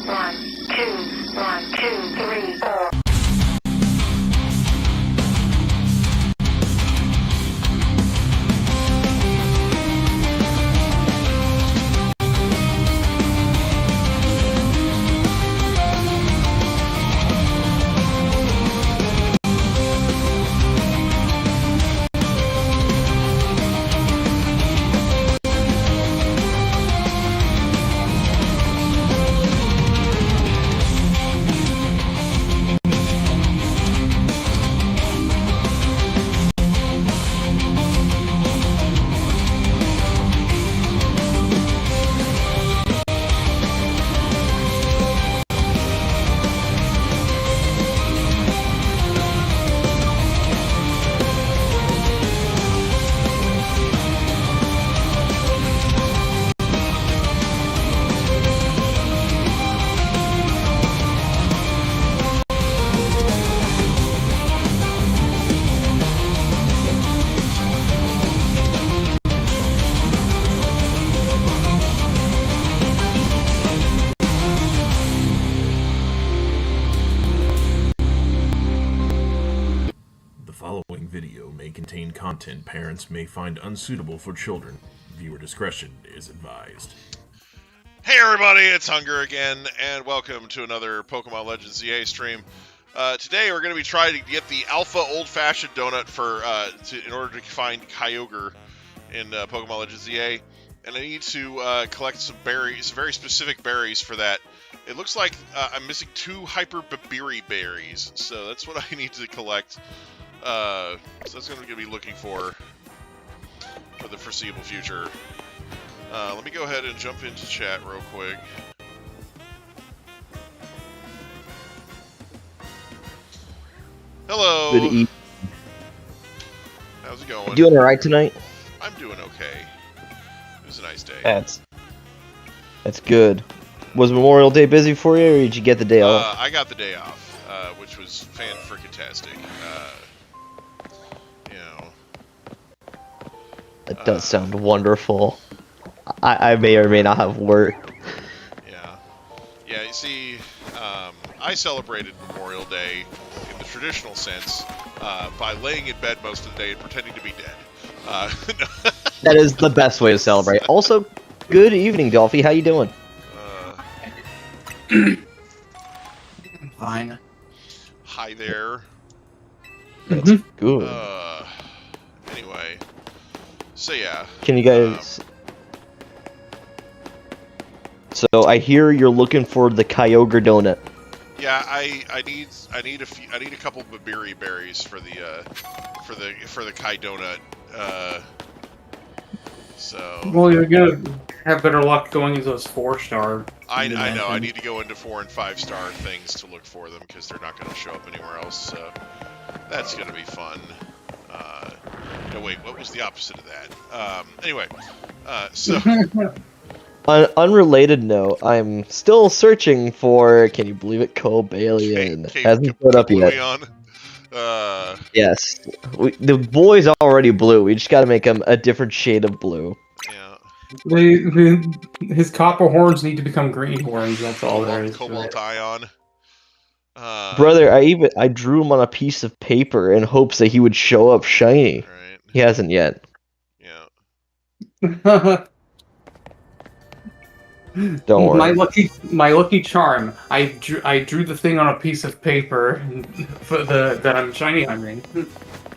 One, two, three, four. Following video may contain content parents may find unsuitable for children. Viewer discretion is advised. Hey everybody, it's Hunger again, and welcome to another Pokemon Legends ZA stream. Today we're going to be trying to get the Alpha Old Fashioned Donut for in order to find Kyogre in Pokemon Legends ZA, and I need to collect some berries, very specific berries for that. It looks like I'm missing 2 Hyper Babiri berries, so that's what I need to collect. So that's what I'm going to be looking for the foreseeable future. Let me go ahead and jump into chat real quick. Hello. Good evening. How's it going? Doing alright tonight? I'm doing okay. It was a nice day. That's good. Was Memorial Day busy for you, or did you get the day off? I got the day off, which was fan-frickin-tastic. That does sound wonderful. I may or may not have work. Yeah, you see, I celebrated Memorial Day in the traditional sense by laying in bed most of the day and pretending to be dead. That is the best way to celebrate. Also, good evening, Dolphy. How you doing? Fine. Hi there. That's good. Anyway, so yeah. Can you guys... So I hear you're looking for the Kyogre donut. Yeah, I need a couple of Babiri berries for the Kai donut. So. Well, you're gonna have better luck going into those 4-star. I know. I need to go into 4 and 5-star things to look for them because they're not going to show up anywhere else. So that's going to be fun. No, wait. What was the opposite of that? Anyway, so. On an unrelated note, I'm still searching for, can you believe it, Cobalion. Hasn't put up yet. Yes. The boy's already blue, we just gotta make him a different shade of blue. Yeah. His copper horns need to become green horns, that's all there is. Cobalt Ion. Brother, I drew him on a piece of paper in hopes that he would show up shiny. Right. He hasn't yet. Yeah. Don't worry. My lucky charm. I drew the thing on a piece of paper for that I'm shiny hungry.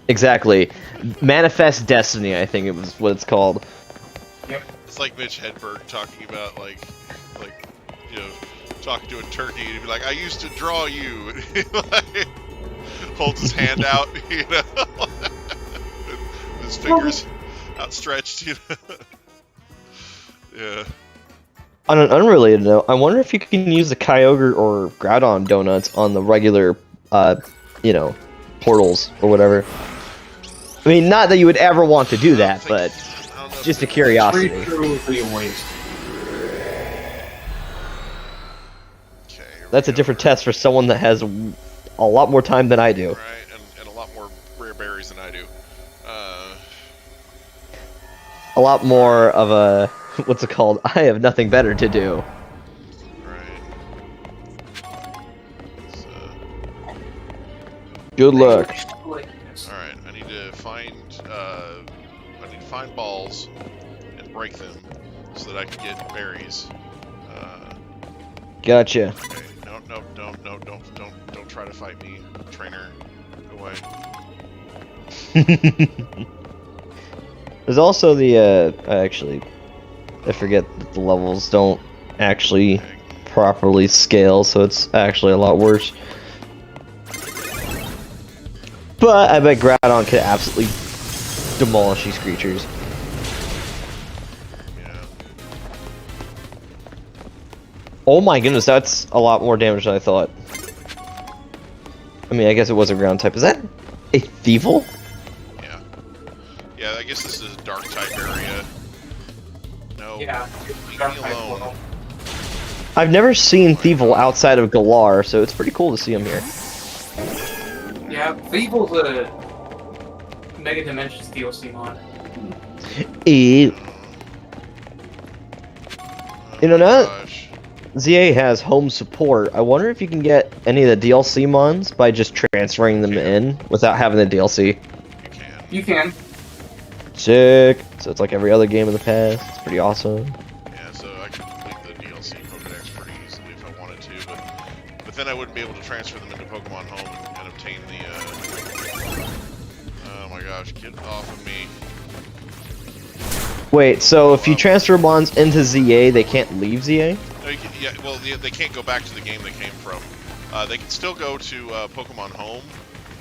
Exactly. Manifest Destiny, I think it was what it's called. Yep. It's like Mitch Hedberg talking about talking to a turkey and he'd be like, "I used to draw you," and he holds his hand out, with his fingers outstretched, Yeah. On an unrelated note, I wonder if you can use the Kyogre or Groudon donuts on the regular, portals or whatever. I mean, not that you would ever want to do that, but just a curiosity. That's a different test for someone that has a lot more time than I do. Right, and a lot more rare berries than I do. A lot more of a... What's it called? I have nothing better to do. Right. Good luck. Alright, I need to find balls and break them so that I can get berries. Gotcha. Okay, no, don't try to fight me, trainer. Go away. There's also the, I forget that the levels don't actually properly scale, so it's actually a lot worse. But I bet Groudon could absolutely demolish these creatures. Yeah. Oh my goodness, that's a lot more damage than I thought. I mean, I guess it was a ground type. Is that a Thievul? Yeah. Yeah, I guess this is a dark type area. No. Yeah. Leave me alone. I've never seen Thievul outside of Galar, so it's pretty cool to see him here. Yeah, Thievul's a Mega Dimensions DLC mod. You know, now Gosh. ZA has home support. I wonder if you can get any of the DLC mons by just transferring them in without having the DLC. You can. You can. Sick. So it's like every other game in the past. It's pretty awesome. Yeah, so I could complete the DLC Pokedex pretty easily if I wanted to, but then I wouldn't be able to transfer them into Pokemon Home and obtain the, oh my gosh, get off of me. Wait, so if you transfer mons into ZA, they can't leave ZA? No, you can, yeah, well, they can't go back to the game they came from. They can still go to Pokemon Home,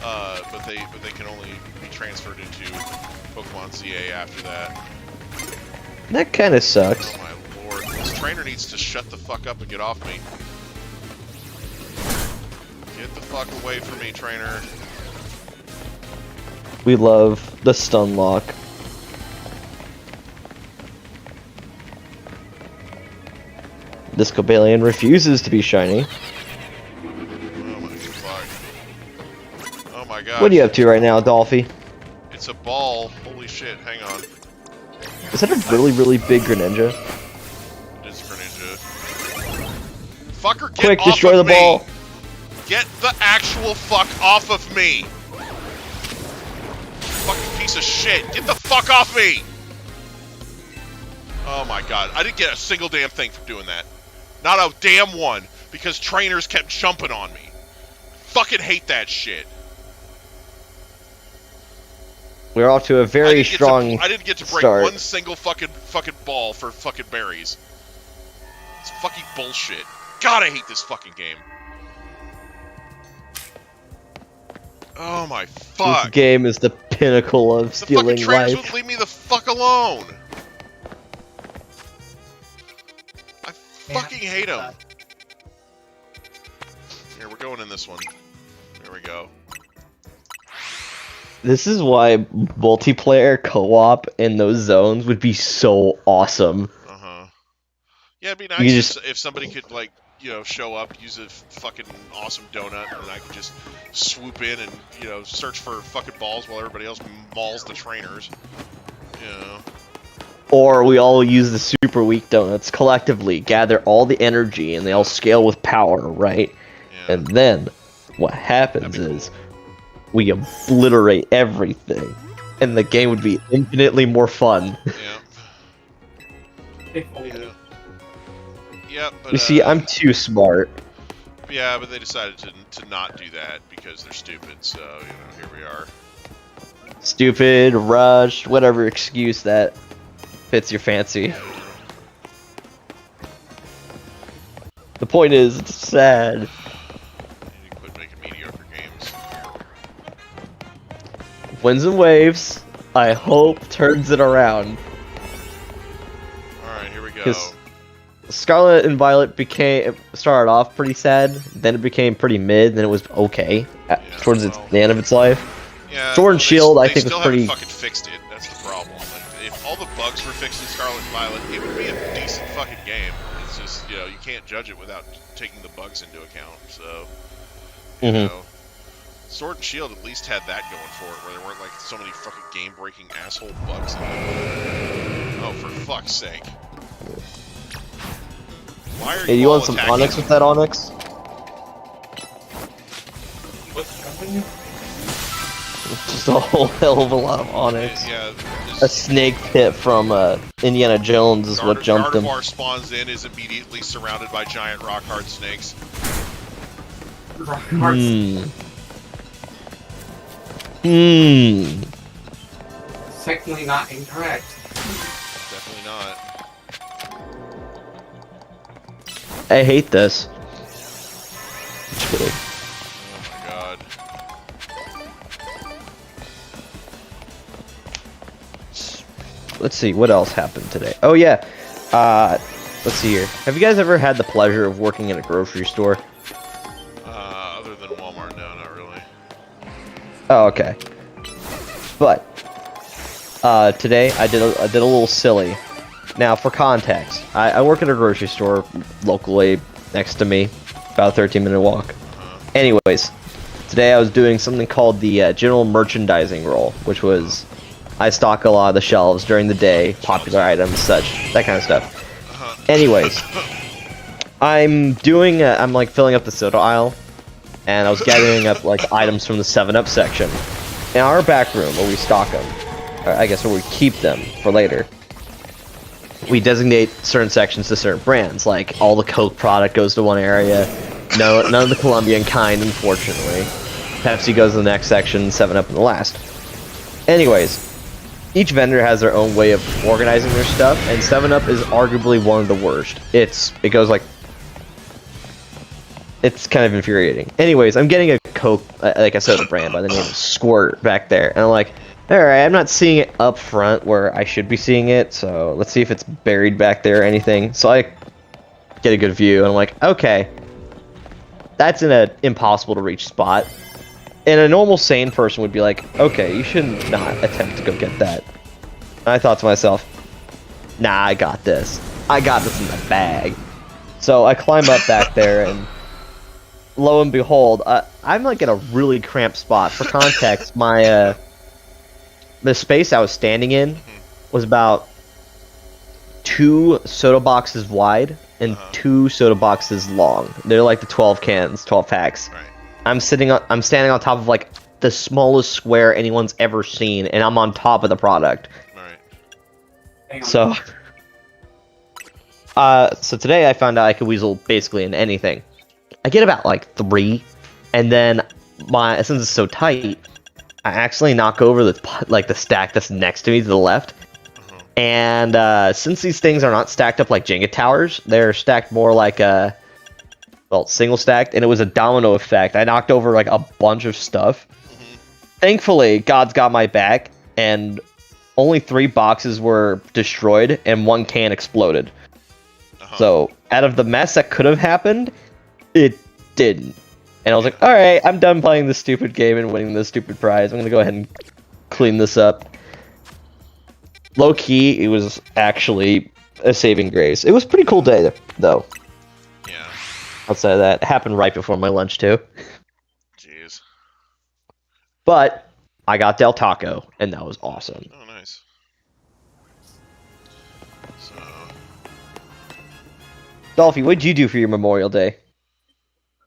but they can only be transferred into Pokemon ZA after that. That kind of sucks. Oh my lord, this trainer needs to shut the fuck up and get off me. Get the fuck away from me, trainer. We love the stun lock. This Cobalion refuses to be shiny. Oh my fuck. Oh my god. What are you up to right now, Dolphy? It's a ball. Holy shit, hang on. Is that a really, really big Greninja? It is Greninja. Fucker, get Quick, off destroy of the ball! me! Get the actual fuck off of me! Fucking piece of shit. Get the fuck off me! Oh my god. I didn't get a single damn thing from doing that. Not a damn one. Because trainers kept jumping on me. Fucking hate that shit. We're off to a very strong I didn't get to break start. one single fucking ball for fucking berries. It's fucking bullshit. God, I hate this fucking game. Oh my fuck. This game is the pinnacle of The stealing fucking trainers life. would leave me the fuck alone. I fucking hate them. Here, we're going in this one. There we go. This is why multiplayer co-op in those zones would be so awesome. Uh-huh. Yeah, it'd be You nice just- if somebody could, like, you know, show up, use a fucking awesome donut, and I could just swoop in and, you know, search for fucking balls while everybody else mauls the trainers. You know. Or we all use the super weak donuts collectively, gather all the energy, and they all scale with power, right? Yeah. And then what happens That'd be is we obliterate everything, and the game would be infinitely more fun. Yeah. If only. Yeah. Yep, but You see, I'm too smart. yeah, but they decided to not do that because they're stupid. So you know, here we are. Stupid, rushed, whatever excuse that fits your fancy. The point is, it's sad. You need to quit making mediocre games. Winds and Waves, I hope, turns it around. All right, here we go. 'Cause Scarlet and Violet started off pretty sad, then it became pretty mid, then it was okay towards the end of its life. Yeah, Sword and Shield, I they think, was still pretty. haven't fucking fixed it. That's the problem. Like, if all the bugs were fixed in Scarlet and Violet, it would be a decent fucking game. It's just, you know, you can't judge it without taking the bugs into account. So, you Mhm. know, Sword and Shield at least had that going for it, where there weren't like so many fucking game-breaking asshole bugs in it. Oh, for fuck's sake! Why are Hey, you you all want some attacking Onyx me? with that Onyx? What's jumping you? a whole hell of a lot of onyx. Yeah. A snake pit from Indiana Jones is what jumped him. Gardevoir spawns in, is immediately surrounded by giant rock hard snakes. Technically not incorrect. Definitely not. I hate this. Just kidding. Oh my god. Let's see, what else happened today? Oh yeah, let's see here. Have you guys ever had the pleasure of working in a grocery store? Other than Walmart, no, not really. Oh, okay. But today I did a little silly. Now, for context, I work at a grocery store locally next to me, about a 13-minute walk. Anyways, today I was doing something called the general merchandising role, which was I stock a lot of the shelves during the day, popular items, such, that kind of stuff. Anyways, I'm like filling up the soda aisle, and I was gathering up like items from the 7-Up section. In our back room, where we stock them, or I guess where we keep them for later, we designate certain sections to certain brands. Like all the Coke product goes to one area, none of the Colombian kind, unfortunately. Pepsi goes to the next section, 7-Up in the last. Anyways, each vendor has their own way of organizing their stuff, and 7-Up is arguably one of the worst. It goes like, it's kind of infuriating. Anyways, I'm getting a Coke, like a soda brand by the name of Squirt back there, and I'm like, alright, I'm not seeing it up front where I should be seeing it, so let's see if it's buried back there or anything. So I get a good view, and I'm like, okay, that's in an impossible to reach spot. And a normal sane person would be like, okay, you should not attempt to go get that. And I thought to myself, nah, I got this. I got this in the bag. So I climb up back there, and lo and behold, I'm like in a really cramped spot. For context, my the space I was standing in was about 2 soda boxes wide and 2 soda boxes long. They're like the 12 cans, 12 packs. Right. I'm standing on top of like the smallest square anyone's ever seen, and I'm on top of the product. Right. So, so today I found out I could weasel basically in anything. I get about like 3, and then since it's so tight, I accidentally knock over the stack that's next to me to the left. And since these things are not stacked up like Jenga towers, they're stacked more like single stacked, and it was a domino effect. I knocked over like a bunch of stuff. Thankfully, God's got my back, and only 3 boxes were destroyed, and 1 can exploded. So, out of the mess that could have happened, it didn't. And I was like, alright, I'm done playing this stupid game and winning this stupid prize. I'm gonna go ahead and clean this up. Low-key, it was actually a saving grace. It was a pretty cool day, though. Yeah. Outside of that, it happened right before my lunch, too. Jeez. But I got Del Taco, and that was awesome. Oh, nice. So... Dolphy, what did you do for your Memorial Day?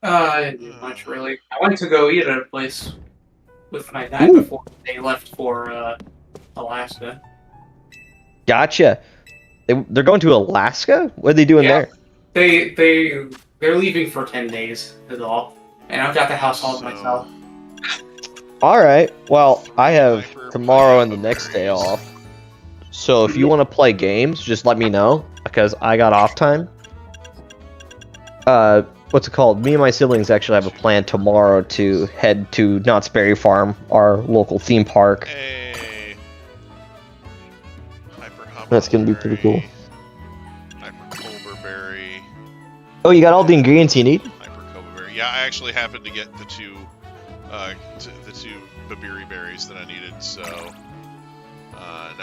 I didn't do much, really. I went to go eat at a place with my dad before they left for Alaska. Gotcha. They're going to Alaska? What are they doing there? They're leaving for 10 days, is all. And I've got the house all to myself. Alright, well, I have tomorrow and the next day off. So if you want to play games, just let me know, because I got off time. What's it called? Me and my siblings actually have a plan tomorrow to head to Knott's Berry Farm, our local theme park. Hey. That's gonna be pretty cool. Hyper-Colberberry. Oh, you got all the ingredients you need? Hyper-Colberberry. Yeah, I actually happened to get the two babiri berries that I needed, so...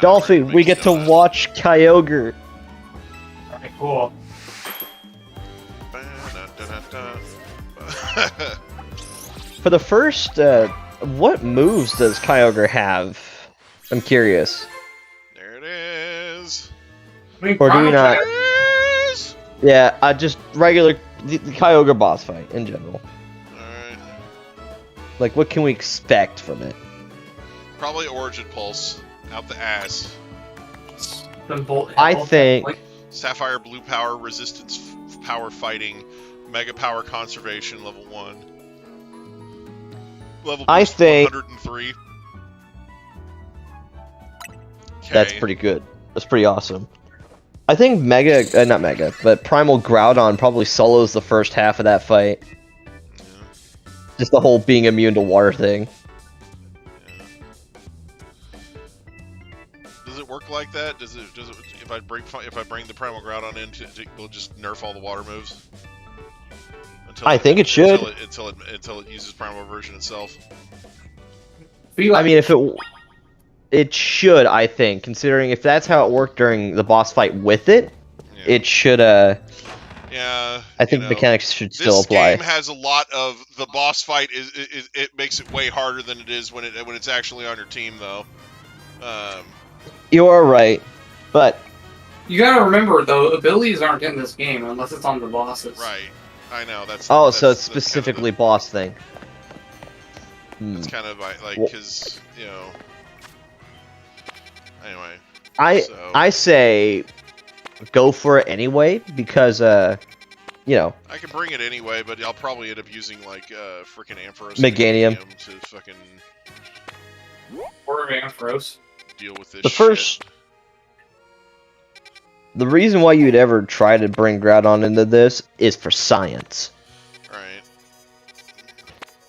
Dolphy, we get to watch Kyogre. Alright, cool. For the first, what moves does Kyogre have? I'm curious. There it is. Or do we not? Yeah, just regular the Kyogre boss fight in general. Alright. Like, what can we expect from it? Probably Origin Pulse. Out the ass. I think Sapphire Blue Power, Resistance Power Fighting, Mega Power Conservation, level 1. Level I boost think 103. that's pretty good. That's pretty awesome. I think not Mega, but Primal Groudon probably solos the first half of that fight. Yeah. Just the whole being immune to water thing. Yeah. Does it work like that? Does it if I bring the Primal Groudon in, will it just nerf all the water moves? I think it should. Until it uses Primal Version itself. I mean, if it should, I think, considering if that's how it worked during the boss fight with it, Yeah. it should, Yeah. I think mechanics should still apply. This game has a lot of the boss fight it makes it way harder than it is when it's actually on your team though. You are right, but you gotta remember though, abilities aren't in this game unless it's on the bosses. Right. I know that's. so it's specifically boss thing. It's kind of like because Anyway. I say go for it anyway because I can bring it anyway, but I'll probably end up using like freaking Ampharos Meganium to fucking Or Ampharos. deal with this. The reason why you'd ever try to bring Groudon into this is for science. Right.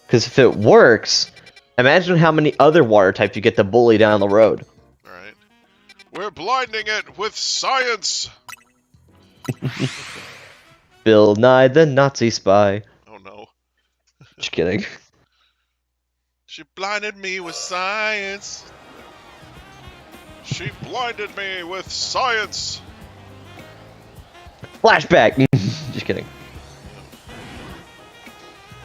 Because if it works, imagine how many other water types you get to bully down the road. Right. We're blinding it with science. Bill Nye the Nazi spy. Oh no. Just kidding. She blinded me with science. She blinded me with science. Flashback! Just kidding.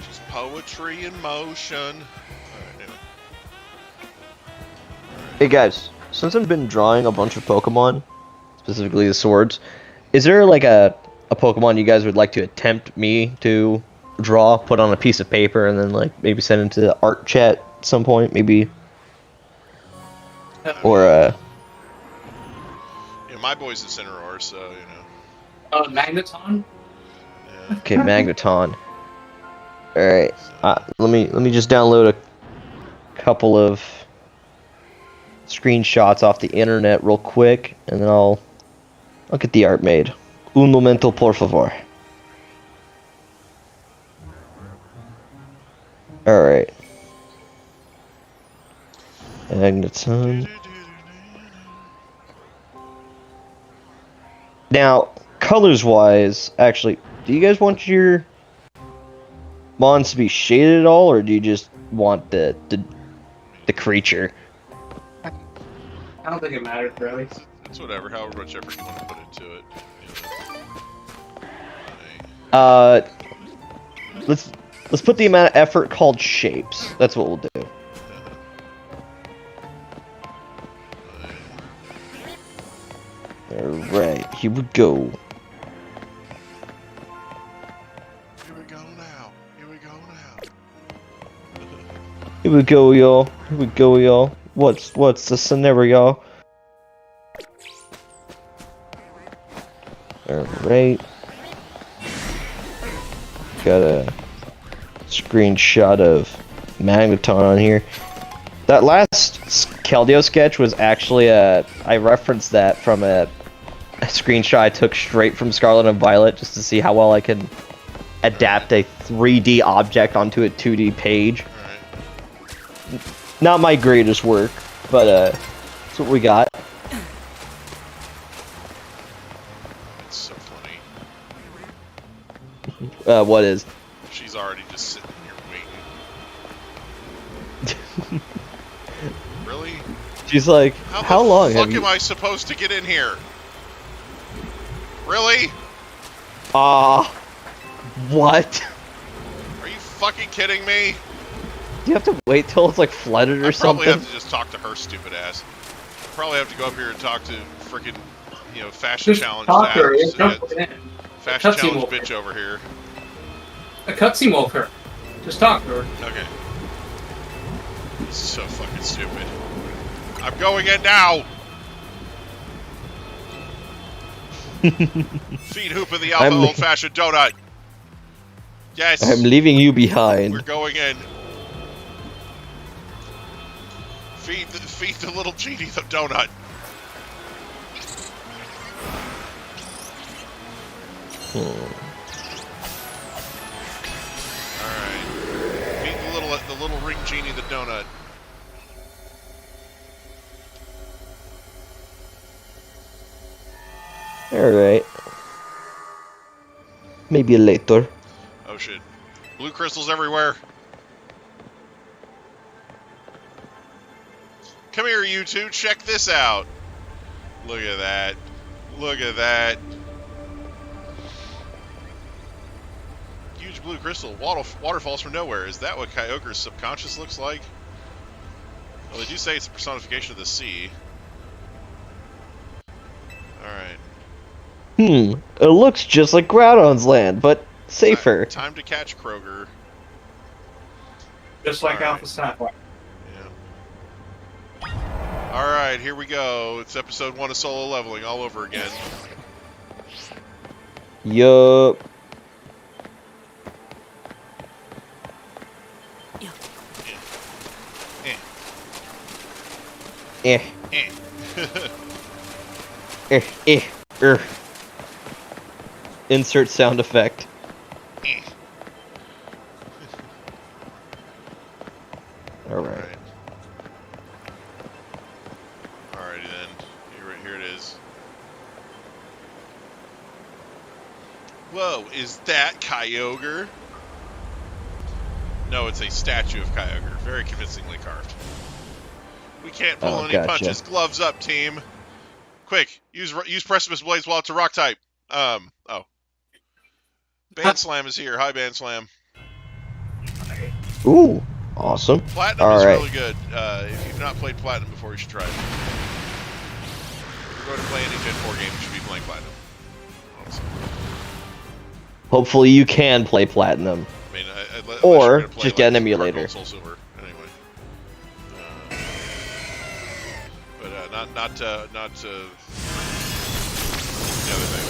She's poetry in motion. Alright, anyway. Hey guys, since I've been drawing a bunch of Pokemon, specifically the swords, is there like a Pokemon you guys would like to attempt me to draw, put on a piece of paper, and then like maybe send into the art chat at some point, maybe? Or Yeah, my boy's a Cineroar, so Magneton? Yeah. okay, Magneton. Alright, let me just download a couple of screenshots off the internet real quick, and then I'll get the art made. Un momento, por favor. Alright. Magneton. Now, colors-wise, actually, do you guys want your mons to be shaded at all, or do you just want the creature? I don't think it matters really. It's whatever, however much effort you want to put into it. Let's put the amount of effort called shapes. That's what we'll do. Alright, here we go. Here we go now. Here we go now. Here we go, y'all. Here we go, y'all. What's the scenario? Alright. Got a screenshot of Magneton on here. That last Keldeo sketch was actually I referenced that from a screenshot I took straight from Scarlet and Violet just to see how well I can adapt a 3D object onto a 2D page. Alright. Not my greatest work, but that's what we got. It's so funny. What is? She's already just sitting here waiting. Really? She's like, how long have you? am I supposed to get in here? Really? What? Are you fucking kidding me? Do you have to wait till it's like flooded or I probably something? have to just talk to her stupid ass. Probably have to go up here and talk to freaking, fashion Just challenge talk to her. ass. Just jump in. Fashion Cutscene challenge will- bitch over here. A cutscene will occur. Just talk to her. Okay. This is so fucking stupid. I'm going in now. Feed Hoop of the Alpha old-fashioned donut. Yes. I'm leaving you behind. We're going in. Feed the little genie the donut. Alright. Feed the little ring genie the donut. Alright. Maybe later. Oh shit. Blue crystals everywhere. Come here, you two. Check this out. Look at that. Look at that. Huge blue crystal. Waterfalls from nowhere. Is that what Kyogre's subconscious looks like? Well, they do say it's a personification of the sea. Alright. It looks just like Groudon's land, but safer. Time to catch Kroger. Just like Alright. Alpha Sapphire. Yeah. Alright, here we go. It's episode 1 of solo leveling all over again. Yup. Eh. Insert sound effect. Alright. Alrighty then. Here it is. Whoa, is that Kyogre? No, it's a statue of Kyogre. Very convincingly carved. We can't pull any gotcha. punches. Gloves up, team. Quick, use Precipice Blades while it's a rock type. Oh. Band Slam is here. Hi, Band Slam. Ooh, awesome. Platinum is really good. If you've not played Platinum before, you should try it. If you're going to play any Gen 4 game, you should be playing Platinum. Honestly. Hopefully you can play Platinum. I mean, unless Or you're gonna play, just get an emulator. Gold, Soul Silver. Anyway. But not the other thing.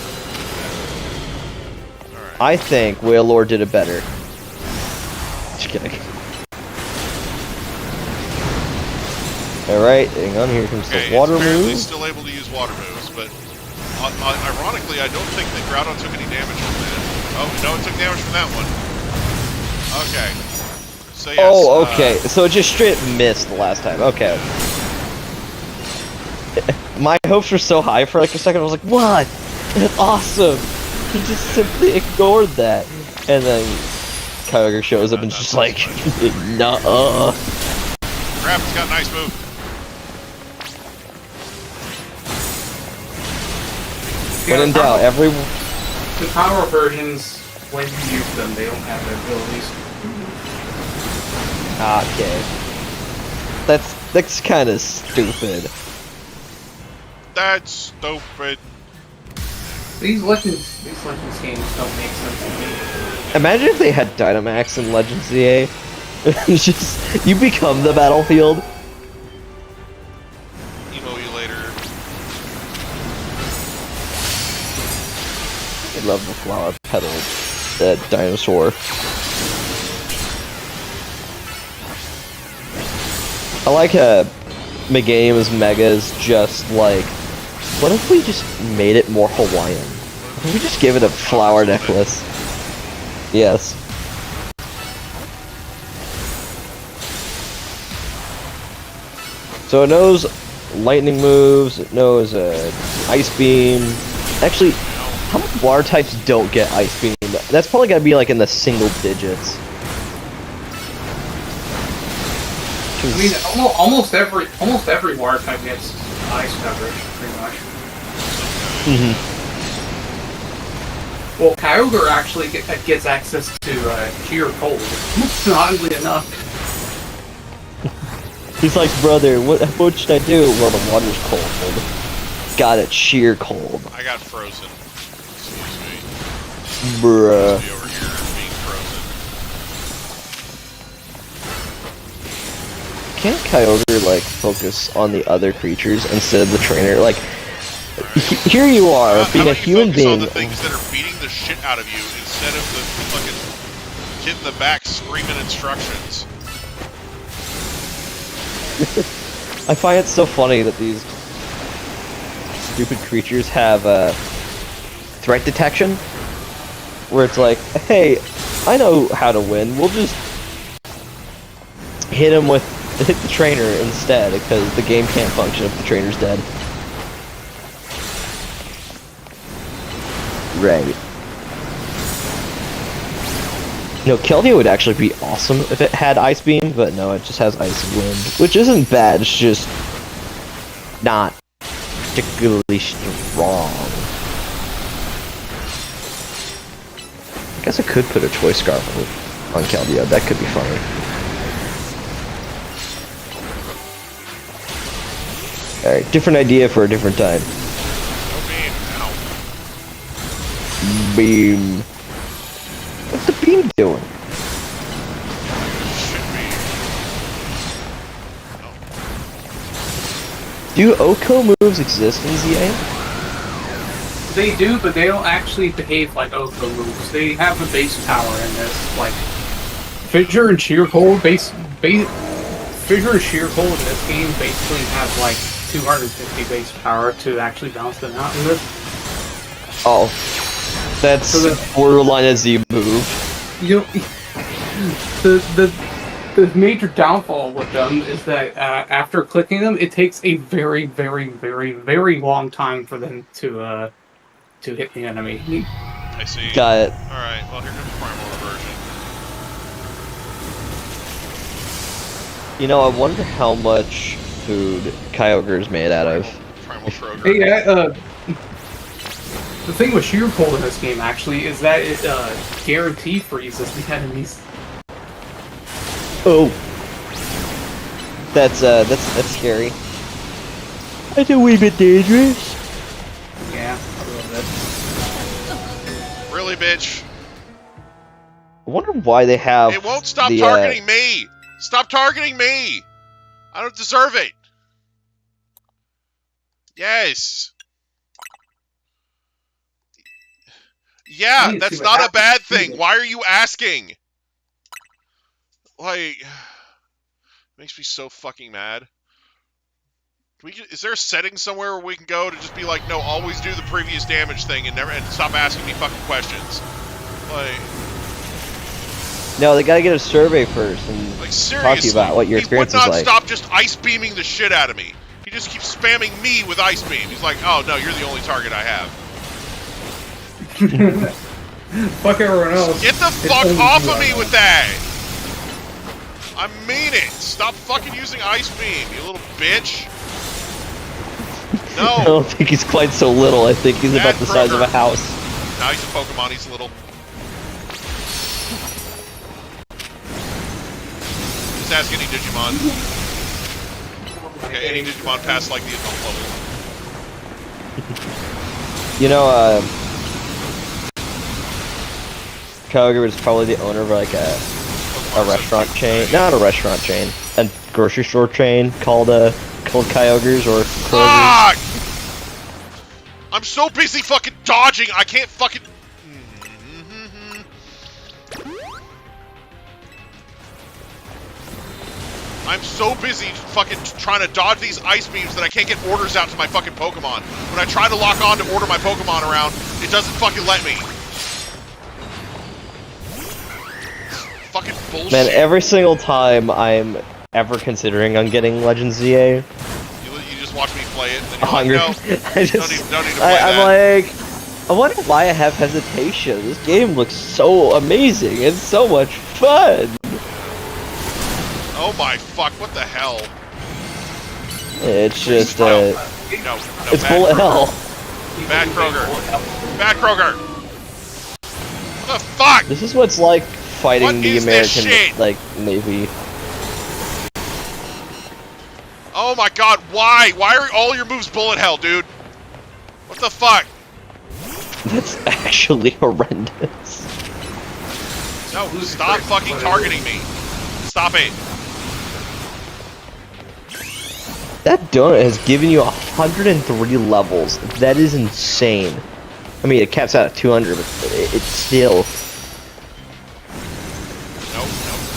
Alright. I think Wailord did it better. Just kidding. Alright, hang on, here comes Okay, the water it's apparently move. still able to use water moves, but ironically, I don't think that Groudon took any damage from that. Oh, no, it took damage from that one. Okay. So yes, Oh, okay. So it just straight missed the last time. Okay. My hopes were so high for like a second. I was like, what? That's awesome. He just simply ignored that. And then Kyogre shows up and just like, nuh-uh. Crap, it's got a nice move. When in doubt, The power versions, when you use them, they don't have their abilities. Okay. That's kind of stupid. That's stupid. These Legends games don't make sense to me. Imagine if they had Dynamax in Legends ZA. It's just, you become the battlefield. Emo you later. I love the flower petal, that dinosaur. I like Megame's Mega is just like, what if we just made it more Hawaiian? What if we just gave it a flower necklace? Yes. So it knows lightning moves, it knows ice beam. Actually, how many water types don't get ice beam? That's probably gotta be like in the single digits. I mean, almost every water type gets ice coverage, pretty much. Well, Kyogre actually gets access to sheer cold. Oddly enough. He's like, brother, what should I do? Well, the water's cold. Got it, sheer cold. I got frozen. Excuse me. Bruh. Be over here being frozen. can't Kyogre, like, focus on the other creatures instead of the trainer? Like, here you are, being a human being. On the things that are beating the shit out of you instead of the fucking kid in the back screaming instructions. I find it so funny that these stupid creatures have threat detection, where it's like, hey, I know how to win. We'll just hit the trainer instead, because the game can't function if the trainer's dead. Right. No, Keldeo would actually be awesome if it had Ice Beam, but no, it just has Ice Wind, which isn't bad, it's just not particularly strong. I guess I could put a Choice Scarf on Keldeo, that could be funny. Alright, different idea for a different time. Beam. What's the beam doing? Do OHKO moves exist in ZA? They do, but they don't actually behave like OHKO moves. They have a base power in this, like Fissure and Sheer Cold. Fissure and Sheer Cold in this game basically have like 250 base power to actually balance them out in this. Oh. That's so borderline as the move. You know, the major downfall with them is that after clicking them, it takes a very, very, very, very long time for them to hit the enemy. I see. Got it. All right. Well, here comes Primal Reversion. You know, I wonder how much food Kyogre is made out of. Primal Kroger. Hey, the thing with Sheer Cold in this game, actually, is that it guarantee freezes the enemies. Oh. That's scary. That's a wee bit dangerous. Yeah, a little bit. Really, bitch? I wonder why they have. It won't stop targeting me! Stop targeting me! I don't deserve it! Yes! Yeah, that's not a bad thing. Why are you asking? Like, makes me so fucking mad. Is there a setting somewhere where we can go to just be like, no, always do the previous damage thing and stop asking me fucking questions? Like, no, they gotta get a survey first and like, talk to you about what your experience is like. He would not stop just ice beaming the shit out of me. He just keeps spamming me with ice beam. He's like, oh no, you're the only target I have. Fuck everyone else. Get the fuck off of me with that! I mean it! Stop fucking using Ice Beam, you little bitch! No! I don't think he's quite so little, I think he's about the size of a house. No, he's a Pokemon, he's little. Just ask any Digimon. Okay, any Digimon past like the adult level. You know, Kyogre is probably the owner of like a restaurant chain, not a restaurant chain, a grocery store chain called Kyogres or Krogers. Fuck! I'm so busy fucking dodging, I can't fucking. I'm so busy fucking trying to dodge these ice beams that I can't get orders out to my fucking Pokemon. When I try to lock on to order my Pokemon around, it doesn't fucking let me. Fucking bullshit. Man, every single time I'm ever considering on getting Legends ZA, you just watch me play it, and then you're like, no, I just, don't need to play I'm like, I wonder why I have hesitation. This game looks so amazing. It's so much fun. Oh my fuck, what the hell? It's just, no, it's bullet hell. Bad Kroger. Bad Kroger. What the fuck? This is what's like fighting the American, like, Navy. Oh my god, why? Why are all your moves bullet hell, dude? What the fuck? That's actually horrendous. No, stop fucking targeting me. Stop it. That donut has given you 103 levels. That is insane. I mean, it caps out at 200, but it's still... Nope,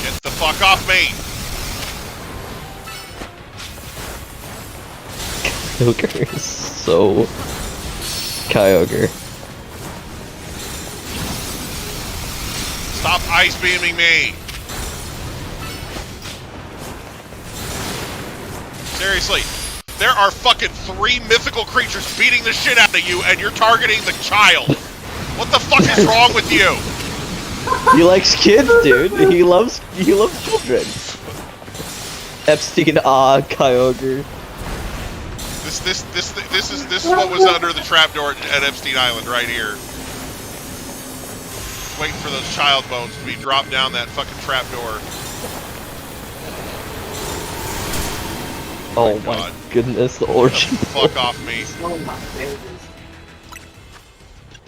get the fuck off me! Kyogre is so... Kyogre. Stop ice beaming me! Seriously, there are fucking 3 mythical creatures beating the shit out of you, and you're targeting the child. What the fuck is wrong with you? He likes kids, dude. He loves children. Epstein, Kyogre. This is what was under the trapdoor at Epstein Island right here. Waiting for those child bones to be dropped down that fucking trapdoor. Oh my goodness, the origin. Fuck off me.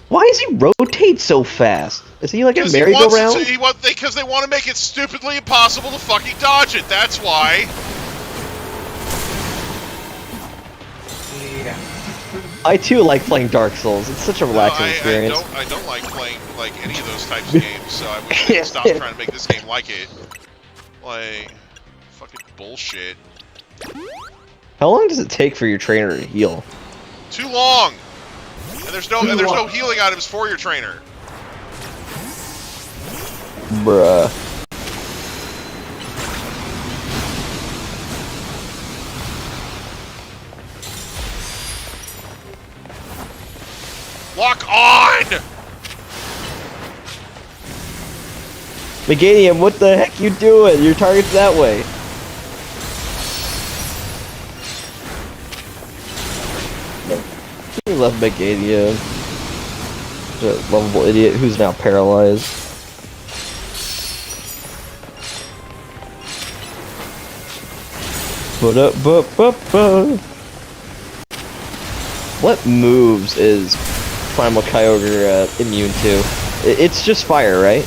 Why does he rotate so fast? Is he like a Because merry-go-round? Because they want to make it stupidly impossible to fucking dodge it. That's why. Yeah. I too like playing Dark Souls. It's such a relaxing experience. I don't like playing like any of those types of games. So I wish they'd stop trying to make this game like it. Like fucking bullshit. How long does it take for your trainer to heal? Too long. And there's no healing items for your trainer. Bruh. Lock on! Meganium, what the heck you doing? Your target's that way. We left Meganium. The lovable idiot who's now paralyzed. What moves is Primal Kyogre immune to? It's just fire, right?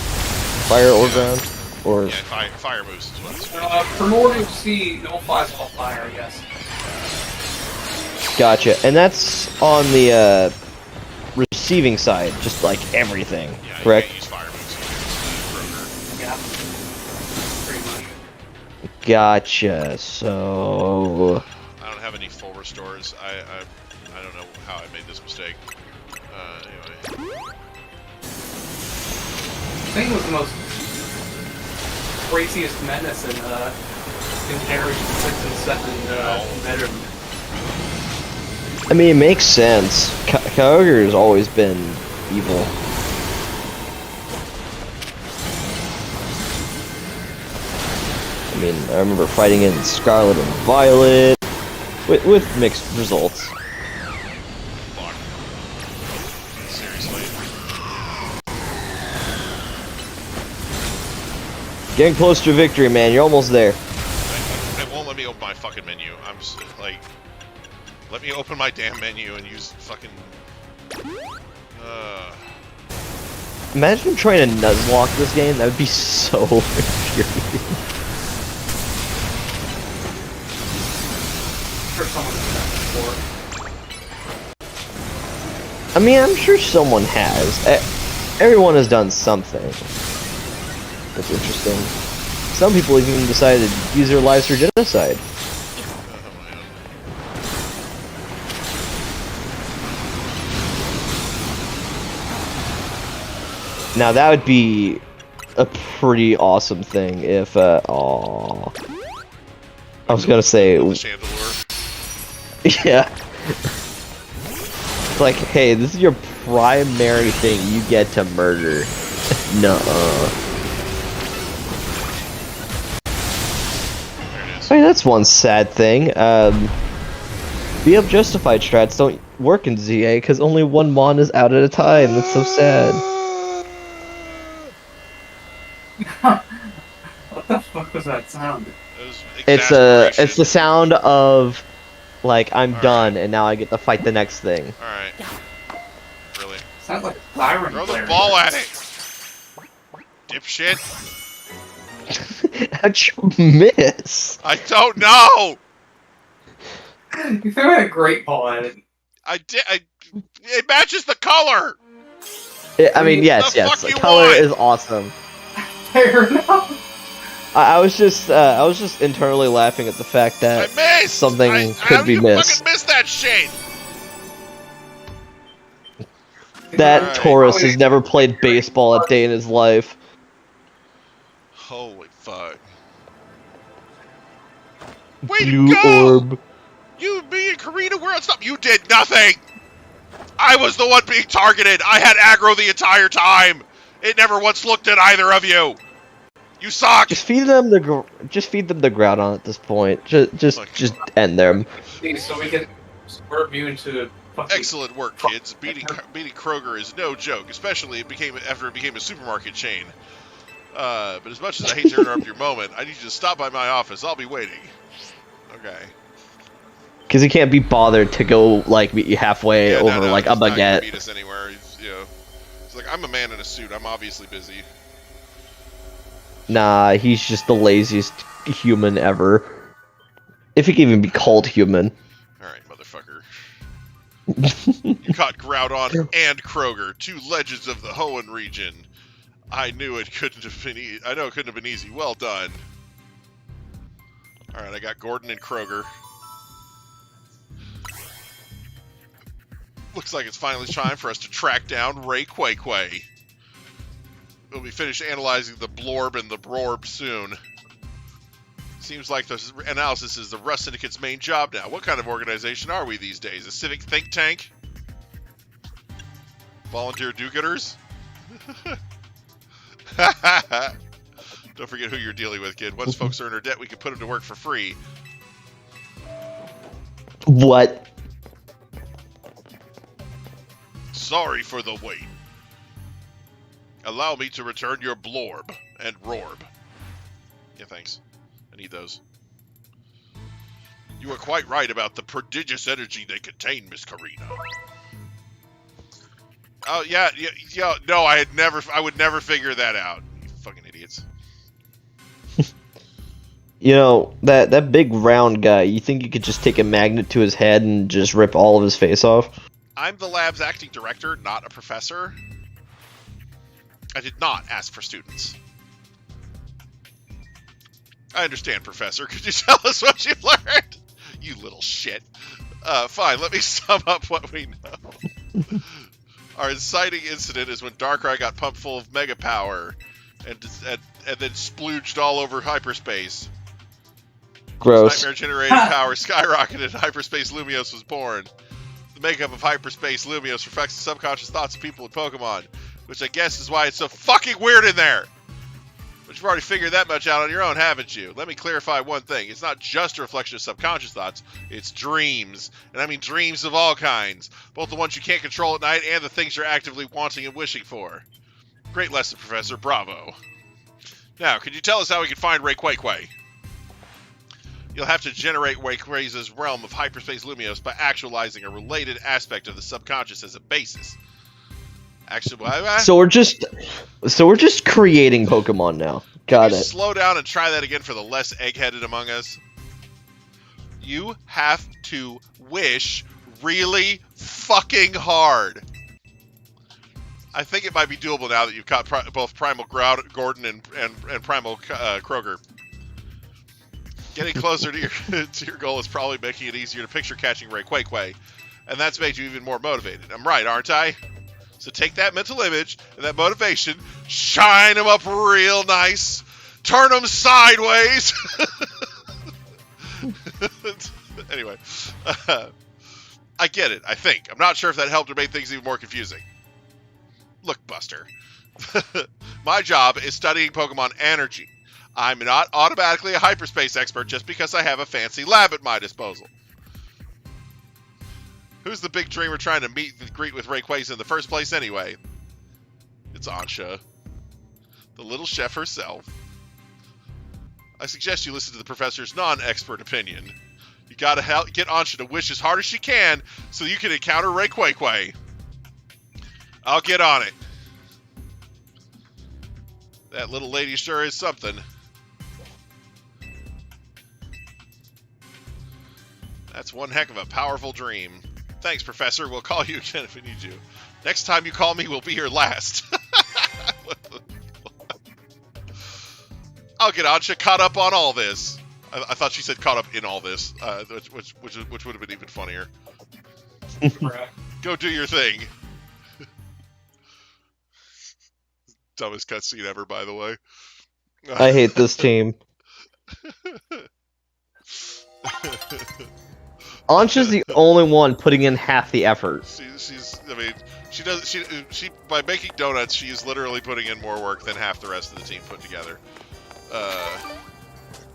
Fire or ground? Or... Yeah, fire moves is what it's Primordial Sea, no flies off fire, yes. Gotcha. And that's on the receiving side, just like everything, yeah, correct? You can't use fire moves. Yeah. Pretty much. Gotcha. So... I don't have any full restores. I don't know how I made this mistake. Anyway. I think it was the most craziest menace in Generation 6 and 7 bedroom. I mean, it makes sense. Kyogre has always been evil. I mean, I remember fighting in Scarlet and Violet with mixed results. Fuck. Seriously. Getting close to victory, man. You're almost there. It won't let me open my fucking menu. I'm just, like... Let me open my damn menu and use fucking... Imagine trying to nuzlocke this game. That would be so infuriating. For someone that's done before. I mean, I'm sure someone has. Everyone has done something. That's interesting. Some people even decided to use their lives for genocide. Now that would be a pretty awesome thing if, aww. I was gonna say... Chandelure. Yeah. It's like, hey, this is your primary thing you get to murder. Nuh-uh. There it is. I mean, that's one sad thing. BF Justified strats don't work in ZA because only one mon is out at a time. That's so sad. What the fuck was that sound? It was It's exasperation. the sound of, like, I'm All done right. and now I get to fight the next thing. Alright. Really? Sounds like siren Throw the flare. ball at it! Dipshit! How'd you miss? I don't know! You threw a great ball at it. I did. It matches the color. I mean, yes, The yes. fuck The you color want? is awesome. Fair enough. I was just internally laughing at the fact I that missed. something How could be you missed. fucking missed that shit? That Alright. Taurus has never played baseball a day in his life. Holy fuck. Way Blue to go! orb. You, me, and Karina were on stop. You did nothing! I was the one being targeted! I had aggro the entire time! It never once looked at either of you! You suck! Just feed them the groudon at this point. Just end them. So we're immune to fucking... Excellent work, kids. Beating Kroger is no joke, especially after it became a supermarket chain. But as much as I hate to interrupt your moment, I need you to stop by my office. I'll be waiting. Okay. Because he can't be bothered to go like meet you halfway over like a he's not gonna baguette. meet us anywhere. He's like, I'm a man in a suit. I'm obviously busy. Nah, he's just the laziest human ever. If he can even be called human. Alright, motherfucker. You caught Groudon and Kroger, two legends of the Hoenn region. I knew it couldn't have been I know it couldn't have been easy. Well done. Alright, I got Gordon and Kroger. Looks like it's finally time for us to track down Ray Quay Quay. We'll be finished analyzing the Blorb and the Brorb soon. Seems like the analysis is the Rust Syndicate's main job now. What kind of organization are we these days? A civic think tank? Volunteer do-gooders? Don't forget who you're dealing with, kid. Once folks earn their debt, we can put them to work for free. What? Sorry for the wait. Allow me to return your Blorb and Rorb. Yeah, thanks. I need those. You were quite right about the prodigious energy they contain, Miss Karina. Oh, yeah, no, I would never figure that out. You fucking idiots. You know, that big round guy, you think you could just take a magnet to his head and just rip all of his face off? I'm the lab's acting director, not a professor. I did not ask for students. I understand, Professor. Could you tell us what you've learned? You little shit. Fine, let me sum up what we know. Our inciting incident is when Darkrai got pumped full of mega power and then splooged all over hyperspace. Gross. Nightmare-generated power skyrocketed and Hyperspace Lumiose was born. The makeup of Hyperspace Lumiose reflects the subconscious thoughts of people with Pokemon, which I guess is why it's so fucking weird in there. But you've already figured that much out on your own, haven't you? Let me clarify one thing. It's not just a reflection of subconscious thoughts. It's dreams. And I mean dreams of all kinds. Both the ones you can't control at night and the things you're actively wanting and wishing for. Great lesson, Professor. Bravo. Now, could you tell us how we can find Ray Quay Quay? You'll have to generate Ray Quay's realm of Hyperspace Lumiose by actualizing a related aspect of the subconscious as a basis. So we're just creating Pokemon now. Got it. Slow down and try that again for the less egg-headed among us. You have to wish really fucking hard. I think it might be doable now that you've caught both Primal Gordon and Primal Kroger. Getting closer to your goal is probably making it easier to picture catching Ray Quay Quay, and that's made you even more motivated. I'm right, aren't I? So take that mental image and that motivation, shine them up real nice, turn them sideways. Anyway, I get it, I think. I'm not sure if that helped or made things even more confusing. Look, Buster, my job is studying Pokemon energy. I'm not automatically a hyperspace expert just because I have a fancy lab at my disposal. Who's the big dreamer trying to meet and greet with Ray Quays in the first place anyway? It's Ansha, the little chef herself. I suggest you listen to the professor's non-expert opinion. You gotta get Ansha to wish as hard as she can so you can encounter Ray Quay Quay. I'll get on it. That little lady sure is something. That's one heck of a powerful dream. Thanks, Professor. We'll call you again if we need you. Next time you call me, we'll be your last. I'll get Ansha caught up on all this. I thought she said caught up in all this, which would have been even funnier. Go do your thing. Dumbest cutscene ever, by the way. I hate this team. Ansha's the only one putting in half the effort. I mean, she by making donuts, she is literally putting in more work than half the rest of the team put together.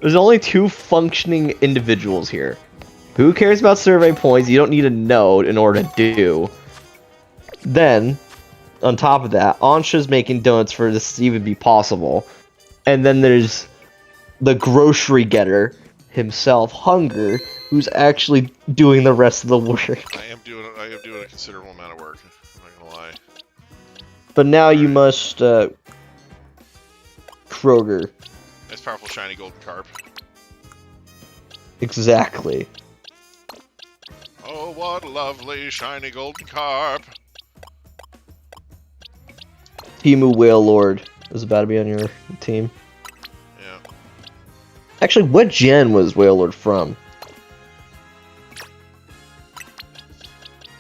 There's only 2 functioning individuals here. Who cares about survey points? You don't need a node in order to do. Then, on top of that, Ansha's making donuts for this to even be possible. And then there's the grocery getter himself, Hunger, who's actually doing the rest of the work. I am doing a considerable amount of work. I'm not gonna lie. But now you must Kroger. Nice, powerful, shiny golden carp. Exactly. Oh, what a lovely, shiny golden carp. Timu Whale Lord is about to be on your team. Yeah. Actually, what gen was Whale Lord from?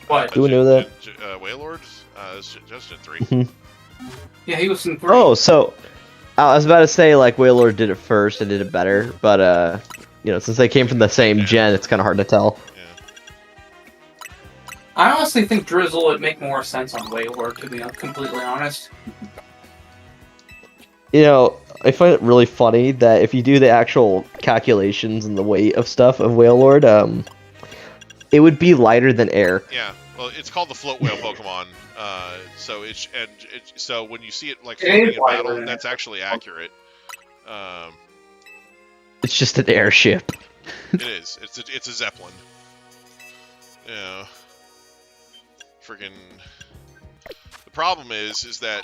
What? Do we know that? Waylord? It's just in 3. Mhm. Yeah, he was in 3. Oh, so I was about to say like Whale Lord did it first and did it better, but you know, since they came from the same gen, it's kind of hard to tell. Yeah. I honestly think Drizzle would make more sense on Waylord, to be completely honest. You know, I find it really funny that if you do the actual calculations and the weight of stuff of Whale Lord, it would be lighter than air. Yeah. Well, it's called the float whale Pokemon. So when you see it like floating in battle, that's actually accurate. It's just an airship. It is. It's a Zeppelin. Yeah. Freaking. The problem is that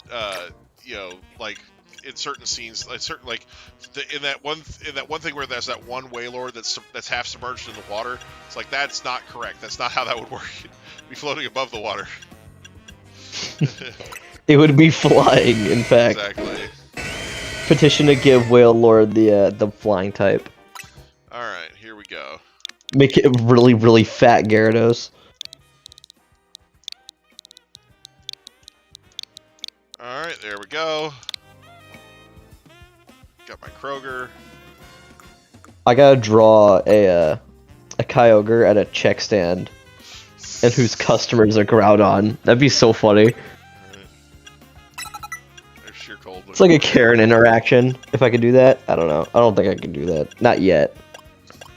you know, like in certain scenes, like in that one thing where there's that one Waylord that's half submerged in the water. It's like that's not correct. That's not how that would work. It'd be floating above the water. It would be flying, in fact. Exactly. Petition to give Whale Lord the flying type. All right, here we go. Make it really, really fat Gyarados. All right, there we go. Got my Kroger. I gotta draw a Kyogre at a check stand, and whose customers are Groudon. That'd be so funny. There's sheer cold. It's like a Karen interaction. If I could do that, I don't know. I don't think I can do that. Not yet.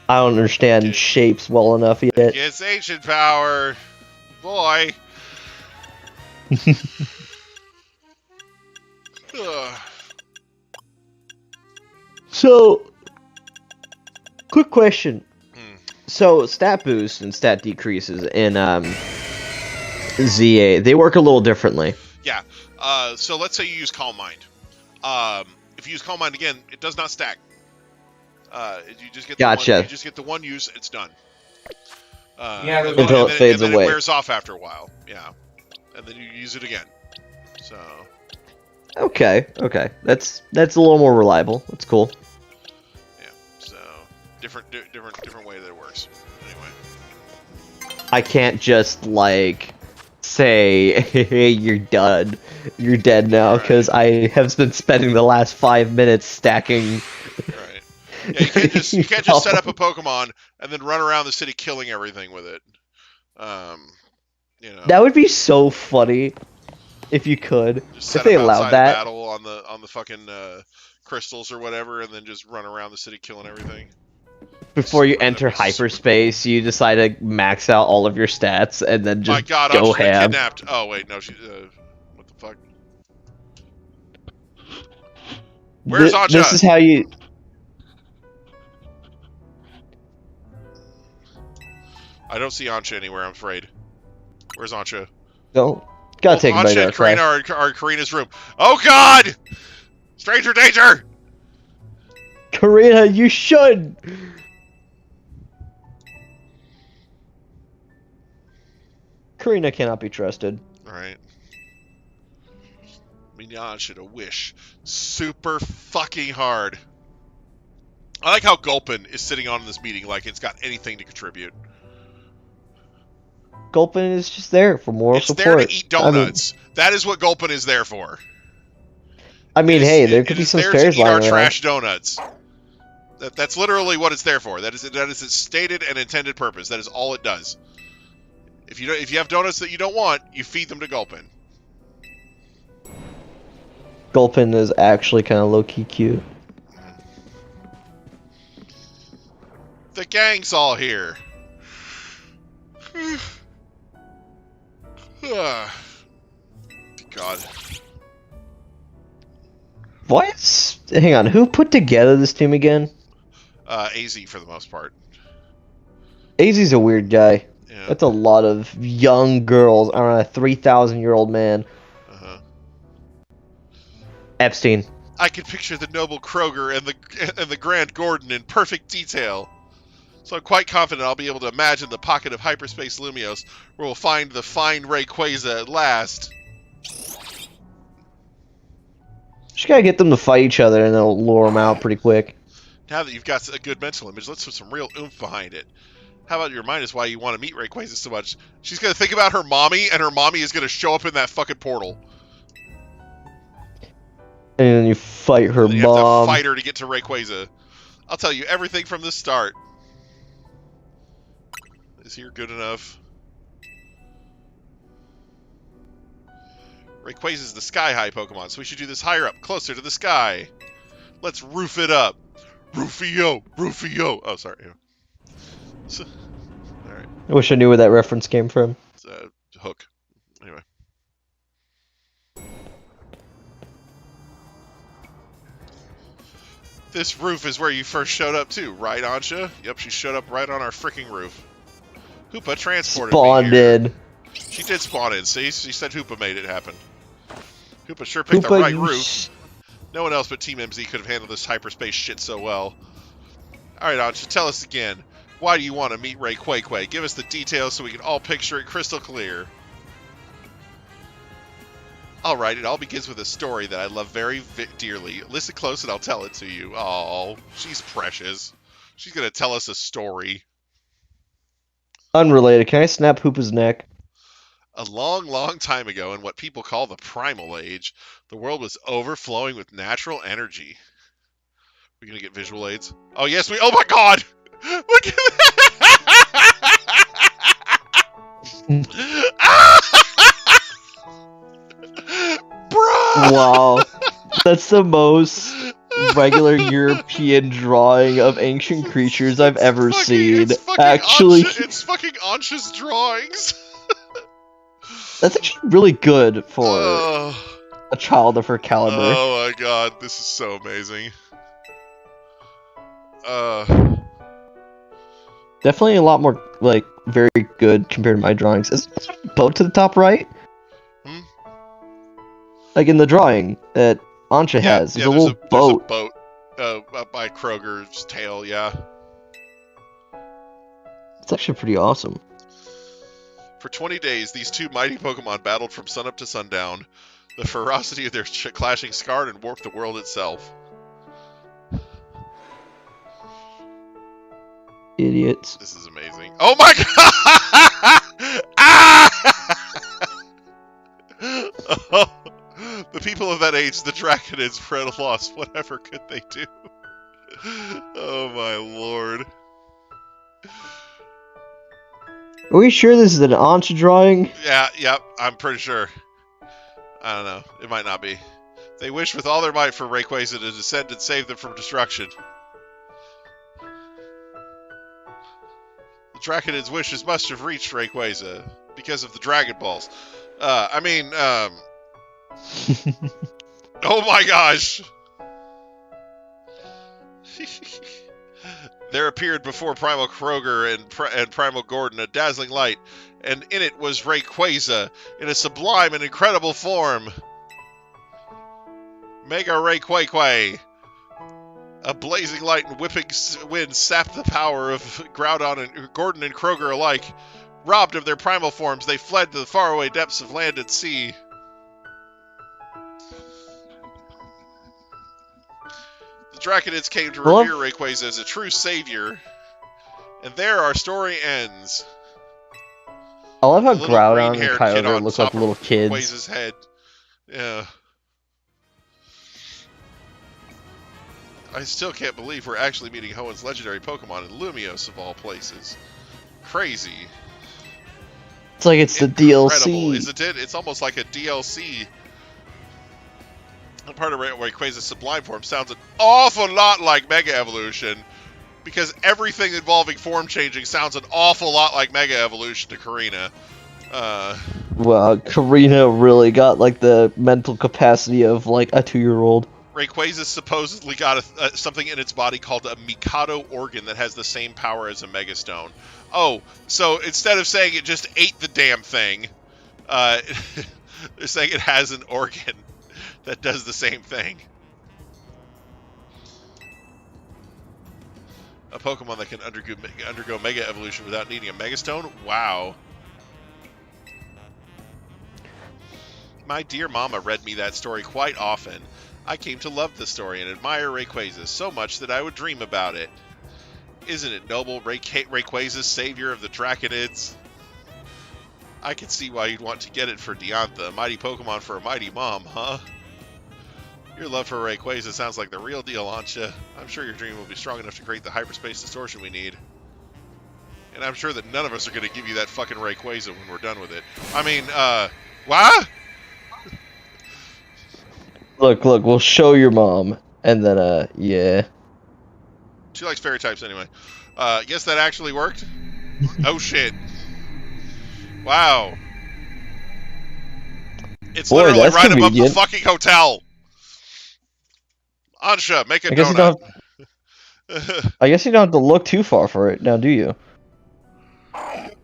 I don't understand shapes well enough yet. It's ancient power, boy. Ugh. So, quick question. So, stat boost and stat decreases in ZA, they work a little differently. Yeah. So let's say you use Calm Mind. If you use Calm Mind again, it does not stack. You just get the Gotcha. one, you just get the one use. It's done. Yeah, and until then, it fades and then away. It wears off after a while. Yeah. And then you use it again. So. Okay. That's a little more reliable. That's cool. Yeah. So different way that it works. Anyway. I can't just like say, "Hey, you're done. You're dead now," because I have been spending the last 5 minutes stacking. Right. Yeah, you can't just set up a Pokemon and then run around the city killing everything with it. You know. That would be so funny if you could. Just set If they up allowed outside that. battle on the fucking crystals or whatever, and then just run around the city killing everything. Before you That'd enter be super hyperspace, you decide to max out all of your stats and then My just God, go I've been ham. kidnapped. Oh wait, no, she. What the fuck? Where's Anja? This is how you. I don't see Anja anywhere. I'm afraid. Where's Anja? Don't. Gotta take Anja a and Karina are in Karina's room. Oh God! Stranger danger! Karina, you should. Karina cannot be trusted. Alright. Mignon should have wish super fucking hard. I like how Gulpin is sitting on this meeting like it's got anything to contribute. Gulpin is just there for moral support. It's there to eat donuts. That is what Gulpin is there for. I mean, hey, there could be some spares lying around. Our trash donuts. That's literally what it's there for. That is its stated and intended purpose. That is all it does. If you have donuts that you don't want, you feed them to Gulpin. Gulpin is actually kind of low-key cute. The gang's all here. God. What? Hang on, who put together this team again? AZ for the most part. AZ's a weird guy. Yeah. That's a lot of young girls around a 3,000-year-old man. Uh-huh. Epstein. I can picture the noble Kroger and the Grand Gordon in perfect detail. So I'm quite confident I'll be able to imagine the pocket of hyperspace Lumios where we'll find the fine Rayquaza at last. Just gotta get them to fight each other and they'll lure them out pretty quick. Now that you've got a good mental image, let's put some real oomph behind it. How about you remind us why you want to meet Rayquaza so much? She's going to think about her mommy, and her mommy is going to show up in that fucking portal. And then you fight her mom. You have to fight her to get to Rayquaza. I'll tell you everything from the start. Is here good enough? Rayquaza's the sky-high Pokemon, so we should do this higher up, closer to the sky. Let's roof it up. Rufio! Rufio! Oh, sorry. So, alright. I wish I knew where that reference came from. It's a hook. Anyway. This roof is where you first showed up too, right, Ansha? Yep, she showed up right on our freaking roof. Hoopa transported Spawned me here. in. She did spawn in, see? She said Hoopa made it happen. Hoopa sure picked the right roof. No one else but Team MZ could have handled this hyperspace shit so well. Alright, Ansha, tell us again. Why do you want to meet Rayquaza? Give us the details so we can all picture it crystal clear. Alright, it all begins with a story that I love very dearly. Listen close and I'll tell it to you. Oh, she's precious. She's going to tell us a story. Unrelated. Can I snap Hoopa's neck? A long, long time ago, in what people call the Primal Age, the world was overflowing with natural energy. We gonna get visual aids? Oh yes, we. Oh my God! Look at that! Bruh! Wow, that's the most regular European drawing of ancient creatures I've ever seen. Actually, it's fucking Ansha's drawings. That's actually really good for a child of her caliber. Oh my God, this is so amazing. Definitely a lot more, like, very good compared to my drawings. Is there a boat to the top right? Hmm? Like in the drawing that Ansha has. There's a little boat. There's a boat up by Kroger's tail, yeah. It's actually pretty awesome. For 20 days, these two mighty Pokemon battled from sunup to sundown. The ferocity of their clashing scarred and warped the world itself. Idiots. This is amazing. Oh my God! Ah! Oh, the people of that age, the Draconids, were at a loss. Whatever could they do? Oh my lord. Are we sure this is an Ansha drawing? Yeah, yep, I'm pretty sure. I don't know. It might not be. They wish with all their might for Rayquaza to descend and save them from destruction. The Draconids' wishes must have reached Rayquaza because of the Dragon Balls. Oh my gosh! There appeared before Primal Kroger and Primal Gordon a dazzling light, and in it was Rayquaza in a sublime and incredible form. Mega Rayquaza! A blazing light and whipping wind sapped the power of Groudon and Gordon and Kroger alike. Robbed of their primal forms, they fled to the faraway depths of land and sea. The Draconids came to revere Rayquaza as a true savior. And there our story ends. I love how The little Groudon and green-haired kid Kyogre on look like top of little kids. Rayquaza's head. Yeah. I still can't believe we're actually meeting Hoenn's legendary Pokemon in Lumiose, of all places. Crazy. It's like it's the Incredible, DLC. isn't it? It's almost like a DLC. And part of Rayquaza's Sublime form sounds an awful lot like Mega Evolution, because everything involving form changing sounds an awful lot like Mega Evolution to Karina. Well, Karina really got like the mental capacity of like a 2-year-old. Rayquaza supposedly got something in its body called a Mikado organ that has the same power as a Megastone. Oh, so instead of saying it just ate the damn thing, they're saying it has an organ that does the same thing. A Pokemon that can undergo Mega Evolution without needing a Megastone? Wow. My dear mama read me that story quite often. I came to love the story and admire Rayquaza so much that I would dream about it. Isn't it noble, Rayquaza's savior of the Draconids? I can see why you'd want to get it for Diantha, a mighty Pokemon for a mighty mom, huh? Your love for Rayquaza sounds like the real deal, Ancha. I'm sure your dream will be strong enough to create the hyperspace distortion we need. And I'm sure that none of us are going to give you that fucking Rayquaza when we're done with it. I mean, what? Look, we'll show your mom, and then, yeah. She likes fairy types anyway. Guess that actually worked? Oh, shit. Wow. It's literally that's right above the convenient. fucking hotel. Ansha, make a I guess donut. I guess you don't have to look too far for it, now do you? Fucking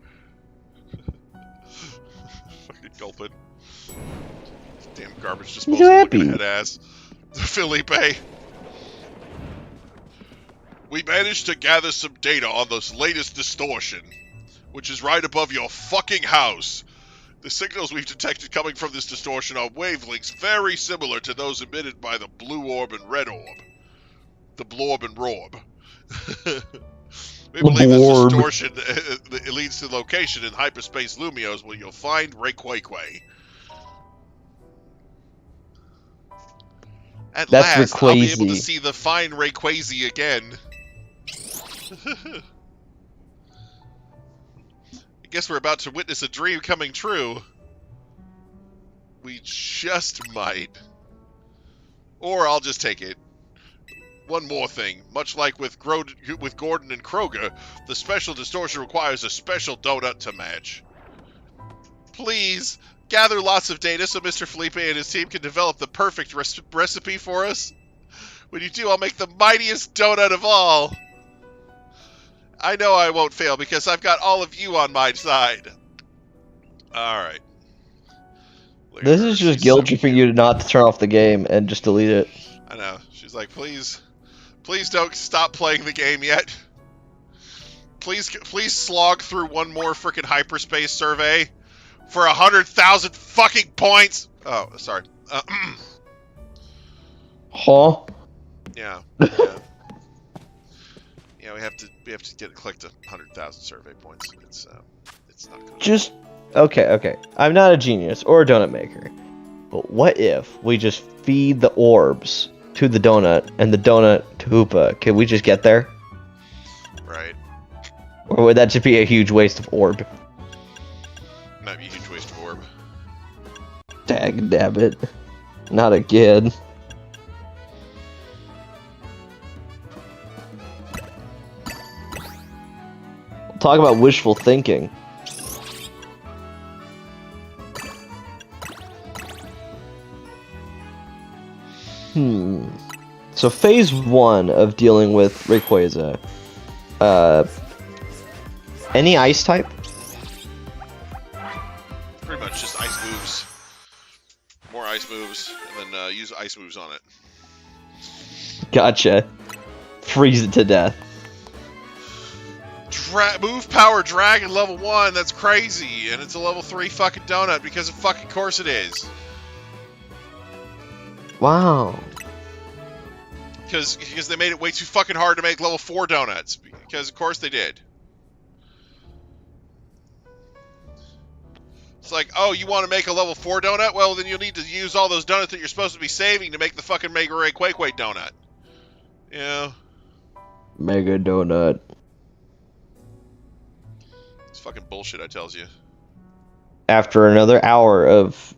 gulp it. Damn garbage disposal looking head ass. Felipe. We managed to gather some data on this latest distortion, which is right above your fucking house. The signals we've detected coming from this distortion are wavelengths very similar to those emitted by the blue orb and red orb. The blorb and rob. We believe this distortion it leads to the location in hyperspace Lumiose where you'll find Rayquaza. At That's last, I'll be able to Rayquaza. see the fine Rayquaza again. I guess we're about to witness a dream coming true. We just might. Or I'll just take it. One more thing. Much like with Gordon and Kroger, the special distortion requires a special donut to match. Please, gather lots of data so Mr. Felipe and his team can develop the perfect recipe for us. When you do, I'll make the mightiest donut of all. I know I won't fail because I've got all of you on my side. Alright. This is just guilt-tripping you not to turn off the game and just delete it. I know. She's like, please don't stop playing the game yet. Please slog through one more freaking hyperspace survey for 100,000 fucking points. Oh, sorry. Huh? Yeah. Yeah, we have to get collect 100,000 survey points. It's not good. Just okay. I'm not a genius or a donut maker, but what if we just feed the orbs to the donut and the donut to Hoopa? Can we just get there? Right. Or would that just be a huge waste of orb? Might be a huge waste of orb. Dag dabbit. Not again. Talk about wishful thinking. So phase 1 of dealing with Rayquaza. Any ice type? Pretty much just ice moves. More ice moves, and then use ice moves on it. Gotcha. Freeze it to death. Move power dragon level 1. That's crazy, and it's a level 3 fucking donut because of fucking course it is. Wow. Because they made it way too fucking hard to make level 4 donuts. Because of course they did. It's like, oh, you want to make a level 4 donut? Well, then you'll need to use all those donuts that you're supposed to be saving to make the fucking Mega Ray Quake donut. You know? Mega donut. It's fucking bullshit, I tells you. After another hour of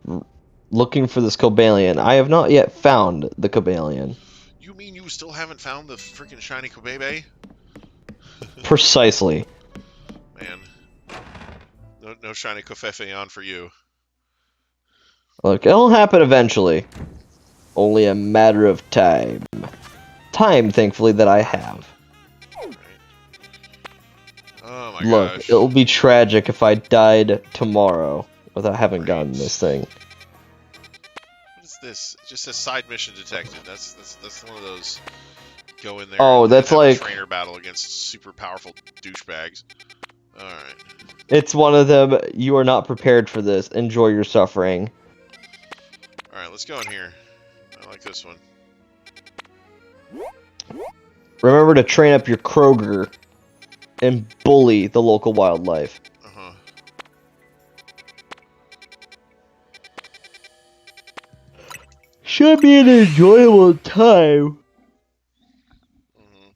looking for this Cobalion, I have not yet found the Cobalion. You mean you still haven't found the freaking shiny Kobebe? Precisely. Man. No shiny Kofefeon for you. Look, it'll happen eventually. Only a matter of time. Time, thankfully, that I have. Right. Oh my Look, gosh. it'll be tragic if I died tomorrow without having gotten this thing. What is this? It just says side mission detected. That's one of those go in there. Oh, and that's have a like- trainer battle against super powerful douchebags. Alright. It's one of them, you are not prepared for this. Enjoy your suffering. Alright, let's go in here. I like this one. Remember to train up your Kroger and bully the local wildlife. Uh-huh. Should be an enjoyable time. Mhm.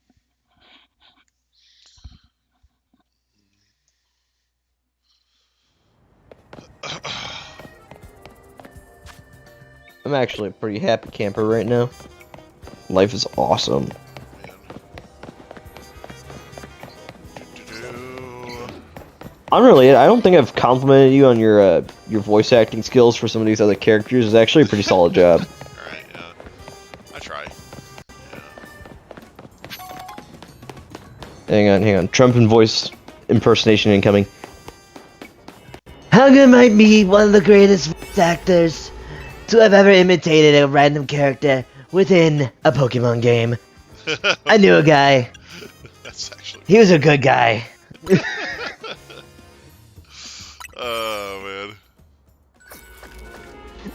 I'm actually a pretty happy camper right now. Life is awesome. Man. Do-do-do. Unrelated, I don't think I've complimented you on your voice acting skills for some of these other characters. It's actually a pretty solid job. Alright, yeah. I try. Yeah. Hang on. Trump and voice impersonation incoming. Hunger might be one of the greatest voice actors to have ever imitated a random character within a Pokemon game. I knew a guy. That's actually... He was a good guy. Oh, man.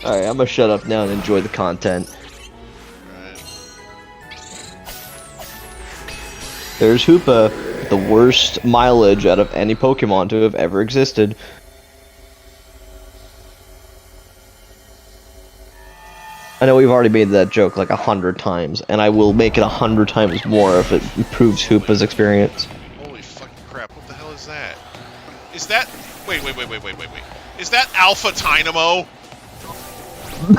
Alright, I'm gonna shut up now and enjoy the content. Alright. There's Hoopa, the worst mileage out of any Pokemon to have ever existed. I know we've already made that joke like 100 times, and I will make it 100 times more if it improves Hoopa's experience. Holy fucking crap, what the hell is that? Is that... Wait. Is that Alpha Tynamo?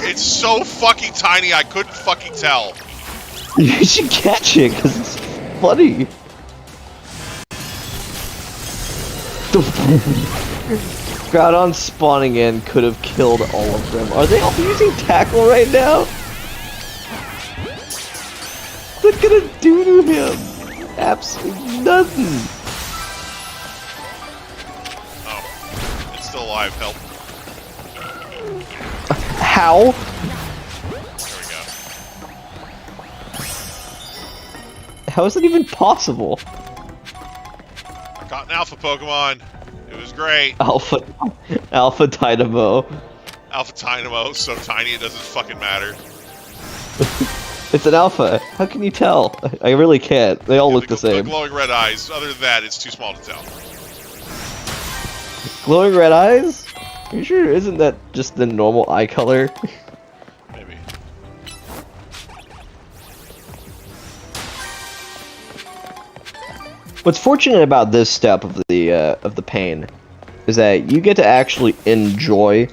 It's so fucking tiny, I couldn't fucking tell. You should catch it, because it's funny. Groudon spawning in could have killed all of them. Are they all using tackle right now? What's it gonna do to him? Absolutely nothing. Oh. It's still alive, help. How? There we go. How is that even possible? I caught an alpha Pokemon. It was great. Alpha Dynamo. Alpha Tynamo, so tiny it doesn't fucking matter. It's an alpha. How can you tell? I really can't. They all look the The same. glowing red eyes. Other than that, it's too small to tell. Glowing red eyes? Are you sure isn't that just the normal eye color? Maybe. What's fortunate about this step of the pain is that you get to actually enjoy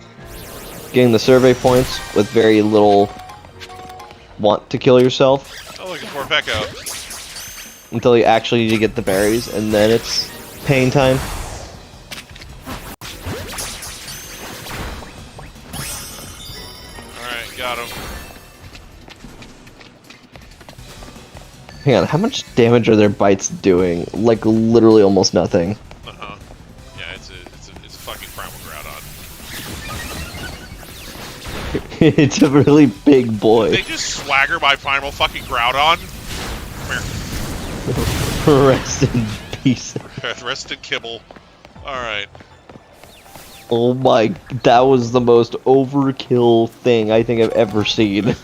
getting the survey points with very little want to kill yourself Oh, looking for a Pecco. until you actually need to get the berries, and then it's pain time. Alright, got him. Hang on, how much damage are their bites doing? Like literally almost nothing. Uh-huh. Yeah, it's a fucking primal Groudon. It's a really big boy. They just swagger by primal fucking Groudon. Come here. Rest in peace. Rest in kibble. Alright. Oh my, that was the most overkill thing I think I've ever seen.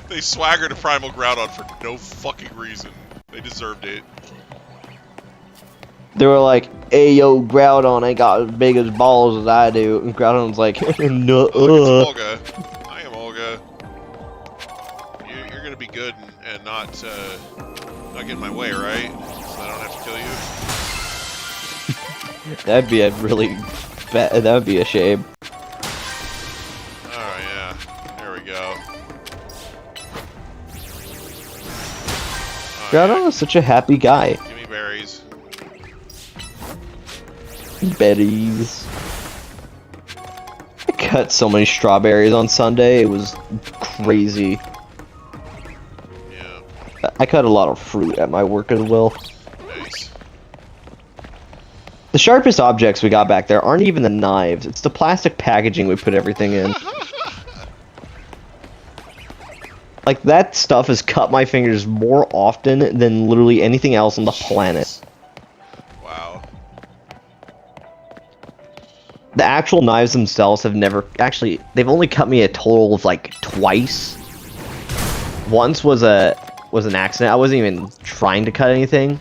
they swaggered a Primal Groudon for no fucking reason. They deserved it. They were like, "Hey yo, Groudon ain't got as big as balls as I do," and Groudon's like, "No." Look, it's Olga. I am Olga. You're gonna be good and not get in my way, right? So I don't have to kill you. That'd be a really bad. That would be a shame. Oh yeah, there we go. Groudon is such a happy guy. Give me berries. Berries. I cut so many strawberries on Sunday. It was crazy. Yeah. I cut a lot of fruit at my work as well. Nice. The sharpest objects we got back there aren't even the knives. It's the plastic packaging we put everything in. Like, that stuff has cut my fingers more often than literally anything else on the planet. Wow. The actual knives themselves have never... Actually, they've only cut me a total of, like, twice. Once was an accident. I wasn't even trying to cut anything.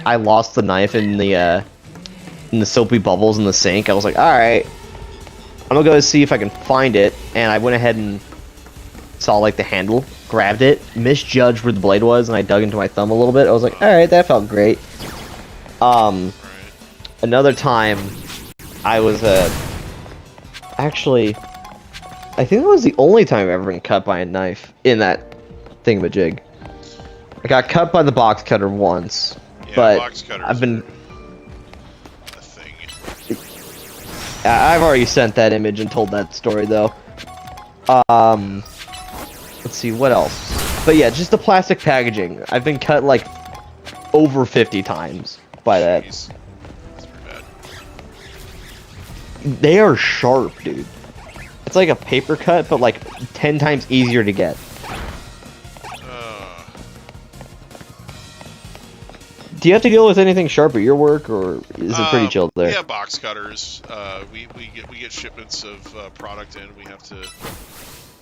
I lost the knife in the soapy bubbles in the sink. I was like, alright. I'm gonna go see if I can find it. And I went ahead and saw, like, the handle. Grabbed it. Misjudged where the blade was. And I dug into my thumb a little bit. I was like, alright, that felt great. Another time... I was, actually, I think that was the only time I've ever been cut by a knife in that thingamajig. I got cut by the box cutter once, Yeah, but box cutters I've been... a thing. I've already sent that image and told that story, though. Let's see, what else? But yeah, just the plastic packaging. I've been cut, like, over 50 times by that. Jeez. That's pretty bad. They are sharp, dude. It's like a paper cut, but like 10 times easier to get. Do you have to deal with anything sharp at your work, or is it pretty chill there? Yeah, box cutters. We get shipments of product in. We have to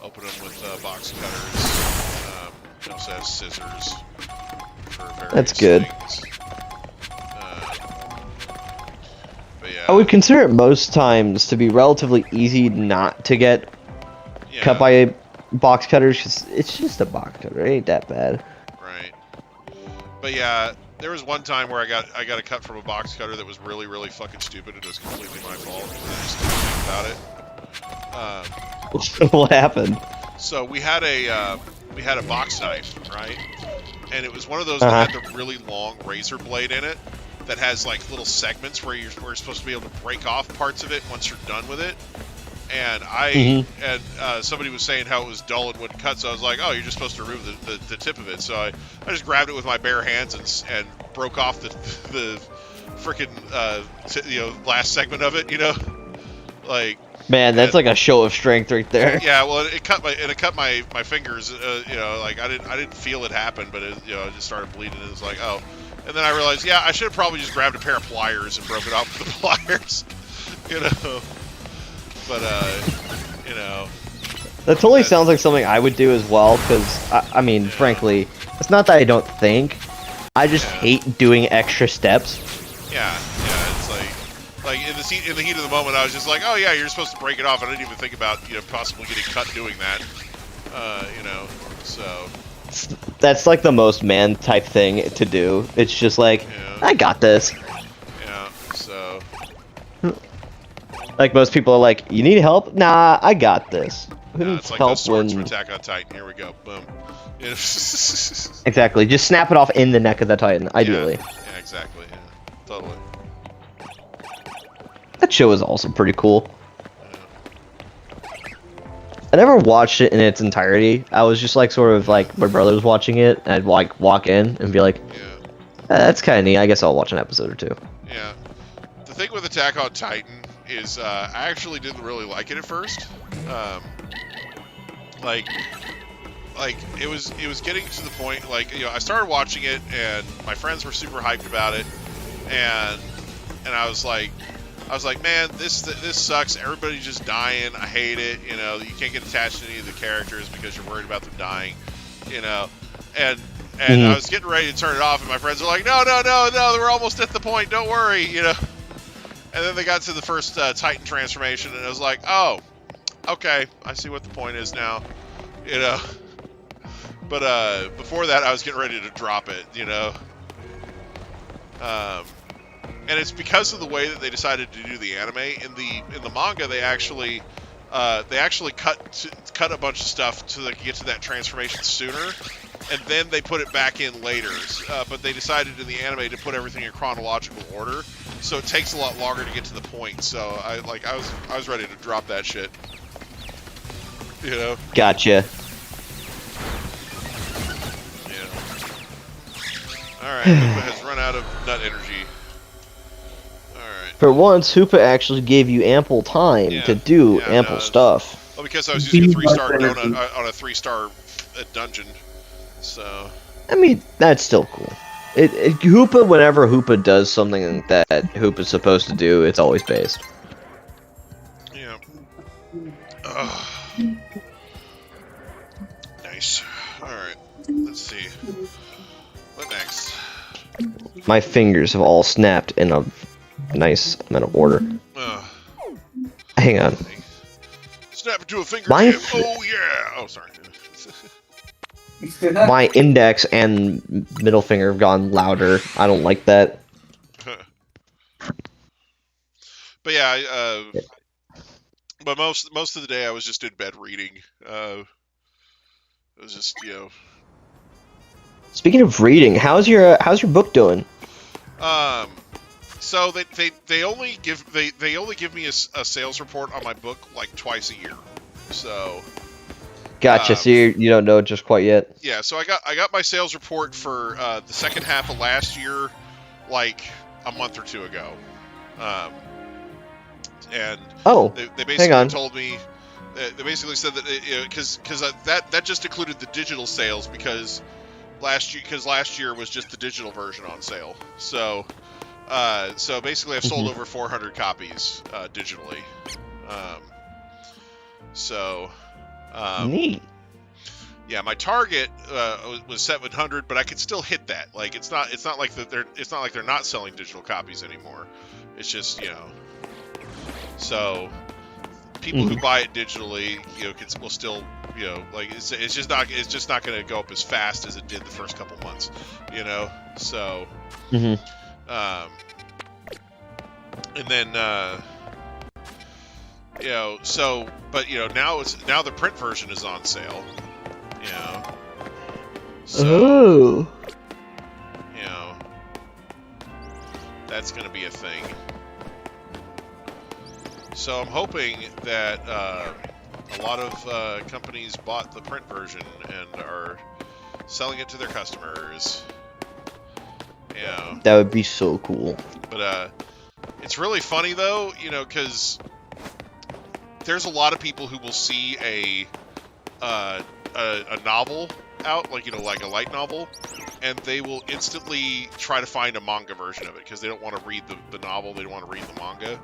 open them with box cutters. We also have scissors for various That's good. things. But yeah. I would consider it most times to be relatively easy not to get cut by box cutters, 'cause it's just a box cutter. It ain't that bad. Right. But yeah, there was one time where I got a cut from a box cutter that was really, really fucking stupid, and it was completely my fault. And I just didn't think about it. What happened? So we had a box knife, right? And it was one of those that had the really long razor blade in it that has like little segments where you're supposed to be able to break off parts of it once you're done with it. And somebody was saying how it was dull and wouldn't cut, so I was like, oh, you're just supposed to remove the tip of it. So I just grabbed it with my bare hands and broke off the freaking last segment of it, like. Man, that's like a show of strength right there. Yeah, well, it cut my fingers. Like I didn't feel it happen, but it just started bleeding. And it was like, oh. And then I realized, yeah, I should have probably just grabbed a pair of pliers and broke it off with the pliers, But that totally sounds like something I would do as well. Because I mean, frankly, it's not that I don't think. I just hate doing extra steps. Yeah, it's like in the heat of the moment, I was just like, oh yeah, you're supposed to break it off. I didn't even think about possibly getting cut doing that. So. That's like the most man type thing to do. It's just like, I got this. Yeah, so. Like most people are like, you need help? Nah, I got this. Who needs it's like help those swords when... from Attack on Titan. Here we go. Boom. Exactly. Just snap it off in the neck of the Titan, ideally. Yeah, exactly. Yeah, totally. That show is also pretty cool. I never watched it in its entirety. I was just like sort of like my brother was watching it, and I'd like walk in and be like, that's kind of neat. I guess I'll watch an episode or two. Yeah. The thing with Attack on Titan is I actually didn't really like it at first. Like like it was getting to the point, like, you know, I started watching it and my friends were super hyped about it, and I was like, man, this sucks. Everybody's just dying. I hate it. You know, you can't get attached to any of the characters because you're worried about them dying. You know, and I was getting ready to turn it off, and my friends were like, no, we're almost at the point. Don't worry. You know. And then they got to the first Titan transformation, and I was like, oh, okay, I see what the point is now. You know. But before that, I was getting ready to drop it. You know. And it's because of the way that they decided to do the anime. In the manga, they actually cut a bunch of stuff to get to that transformation sooner, and then they put it back in later. But they decided in the anime to put everything in chronological order, so it takes a lot longer to get to the point. So I was ready to drop that shit. You know. Gotcha. Yeah. All right. Hoopa has run out of nut energy. For once, Hoopa actually gave you ample time to do ample stuff. Well, because I was using a 3-star donut on a 3-star dungeon, so... I mean, that's still cool. Hoopa, whenever Hoopa does something that Hoopa's supposed to do, it's always based. Yeah. Nice. Alright, let's see. What next? My fingers have all snapped in a nice amount of order. Hang on. Snap into a finger My jam. Oh yeah. Oh, sorry. My index and middle finger have gone louder. I don't like that. But yeah, but most of the day I was just in bed reading. It was just, you know. Speaking of reading, how's your book doing? So they only give me a sales report on my book like twice a year. So. Gotcha. So you don't know just quite yet. Yeah. So I got my sales report for the second half of last year, like a month or two ago. And they basically told me. They basically said that because that just included the digital sales because last year was just the digital version on sale. So basically I've sold over 400 copies digitally. Neat. Yeah, my target was 700, but I could still hit that. Like it's not like they're not selling digital copies anymore. It's just, you know. So people who buy it digitally, you know, will still, you know, like it's just not going to go up as fast as it did the first couple months, you know. So, and then, you know, so, but you know, now the print version is on sale, you know. So, you know, that's going to be a thing. So I'm hoping that a lot of companies bought the print version and are selling it to their customers. Yeah. That would be so cool. But it's really funny though, you know, because there's a lot of people who will see a novel out, like, you know, like a light novel, and they will instantly try to find a manga version of it because they don't want to read the novel, they don't want to read the manga,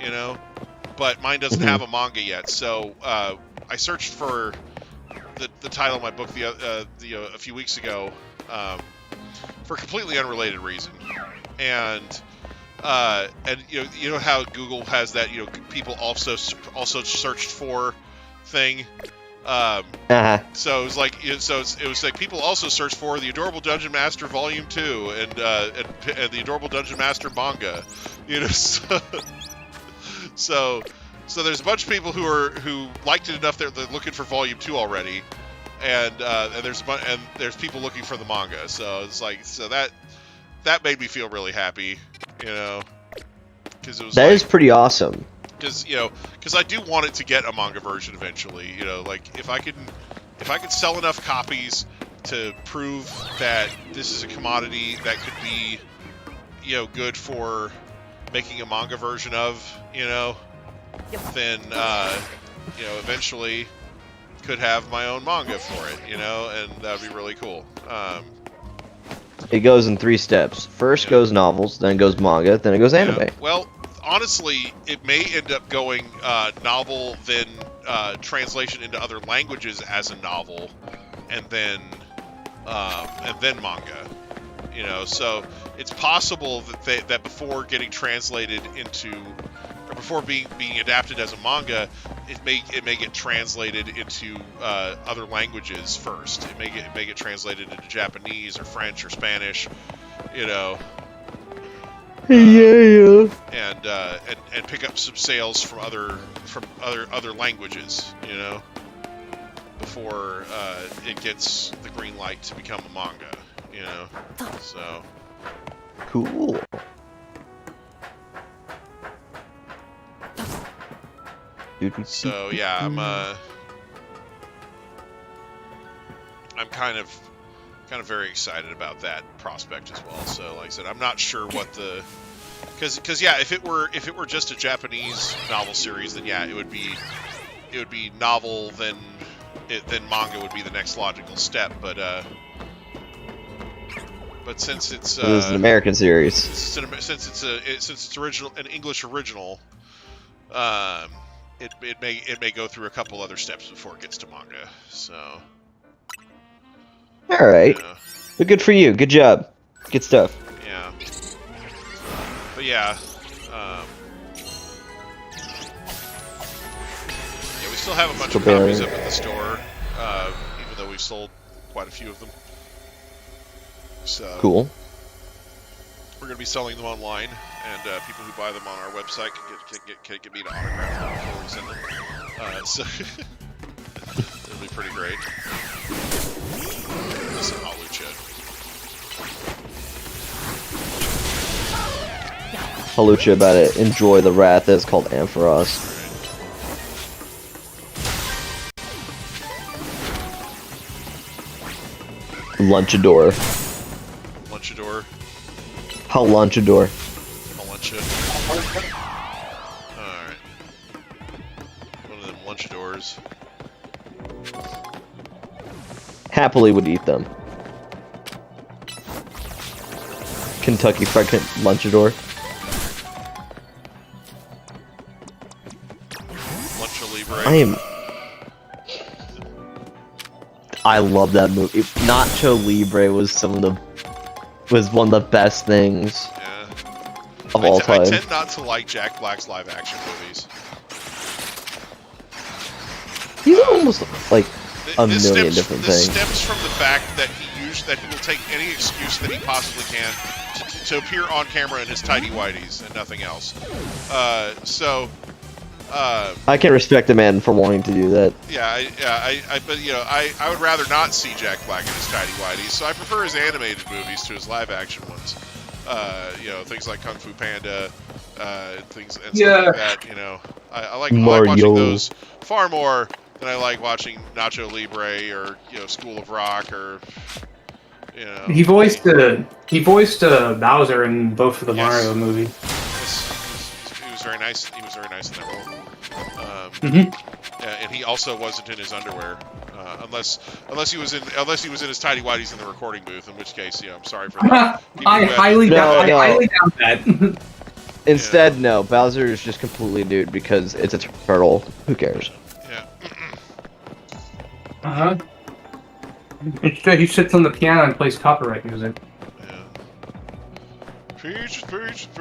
you know. But mine doesn't have a manga yet, so I searched for the title of my book a few weeks ago for a completely unrelated reason, and you know how Google has that, you know, people also searched for thing. So it was like, it was like people also searched for the Adorable Dungeon Master Volume 2 and the Adorable Dungeon Master manga, you know. So there's a bunch of people who liked it enough they're looking for Volume 2 already, and there's people looking for the manga. So it's like, so that made me feel really happy, you know, because it was that is pretty awesome. Because, you know, because I do want it to get a manga version eventually, you know, like if I could sell enough copies to prove that this is a commodity that could be, you know, good for making a manga version of, you know, then, you know, eventually could have my own manga for it, you know, and that would be really cool. It goes in 3 steps. First goes novels, then goes manga, then it goes anime. Yeah. Well, honestly, it may end up going novel, then translation into other languages as a novel, and then manga. You know, so it's possible that before getting translated into, or before being adapted as a manga, it may get translated into other languages first. It may get translated into Japanese or French or Spanish, you know. Yeah. And pick up some sales from other languages, you know, before it gets the green light to become a manga, you know. So Cool. So yeah, I'm kind of very excited about that prospect as well. So like I said, I'm not sure what the, because yeah, if it were just a Japanese novel series, then yeah, it would be novel, then manga would be the next logical step. But since it's it is an American series, since it's original, an English original, it may go through a couple other steps before it gets to manga. So all right, but good for you. Good job. Good stuff. Yeah. But yeah, we still have a bunch of copies up at the store, even though we've sold quite a few of them. So cool. We're going to be selling them online, and people who buy them on our website can get me to autograph them before we send them. So it'll be pretty great. Listen, Halucha. Halucha about to enjoy the wrath that's called Ampharos. Lunchador. Lunchador. Lunchador. Luncha. Alright. One of them Lunchadors. Happily would eat them. Kentucky Fried Lunchador. Luncha Libre. I love that movie. Nacho Libre was one of the best things of all time. I tend not to like Jack Black's live action movies. He's almost like a million different this things. This stems from the fact that he will take any excuse that he possibly can to appear on camera in his tidy whities and nothing else. I can respect a man for wanting to do that. But you know, I would rather not see Jack Black in his tidy whities, so I prefer his animated movies to his live action ones. You know, things like Kung Fu Panda, things and stuff like that. You know, I like watching those far more than I like watching Nacho Libre or, you know, School of Rock or, you know. He voiced Bowser in both of the Mario movies. He was very nice. He was very nice in that role. And he also wasn't in his underwear, unless he was in his tidy whities in the recording booth. In which case, yeah, I'm sorry for that. I highly doubt that. Instead, no. Bowser is just completely nude because it's a turtle. Who cares? Yeah. Instead, he sits on the piano and plays copyright music. Yeah.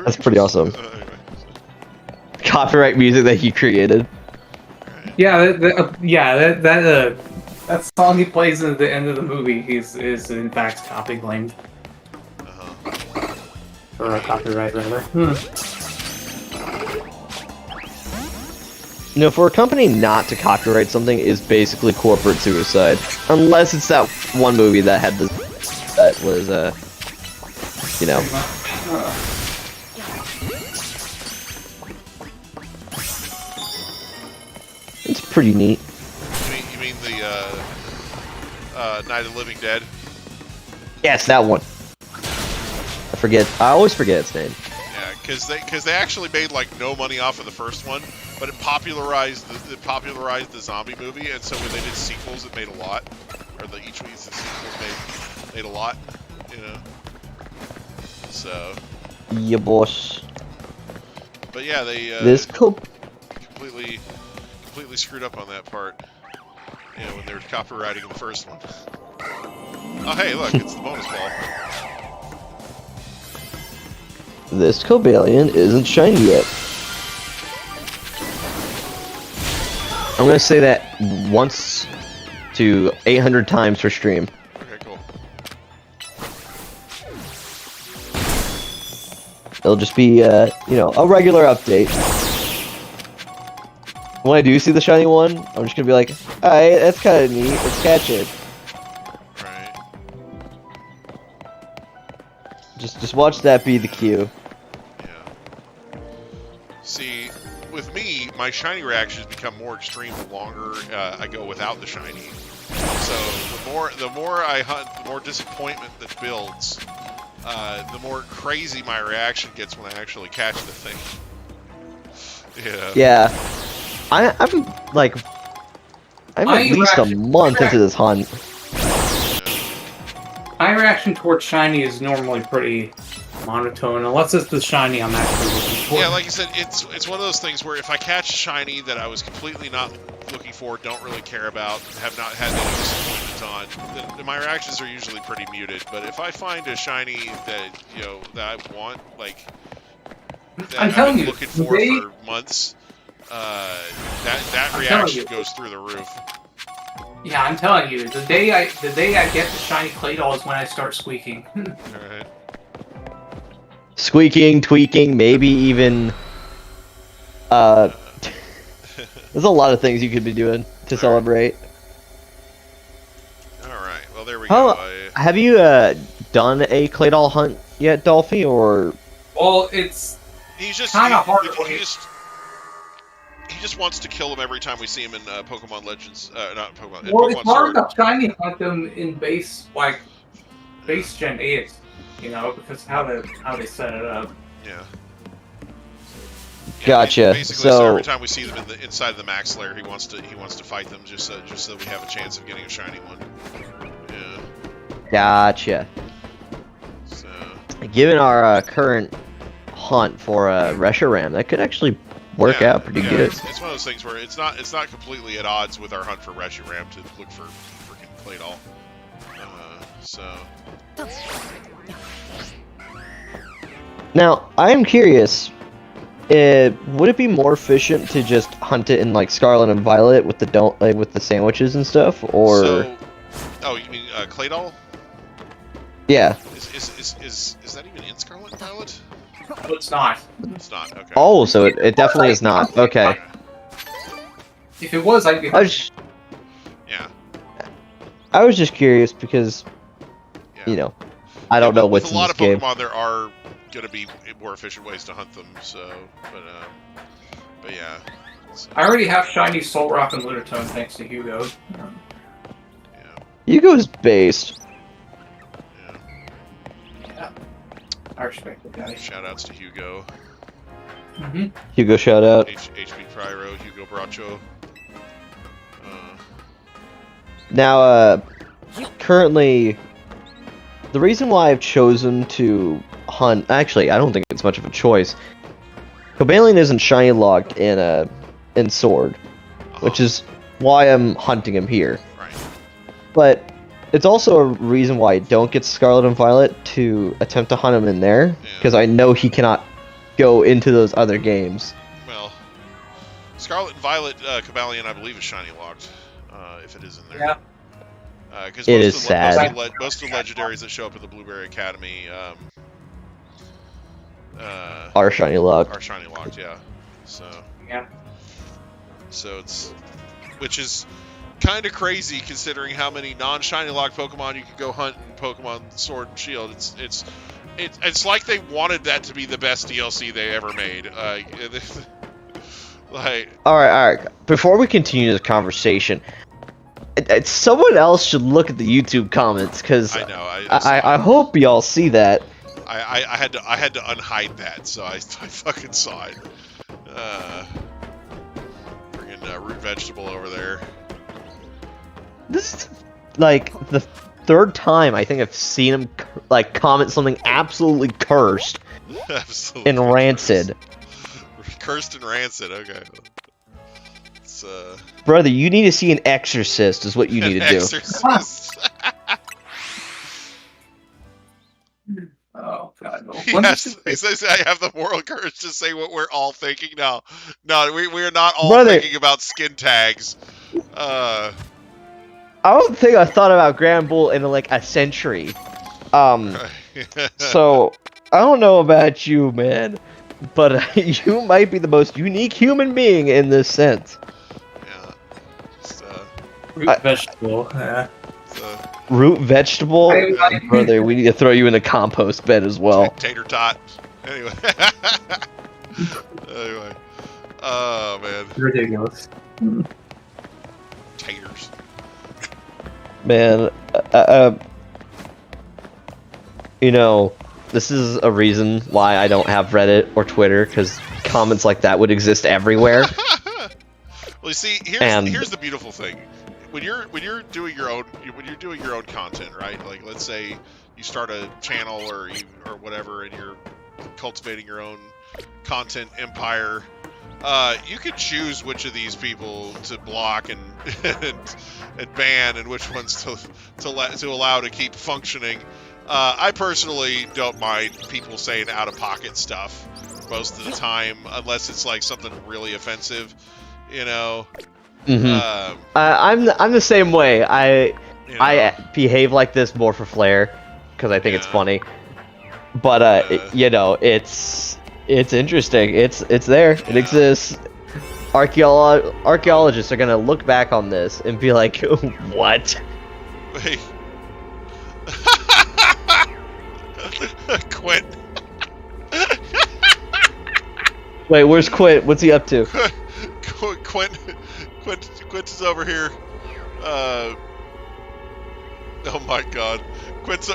That's pretty awesome. Copyright music that he created. Yeah, that song he plays at the end of the movie is in fact copy claimed. Or a copyright, rather. You know, for a company not to copyright something is basically corporate suicide. Unless it's that one movie that had that was, you know. It's pretty neat. You mean the Night of the Living Dead? Yes, that one. I always forget its name. Yeah, because they actually made like no money off of the first one, but it popularized the zombie movie, and so when they did sequels, it made a lot, or each of these sequels made a lot, you know. So. Yeah, boss. But yeah, they this completely screwed up on that part. You know, when they were copywriting the first one. Oh hey, look, it's the bonus ball. This Cobalion isn't shiny yet. I'm gonna say that once to 800 times per stream. Okay, cool. It'll just be, you know, a regular update. When I do see the shiny one, I'm just gonna be like, alright, that's kind of neat, let's catch it. Right. Just watch that be the cue. Yeah. See, with me, my shiny reactions become more extreme the longer I go without the shiny. So the more I hunt, the more disappointment that builds. The more crazy my reaction gets when I actually catch the thing. Yeah. Yeah. I'm at least a month into this hunt. My reaction towards shiny is normally pretty monotone, unless it's the shiny I'm actually looking for. Yeah, like I said, it's one of those things where if I catch a shiny that I was completely not looking for, don't really care about, have not had any disappointment on, then my reactions are usually pretty muted. But if I find a shiny that that I want, like that I'm telling you, looking for months, that reaction goes through the roof. Yeah, I'm telling you, the day I get the shiny Claydol is when I start squeaking. Alright. Squeaking, tweaking, maybe even there's a lot of things you could be doing to celebrate. Alright, well there we go. Have you done a Claydol hunt yet, Dolphy, or? Well, it's he's kind of hard. He just wants to kill him every time we see him in Pokemon Legends. Not Pokemon. Well, Pokemon it's hard Sword. to shiny hunt them in base Gen 8, you know, because how they set it up. Yeah. Gotcha. Basically, so so every time we see them inside of the Max Lair, he wants to fight them just so we have a chance of getting a shiny one. Yeah. Gotcha. So. Given our current hunt for Reshiram, that could actually work out pretty good. It's one of those things where it's not completely at odds with our hunt for Reshiram to look for freaking Claydol. So. Now, I am curious. Would it be more efficient to just hunt it in like Scarlet and Violet with the with the sandwiches and stuff, or? So, oh, you mean Claydol? Yeah. Is that even in Scarlet and Violet? No, it's not. It's not. Okay. Oh, so it definitely is not. Okay. If it was, I'd be. Yeah. I was just curious because, you know, I don't know what's in this game. With a lot of Pokemon, there are going to be more efficient ways to hunt them. So, but yeah. So. I already have shiny Solrock and Lunatone thanks to Hugo. Yeah. Hugo's based. Yeah. I respect the guy. Shoutouts to Hugo. Hugo, shout out. HP Pyro, Hugo Bracho. Now, currently, the reason why I've chosen to hunt, actually, I don't think it's much of a choice. Cobalion isn't shiny locked in Sword, which is why I'm hunting him here. Right. But it's also a reason why I don't get Scarlet and Violet to attempt to hunt him in there, because I know he cannot go into those other games. Well, Scarlet and Violet Cobalion, I believe, is shiny locked. If it is in there. Yeah. Because it is sad. Most of the legendaries that show up in the Blueberry Academy Are shiny locked. Are shiny locked, yeah. So. Yeah. So which is kind of crazy considering how many non-shiny locked Pokemon you could go hunt in Pokemon Sword and Shield. It's like they wanted that to be the best DLC they ever made. Like. All right. Before we continue this conversation, someone else should look at the YouTube comments, because I know. I hope y'all see that. I had to unhide that, so I fucking saw it. root vegetable over there. This is like the third time I think I've seen him like comment something absolutely cursed Absolutely. and rancid. Cursed and rancid. Okay. It's Brother, you need to see an exorcist. Is what you need to do. Exorcist. Oh God, no. Yes, he says I have the moral courage to say what we're all thinking. No, we are not all Brother. thinking about skin tags. I don't think I thought about Grand Bull in like a century. So I don't know about you, man, but you might be the most unique human being in this sense. Yeah. It's, Root vegetable. Yeah. Root vegetable, brother. We need to throw you in the compost bed as well. Tater tot. Anyway. Anyway. Oh man. Ridiculous. Taters. Man, you know, this is a reason why I don't have Reddit or Twitter, because comments like that would exist everywhere. Well, you see, here's the beautiful thing. When you're doing your own content, right? Like, let's say you start a channel or whatever, and you're cultivating your own content empire. You can choose which of these people to block and ban, and which ones to allow to keep functioning. I personally don't mind people saying out of pocket stuff most of the time, unless it's like something really offensive, you know. Mm-hmm. I'm the same way. I behave like this more for flair, because I think it's funny. But you know, it's interesting. It's there. It exists. Archaeologists are gonna look back on this and be like, "What?" Wait. Quint. Wait, where's Quint? What's he up to? Quint is over here. Oh my God. Quint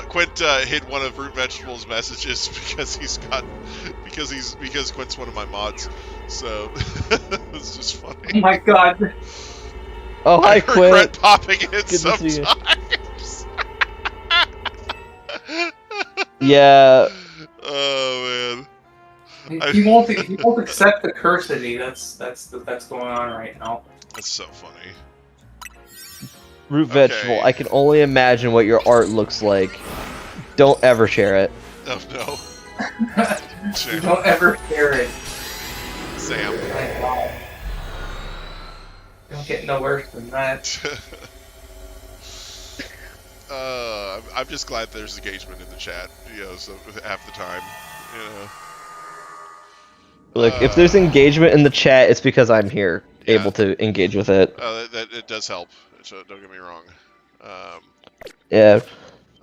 hid one of Root Vegetable's messages because Quint's one of my mods. So it's just funny. Oh my God. Oh, hi, I Quint. regret popping in Good to see you. sometimes. Yeah. Oh man. He won't accept the cursity. That's going on right now. That's so funny. Root vegetable. I can only imagine what your art looks like. Don't ever share it. Oh no. Sam. Don't ever share it. Sam. Don't get no worse than that. I'm just glad there's engagement in the chat, you know, so half the time, you know. Look, if there's engagement in the chat, it's because I'm here, able to engage with it. That it does help, so don't get me wrong. Yeah.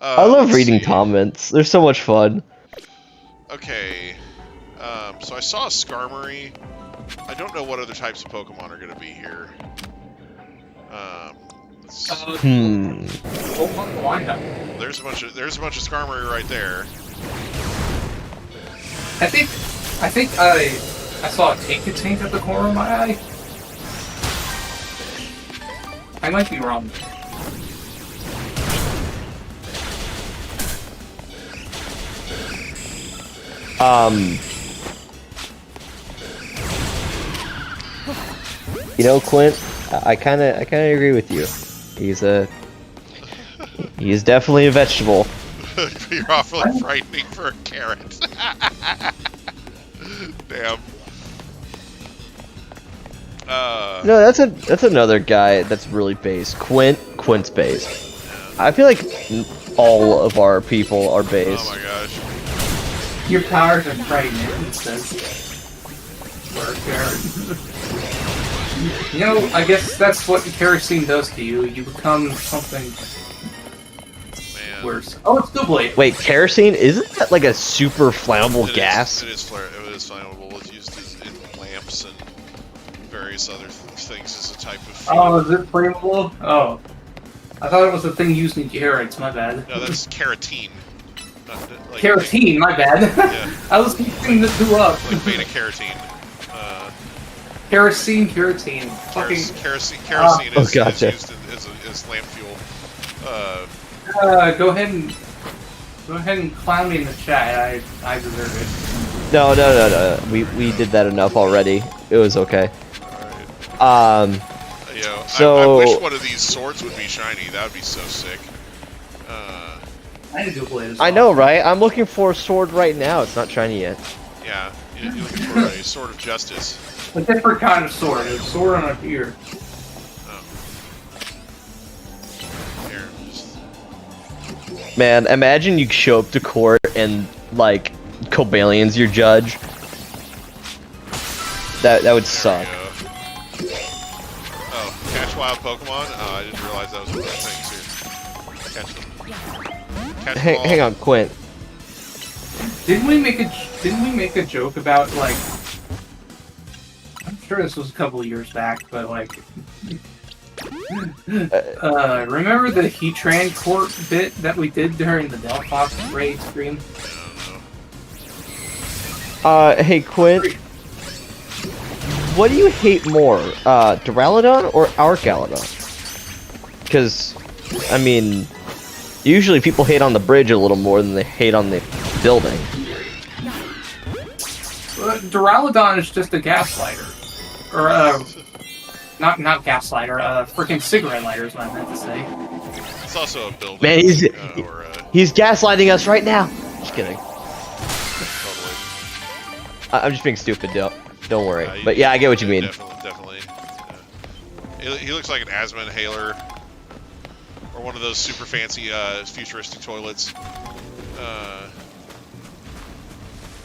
I love let's reading see. comments. They're so much fun. Okay, so I saw a Skarmory. I don't know what other types of Pokemon are going to be here. Let's- Oh, why not? there's a bunch of Skarmory right there. I think I saw a tank at the corner of my eye. I might be wrong. You know, Quint, I kind of agree with you. He's definitely a vegetable. You're awfully frightening for a carrot. Damn. No, that's another guy that's really base. Quint's base. I feel like all of our people are base. Oh my gosh. Your powers are frightening, it says. You know, I guess that's what kerosene does to you. You become something Man. worse. Oh, it's Doublade. Wait, kerosene? Isn't that like a super flammable gas? It is flammable. It's used in lamps and various other things as a type of fuel. Oh, is it flammable? Oh. I thought it was the thing used in carrots, my bad. No, that's carotene. Like, Carotene, my bad. Yeah. I was mixing the two up. Like beta carotene. Kerosene. Fucking. Kerosene Oh, is gotcha. used as lamp fuel. Go ahead and clown me in the chat. I deserve it. No. We did that enough already. It was okay. You know, So- I wish one of these swords would be shiny. That would be so sick. I need to go play this. I know, right? I'm looking for a sword right now. It's not shiny yet. Yeah, you're looking for a sword of justice. A different kind of sword. A sword on a beard. Oh. Here, just... Man, imagine you show up to court and like Cobalian's your judge. That would There suck. we go. Oh, catch wild Pokemon? Oh, I didn't realize that was one of the things here. Catch them. Catch them all. Hang on, Quint. Didn't we make a joke about like? I'm sure this was a couple of years back, but like, remember the Heatran court bit that we did during the Delphox raid stream? Hey Quint. What do you hate more, Duraludon or Archaludon? Because, I mean, usually people hate on the bridge a little more than they hate on the building. Duraludon is just a gaslighter, or not gaslighter, freaking cigarette lighter is what I meant to say. It's also a building. Man, he's gaslighting us right now. Just kidding. Totally. I'm just being stupid, don't worry. You- But yeah, I get what you mean. Definitely. He looks like an asthma inhaler, or one of those super fancy futuristic toilets.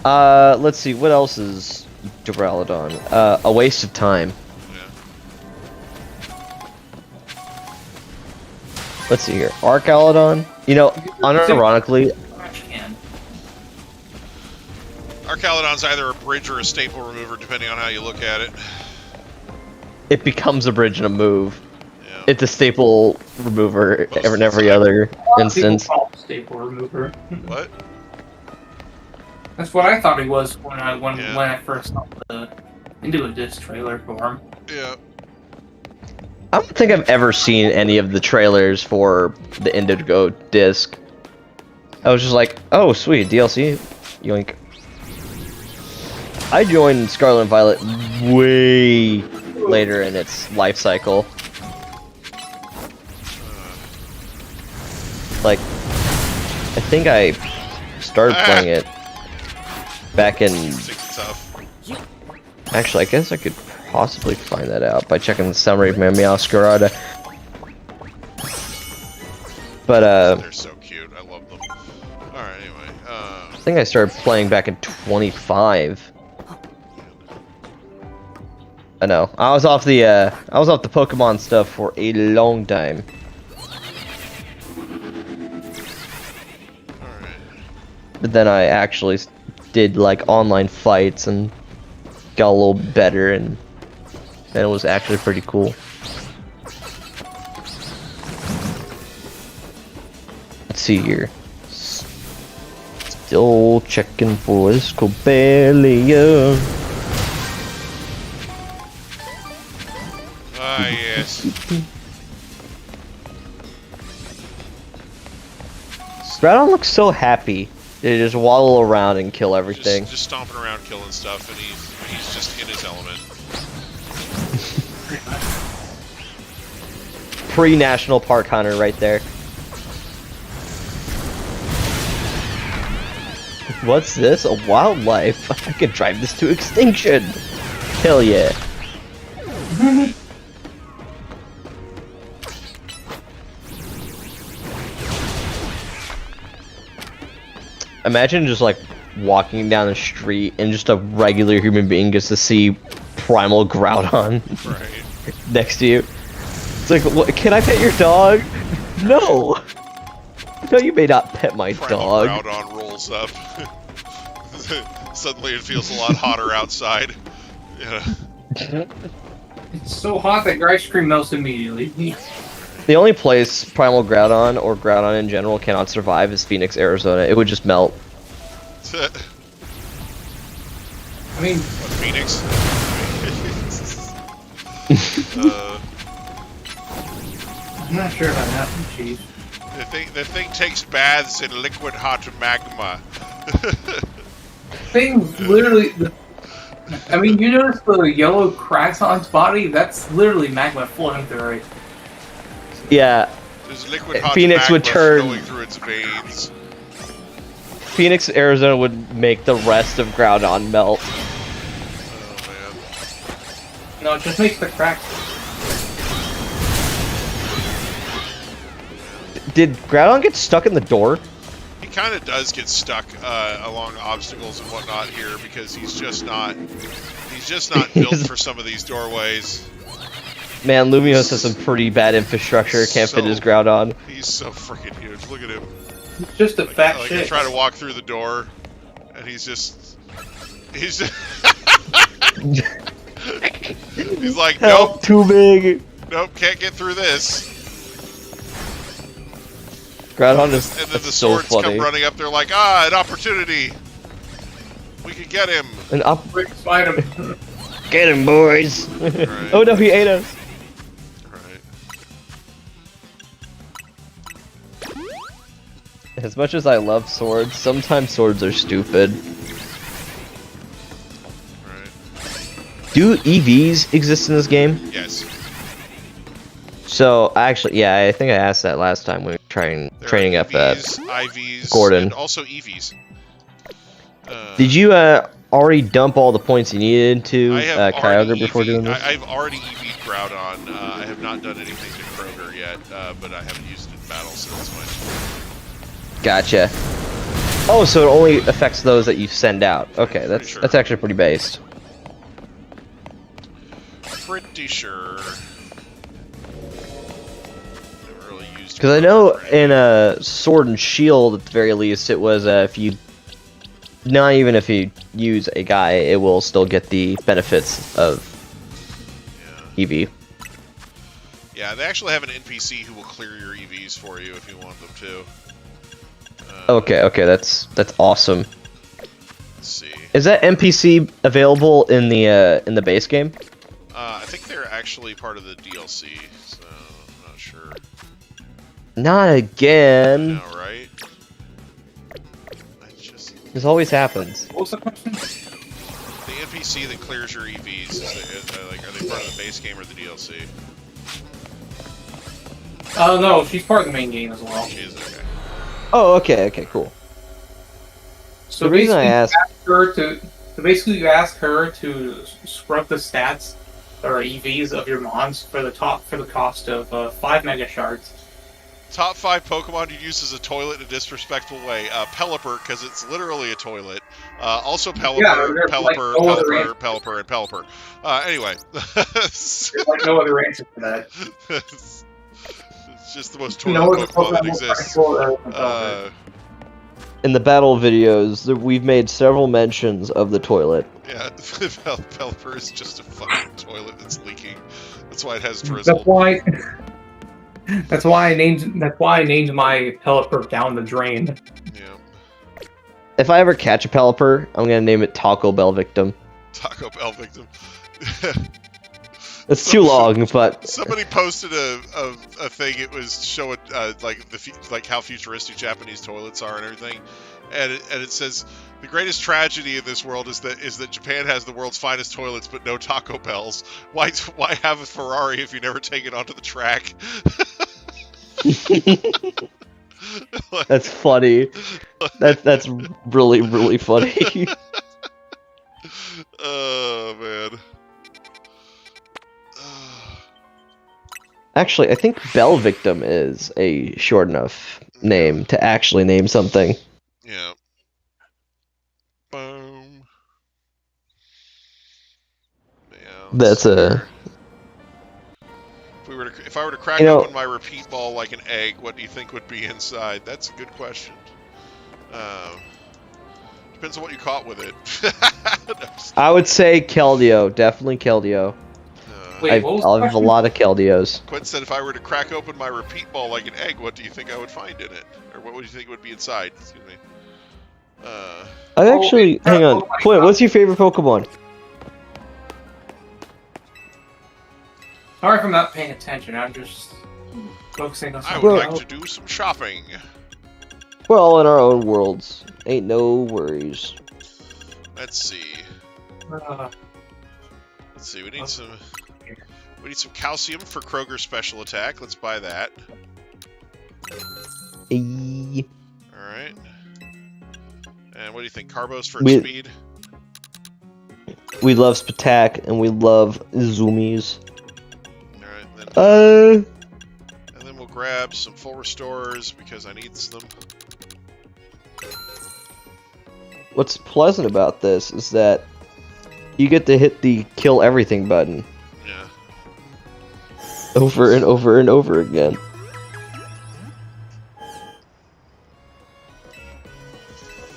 Let's see, what else is Duraludon? A waste of time. Yeah. Let's see here. Archaludon? You know, unironically, Trash can. Archaludon's either a bridge or a staple remover, depending on how you look at it. it becomes a bridge and a move. Yeah. It's a staple remover Most in of the every time. other A lot of instance. people call it staple remover. What? That's what I thought he was when Yeah. I first saw the into a disc trailer for him. Yeah. I don't think I've ever seen any of the trailers for the Indigo disc. I was just like, oh sweet, DLC, yoink. I joined Scarlet and Violet way later in its life cycle. Like, I think I started playing it back in... It's tough. Actually, I guess I could possibly find that out by checking the summary of my Meowscarada. But, They're so cute. I love them. Alright, anyway. I think I started playing back in 25. I know. I was off the Pokemon stuff for a long time. Alright. But then I actually did like online fights and got a little better, and it was actually pretty cool. Let's see here. Still checking for this Cobelia. Ah, yes. Groudon looks so happy. They just waddle around and kill everything. Just stomping around killing stuff, and he's just in his element. Pre-National Park Hunter right there. What's this? A wildlife? I could drive this to extinction. Hell yeah. Imagine just like walking down the street and just a regular human being gets to see Primal Groudon Right. next to you. It's like, what, can I pet your dog? No. No, you may not pet my Primal dog. Groudon rolls up. Suddenly it feels a lot hotter outside. Yeah. It's so hot that your ice cream melts immediately. The only place Primal Groudon or Groudon in general cannot survive is Phoenix, Arizona. It would just melt. I mean, What, Phoenix? I'm not sure about that one, Chief. The thing takes baths in liquid hot magma. Thing literally. I mean, you notice the yellow cracks on its body? That's literally magma flowing through it. Yeah. There's liquid hot Phoenix magma would turn. flowing through its veins. Phoenix, Arizona would make the rest of Groudon melt. Oh man. No, it just makes the cracks. Did Groudon get stuck in the door? He kind of does get stuck along obstacles and whatnot here because he's just not built for some of these doorways. Man, Lumiose has some pretty bad infrastructure. Can't fit his Groudon. He's so freaking huge. Look at him. It's just a fat Like shit. I try to walk through the door, and he's just he's like, Help, nope, too big. nope, can't get through this. Groudon is And then the so swords funny. come running up. They're like, an opportunity. We can get him. And up, Quick, fight him. get him, boys. Right. Oh no, he ate us. Right. As much as I love swords, sometimes swords are stupid. Right. Do EVs exist in this game? Yes. So actually, yeah, I think I asked that last time when we were training up at. IVs, Gordon. and also EVs. Did you already dump all the points you needed into I have Kyogre already before doing this? I've already EV'd Groudon. I have not done anything to Kroger yet, but I haven't used it in battle, so that's fine. Gotcha. Oh, so it only affects those that you send out. Okay, that's sure. that's actually pretty based. Pretty sure. Never really used. Because I know Kroger. in Sword and Shield, at the very least, it was if you, not even if you use a guy, it will still get the benefits of Yeah. EV. Yeah, they actually have an NPC who will clear your EVs for you if you want them to. Okay, that's awesome. Let's see. Is that NPC available in the base game? I think they're actually part of the DLC, so I'm not sure. Not again. No, right? I just This always happens. What was the question? the NPC that clears your EVs are they part of the base game or the DLC? Oh no, she's part of the main game as well. She is okay. Oh, okay, cool. So The reason I basically you ask her to scrub the stats or EVs of your mons for the cost of 5 mega shards. Top 5 Pokemon you use as a toilet in a disrespectful way. Pelipper, because it's literally a toilet. Also Pelipper, Yeah, there's like Pelipper, no other Pelipper, answer. Pelipper, and Pelipper. Anyway. There's like no other answer for that. It's just the most toilet No other Pokemon that Pokemon exists. In the battle videos, we've made several mentions of the toilet. Yeah, Pelipper is just a fucking toilet that's leaking. That's why it has drizzle. That's why. That's why I named my Pelipper down the drain. Yeah. If I ever catch a Pelipper, I'm gonna name it Taco Bell Victim. Taco Bell victim. It's too long, but Somebody posted a thing. It was showing like how futuristic Japanese toilets are and everything, and it says the greatest tragedy in this world is that Japan has the world's finest toilets but no Taco Bells. Why have a Ferrari if you never take it onto the track? that's funny. That's really funny. Oh man. Actually, I think Bell Victim is a short enough name to actually name something. Yeah. Boom. Yeah. That's a. If I were to crack You know- open my repeat ball like an egg, what do you think would be inside? That's a good question. Depends on what you caught with it. No, just- I would say Keldeo, definitely Keldeo. Wait, what was the I have a question? lot of Keldeos. Quinn said, if I were to crack open my repeat ball like an egg, what do you think I would find in it? Or what would you think would be inside? Excuse me. I actually, hang on, oh my Quinn, God. what's your favorite Pokemon? Sorry if I'm not paying attention. I'm just focusing on I something would like else. to do some shopping. We're all in our own worlds. Ain't no worries. Let's see. Let's see. We need some calcium for Kroger's special attack. Let's buy that. Eee. All right. And what do you think? Carbos for speed. We love Spatak and we love Zoomies. All right. Then, and then we'll grab some full restores because I need them. What's pleasant about this is that you get to hit the kill everything button. Yeah. Over and over and over again.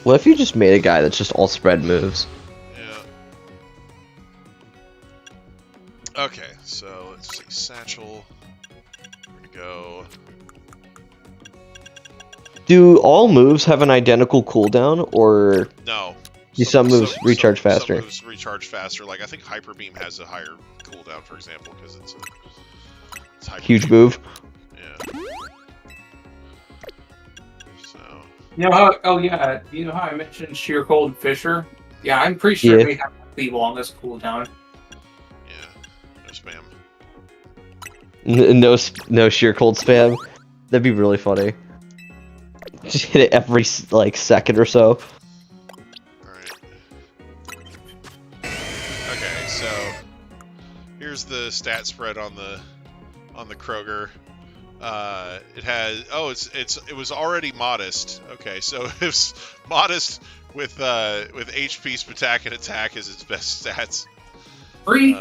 What if you just made a guy that's just all spread moves? Yeah. Okay, so let's see. Satchel. We're gonna go. Do all moves have an identical cooldown, or No. do some moves recharge faster? Some moves recharge faster. Like I think Hyper Beam has a higher cooldown, for example, because it's Hyper Huge Beam. move. Yeah. So. You know how? Oh yeah. You know how I mentioned Sheer Cold and Fisher? Yeah, I'm pretty sure Yeah. they have the longest cooldown. Yeah. No spam. No sheer cold spam. That'd be really funny. Just hit it every like second or so. Alright. Okay, so here's the stat spread on the Kroger. It has it was already modest. Okay, so it's modest with HP, Spatak, and attack as its best stats. Free.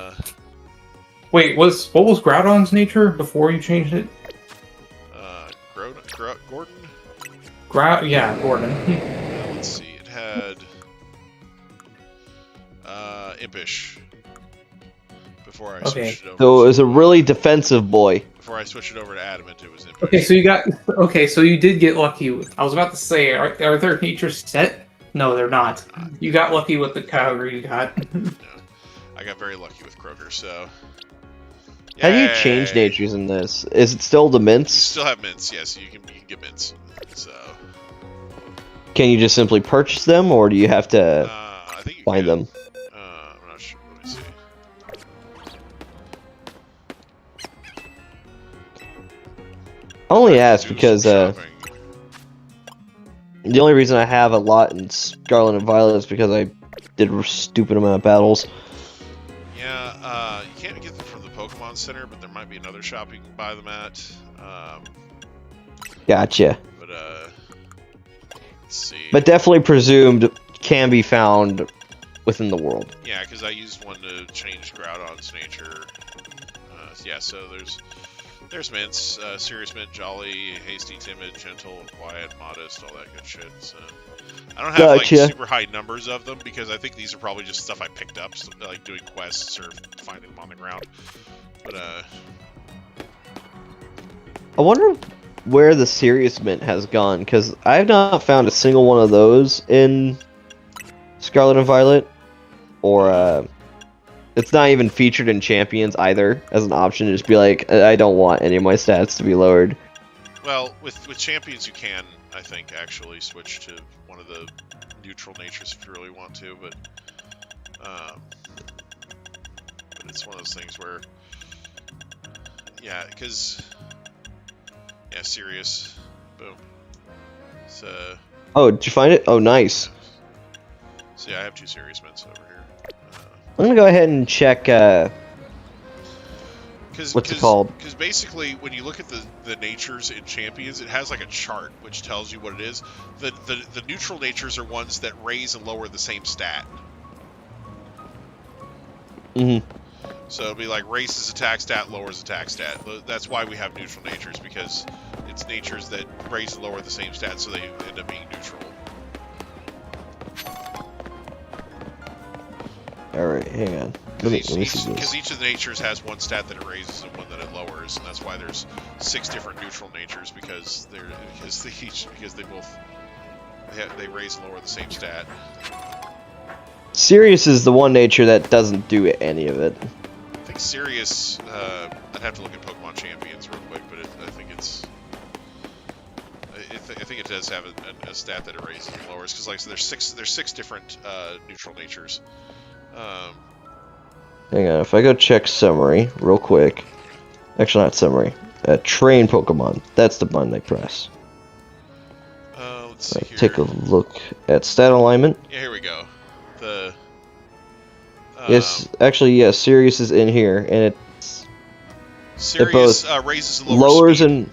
Wait, what was Groudon's nature before you changed it? Gordon. Yeah, Gordon. Let's see. It had Impish before I switched it over. So it was a really defensive boy. Before I switched it over to Adamant, it was Impish. Okay, so you did get lucky. I was about to say, are their natures set? No, they're not. You got lucky with the Kyogre you got. No, I got very lucky with Kroger, so. How do you Yay! change natures in this? Is it still the mints? You still have mints, yes. You can get mints. So. Can you just simply purchase them, or do you have to I think you find can. them? I'm not sure. Let me see. I only ask Do because some shopping. the only reason I have a lot in Scarlet and Violet is because I did a stupid amount of battles. Yeah, you can't get them from the Pokemon Center, but there might be another shop you can buy them at. Gotcha. But let's see. But definitely presumed can be found within the world. Yeah, because I used one to change Groudon's nature. Yeah, so there's mints, serious mint, jolly, hasty, timid, gentle, quiet, modest, all that good shit. So I don't have like super high numbers of them because I think these are probably just stuff I picked up, so, like doing quests or finding them on the ground. But I wonder where the serious mint has gone, because I've not found a single one of those in Scarlet and Violet, or it's not even featured in Champions either as an option to just be like, I don't want any of my stats to be lowered. well, with Champions you can, I think, actually switch to one of the neutral natures if you really want to, but it's one of those things where, yeah, because, yeah, serious, boom. So, Oh, did you find it? Oh, nice. so yeah, I have 2 serious mints over here. I'm gonna go ahead and check, what's it called? Because basically, when you look at the natures in Champions, it has like a chart which tells you what it is. The neutral natures are ones that raise and lower the same stat. Mm-hmm. So it'll be like raises attack stat, lowers attack stat. That's why we have neutral natures, because it's natures that raise and lower the same stat, so they end up being neutral. Alright, hang on. Let me see Because this. each of the natures has one stat that it raises and one that it lowers, and that's why there's 6 different neutral natures, because they raise and lower the same stat. Sirius is the one nature that doesn't do any of it. I think Sirius, I have to look at Pokemon Champions real quick, but I think it's. I think it does have a stat that it raises and lowers because, like, so there's six different neutral natures. Hang on, if I go check summary real quick. Actually, not summary. Train Pokemon. That's the button I press. Let's see here. Take a look at stat alignment. Yeah, here we go. The. Yes, actually, yes. Sirius is in here, and Sirius raises and lowers speed. and.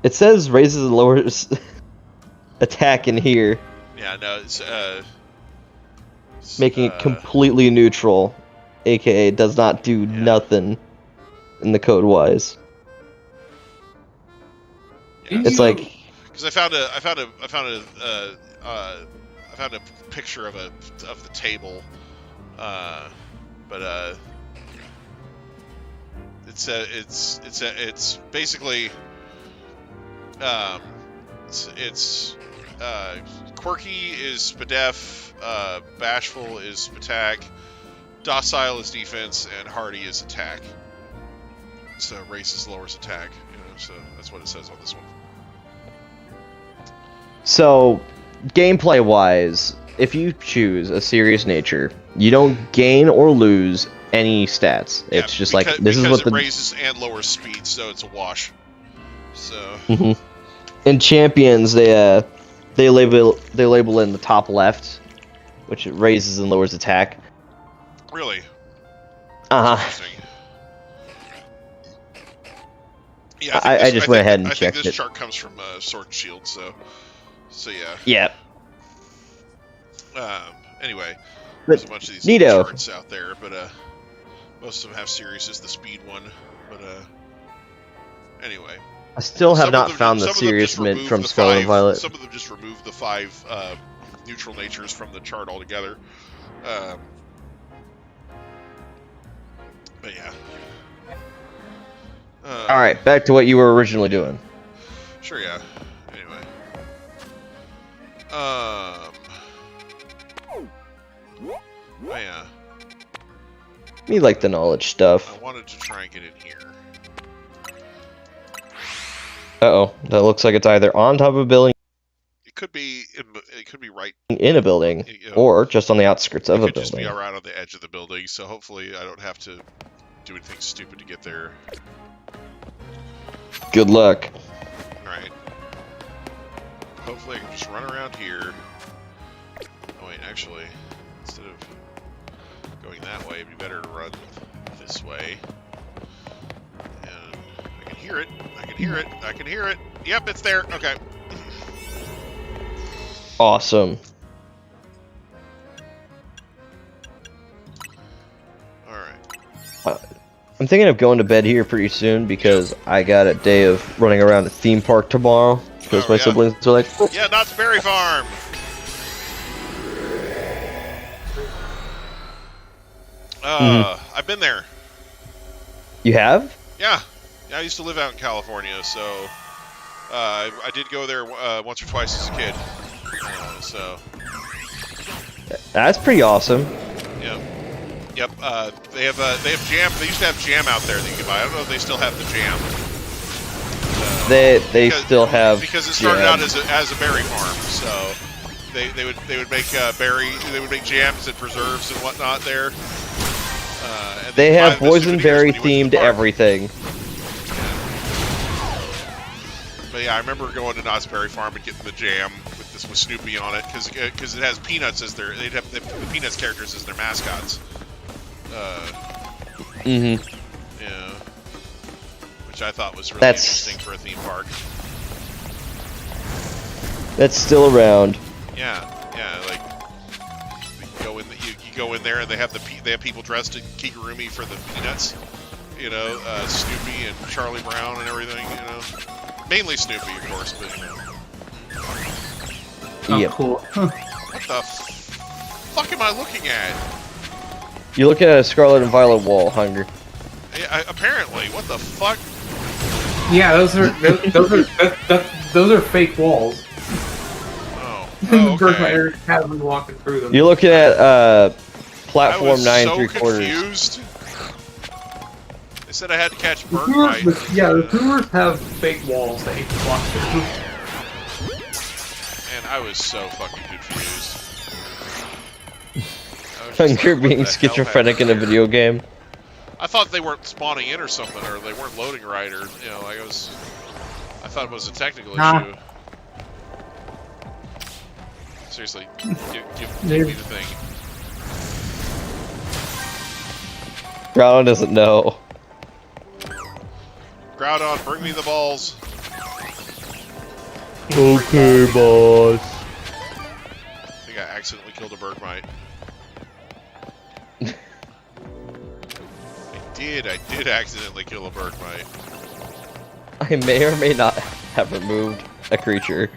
It says raises and lowers attack in here, Yeah, no, it's making it completely neutral, aka does not do nothing in the code wise. Yeah. It's like because I found a picture of the table, but it's basically. It's Quirky is Spadef, Bashful is Spatak, Docile is defense, and Hardy is attack. So raises lowers attack, so that's what it says on this one. so, gameplay wise, if you choose a serious nature, you don't gain or lose any stats. It's just like this is what it raises and lowers speed, so it's a wash. So. In Champions, they label in the top left, which it raises and lowers attack. Really? Interesting. Yeah, I just went ahead and checked I think it. this chart comes from Sword and Shield, so yeah. Yeah. Anyway, But there's a bunch of these neato. charts out there, but most of them have Sirius as the speed one. But anyway. I still have Some not of them found the some of them serious just mint remove from the Scarlet and five- Violet. Some of them just remove the 5 neutral natures from the chart altogether. But yeah. Alright, back to what you were originally doing. Sure, yeah. Anyway. Oh yeah. Me like the knowledge stuff. I wanted to try and get in here. Uh-oh, that looks like it's either on top of a building, It could be right. in a building, You know, or just on the outskirts of it a could just be building. right on the edge of the building. So hopefully I don't have to do anything stupid to get there. Good luck. All right. Hopefully I can just run around here. Oh wait, actually, instead of going that way, it'd be better to run this way. And I can hear it. I can hear it. I can hear it. Yep, it's there. Okay. Awesome. All right. I'm thinking of going to bed here pretty soon because I got a day of running around a theme park tomorrow. Because Oh, my yeah. siblings are like, "Oh, Yeah, Knott's Berry Farm. I've been there. you have? Yeah. I used to live out in California, so I did go there once or twice as a kid. So, That's pretty awesome. yeah. Yep. They have jam. They used to have jam out there that you could buy. I don't know if they still have the jam. They Because- still have because it started jam. out as a berry farm, so they would make they would make jams and preserves and whatnot there. And They you'd buy have the boysenberry souvenirs when you went to the themed park. everything. But yeah, I remember going to Knott's Berry Farm and getting the jam with Snoopy on it because it has Peanuts as they'd have the Peanuts characters as their mascots. Mm-hmm. Yeah, which I thought was really That's- interesting for a theme park. That's still around. Yeah, like you go in you go in there and they have people dressed in Kigurumi for the Peanuts. You know, Snoopy and Charlie Brown and everything. You know, mainly Snoopy, of course, but you know. Oh, Yep. cool. What the fuck am I looking at? You look at a Scarlet and Violet wall, Hunger. Apparently, what the fuck? Yeah, those are fake walls. Oh, Bird okay. Rider has me walking through them. You're looking at I platform was 9 so 3/4. confused. They said I had to catch The Bergmite. Brewers, yeah, the Brewers have fake walls that you can block through. And I was so fucking confused. I was just Hunger like, what being the hell schizophrenic in a happened video here? game. I thought they weren't spawning in or something, or they weren't loading right, or you know, like I thought it was a technical issue. Seriously, give me the thing. Groudon doesn't know. Groudon, bring me the balls. Okay, boss. I think I accidentally killed a Bergmite. I did accidentally kill a Bergmite. I may or may not have removed a creature.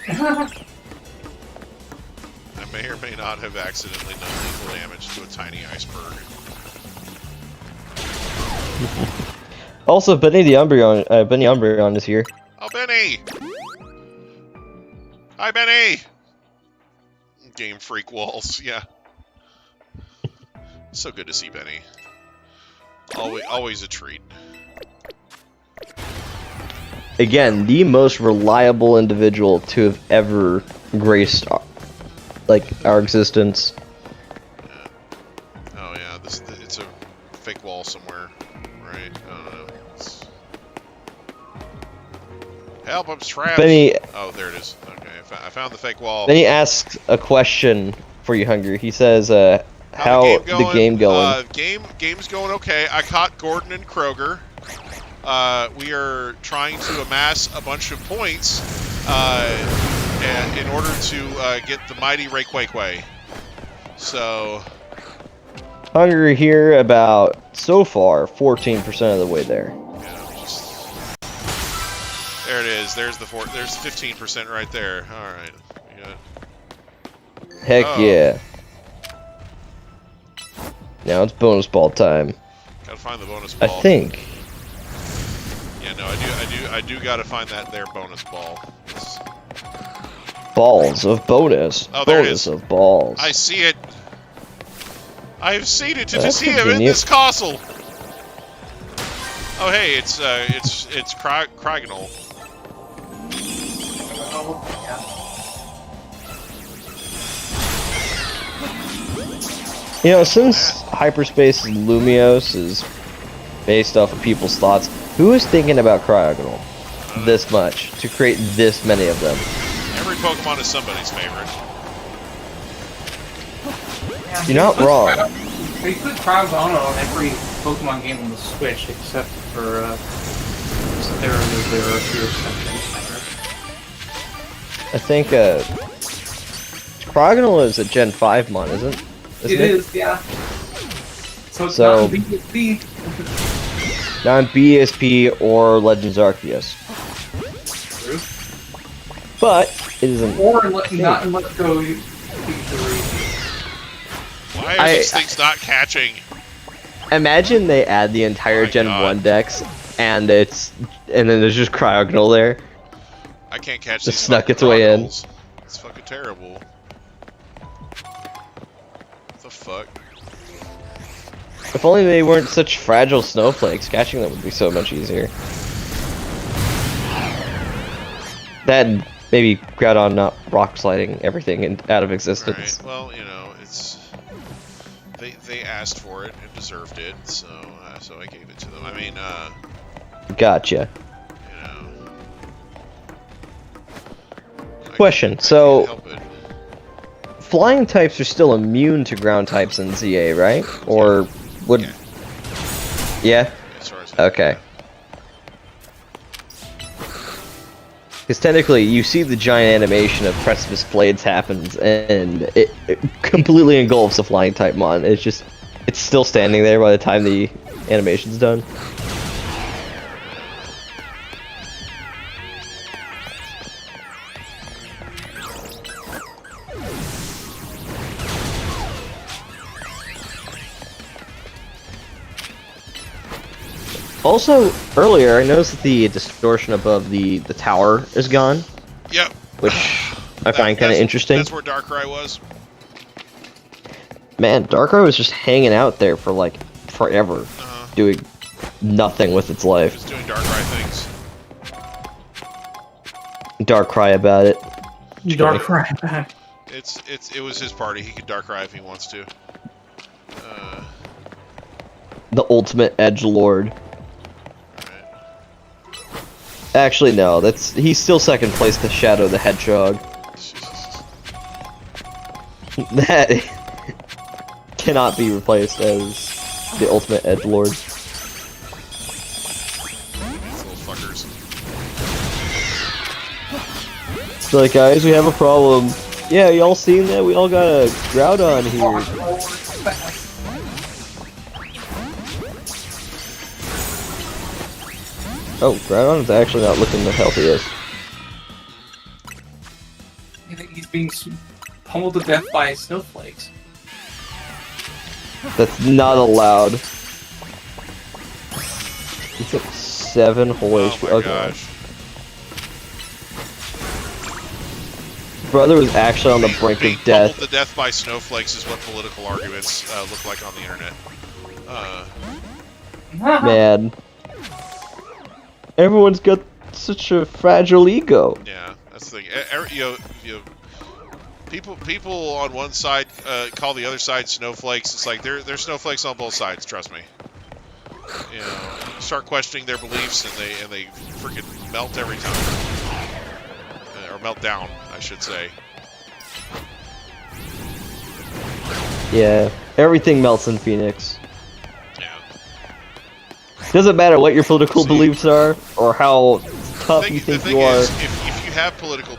I may or may not have accidentally done lethal damage to a tiny iceberg. Also, Benny the Umbreon is here. Oh, Benny! Hi, Benny! Game Freak Walls, yeah. So good to see Benny. Always a treat. Again, the most reliable individual to have ever graced our existence. Yeah. Oh yeah, it's a fake wall somewhere, right? I don't know. Help! I'm trapped. Benny, Oh, there it is. Okay, I found the fake wall. Benny asks a question for you, Hunger. He says, "How the game going?" Game's going okay. I caught Gordon and Kroger. We are trying to amass a bunch of points in order to get the mighty Rayquaque. So, Hunger here about, so far, 14% of the way there. there it is. There's 15% right there. All right. Heck yeah. Now it's bonus ball time. Gotta find the bonus ball. I think. Yeah, no, I do gotta find that there bonus ball. Balls of bonus. Oh, there it bonus is. of balls. I see it. I've seen it to That's see him in convenient. this castle. Oh, hey, it's Crigonal. You know, since hyperspace Lumiose is based off of people's thoughts, who is thinking about Cryogonal this much to create this many of them? Every Pokemon is somebody's favorite. Yeah, You're not wrong. They put Cryogonal on every Pokemon game on the Switch except for Zero I think Cryogonal is a Gen 5 mon, isn't it? It is, yeah. So it's So- not BSP. Not BSP or Legends Arceus. True. But it isn't. Or not in Let's Go P3. Why are these things not catching? Imagine they add the entire My Gen God. 1 decks and then there's just Cryogonal there. I can't catch Just these snuck fucking its way in. Crocodiles. It's fucking terrible. What the fuck? If only they weren't such fragile snowflakes, catching them would be so much easier. That and maybe Groudon not rock sliding everything out of existence. Right. Well, you know, it's they asked for it and deserved it, so I gave it to them. I mean, Gotcha. you know. I Question, can't so help it. flying types are still immune to ground types in ZA, right? Or would... Yeah. Yeah? As far as Okay. Because technically, you see the giant animation of Precipice Blades happens, and it completely engulfs a flying type mon. It's still standing there by the time the animation's done. Also, earlier I noticed that the distortion above the tower is gone, Yep. which I find kind of That's- interesting. That's where Darkrai was. Man, Darkrai was just hanging out there for like forever, doing nothing with its life. Just doing Darkrai things. Darkrai about it. Darkrai back. It was his party. He could Darkrai if he wants to. The ultimate edgelord. Alright. Actually, no. He's still second place to Shadow the Hedgehog. That cannot be replaced as the ultimate edgelord. These little fuckers. It's like, guys, we have a problem. Yeah, y'all seen that? We all got a Groudon here. Oh, Groudon's actually not looking the healthiest. He's being pummeled to death by snowflakes. That's not allowed. He's at 7 whole Oh HP. my Okay. gosh. Brother was actually on the brink Being of death. pummeled to death by snowflakes is what political arguments look like on the internet. Man. Everyone's got such a fragile ego. Yeah, that's the thing. People on one side call the other side snowflakes. It's like they're snowflakes on both sides. Trust me. You know, start questioning their beliefs, and they freaking melt every time, or melt down, I should say. Yeah, everything melts in Phoenix. Yeah. Doesn't matter what your political beliefs are, or how tough you The think thing you are. is, if you have political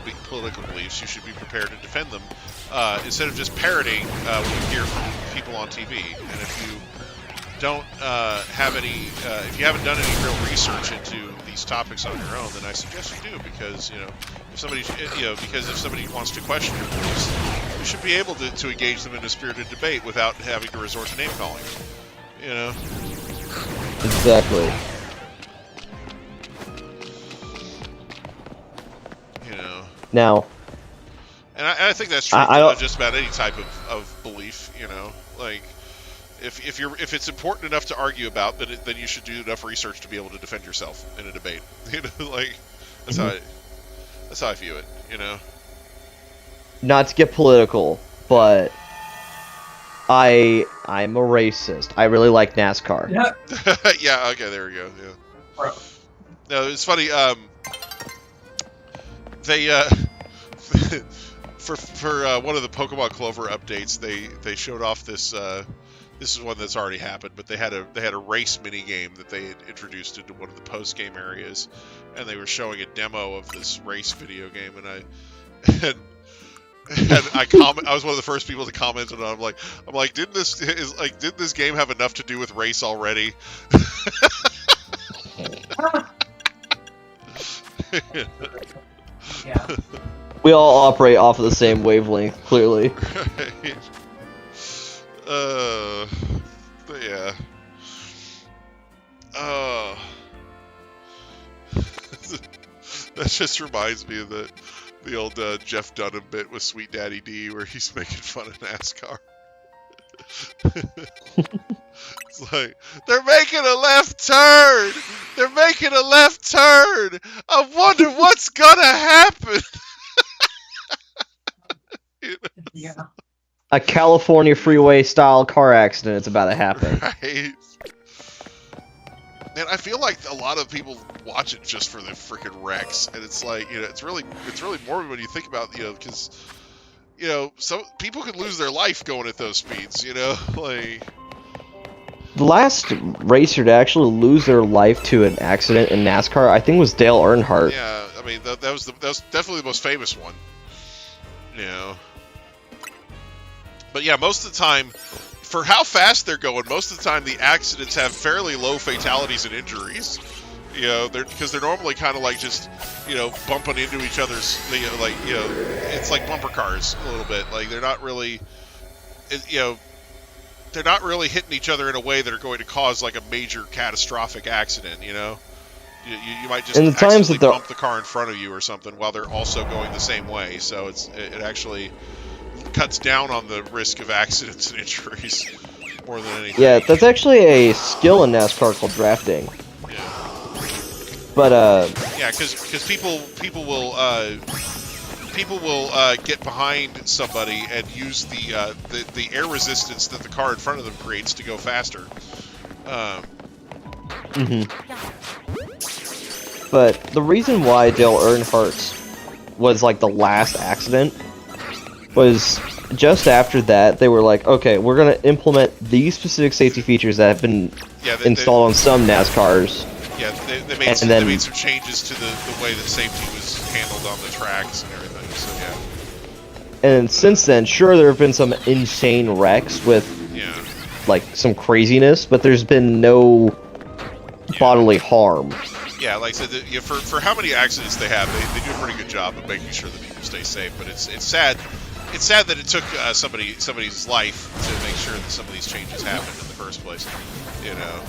beliefs, you should be prepared to defend them instead of just parroting when you hear from people on TV. And if you don't have any, if you haven't done any real research into these topics on your own, then I suggest you do, because if somebody wants to question your beliefs, you should be able to engage them in a spirited debate without having to resort to name calling. Exactly. Now, and I think that's true I just about any type of belief. Like if it's important enough to argue about, then you should do enough research to be able to defend yourself in a debate. Like that's how I view it. Not to get political, but I'm a racist. I really like NASCAR. Yeah. Yeah. Okay. There we go. Yeah. Bro. No, it's funny. They for one of the Pokemon Clover updates, they showed off this. This is one that's already happened, but they had a race mini game that they had introduced into one of the post game areas, and they were showing a demo of this race video game, and I was one of the first people to comment on it. I'm like, didn't this game have enough to do with race already? Yeah. We all operate off of the same wavelength, clearly. Right. But yeah. That just reminds me of the old Jeff Dunham bit with Sweet Daddy D, where he's making fun of NASCAR. It's like, they're making a left turn! They're making a left turn! I wonder what's gonna happen! Yeah. A California freeway style car accident is about to happen. Right? And I feel like a lot of people watch it just for the freaking wrecks, and it's like, it's really morbid when you think about, because, some people could lose their life going at those speeds, like. The last racer to actually lose their life to an accident in NASCAR, I think, was Dale Earnhardt. Yeah, I mean that was definitely the most famous one. But yeah, most of the time, for how fast they're going, most of the time the accidents have fairly low fatalities and injuries. Because they're normally kind of like just, bumping into each other's, it's like bumper cars a little bit. Like they're not really, they're not really hitting each other in a way that are going to cause like a major catastrophic accident. You might just accidentally bump the car in front of you or something while they're also going the same way. So it actually cuts down on the risk of accidents and injuries. more than anything. Yeah, that's actually a skill in NASCAR called drafting. Yeah. But Yeah, because people will get behind somebody and use the air resistance that the car in front of them creates to go faster. But the reason why Dale Earnhardt's was like the last accident was just after that they were like, okay, we're gonna implement these specific safety features that have been installed on some NASCARs. Yeah, they made some changes to the way that safety was handled on the tracks and everything. So yeah. And since then, sure, there have been some insane wrecks with like some craziness, but there's been no bodily harm. Yeah, like I said, for how many accidents they have, they do a pretty good job of making sure that people stay safe. But it's sad. It's sad that it took somebody's life to make sure that some of these changes happened in the first place. You know.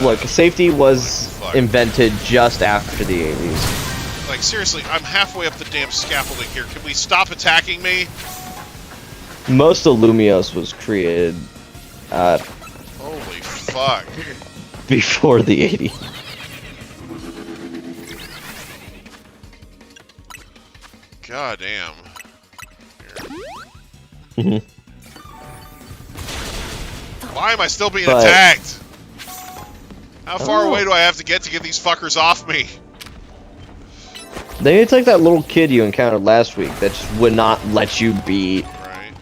Look, safety was invented just after the 80s. Like, seriously, I'm halfway up the damn scaffolding here. Can we stop attacking me? Most of Lumios was created holy fuck. before the 80s. God damn. Why am I still being attacked? How far away do I have to get these fuckers off me? It's like that little kid you encountered last week that just would not let you be. Right.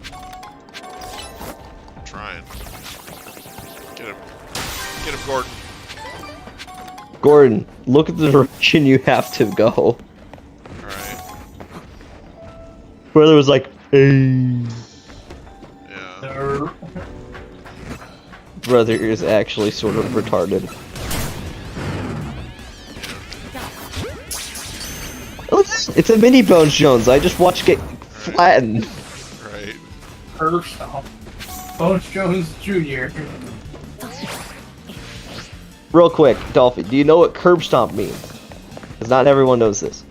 I'm trying. Get him. Get him, Gordon. Gordon, look at the direction you have to go. Alright. Brother was like, hey. Yeah. Brother is actually sort of retarded. It's a mini Bones Jones. I just watched get flattened. Right. Curve stomp. Bones Jones Jr. Real quick, Dolphy, do you know what curb stomp means? Because not everyone knows this.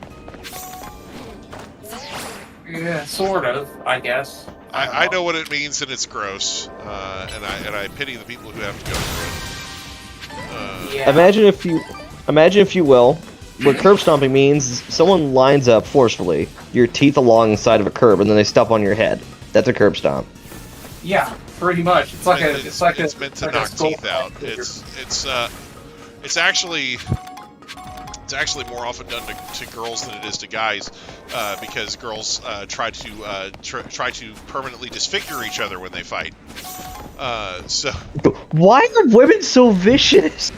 Yeah, sort of, I guess. I know what it means, and it's gross. And I pity the people who have to go through it. Yeah. Imagine if you will, what curb stomping means is someone lines up forcefully, your teeth along the side of a curb, and then they step on your head. That's a curb stomp. Yeah, pretty much. It's like it's meant to knock teeth out. It's actually more often done to girls than it is to guys, because girls try to permanently disfigure each other when they fight. So why are women so vicious?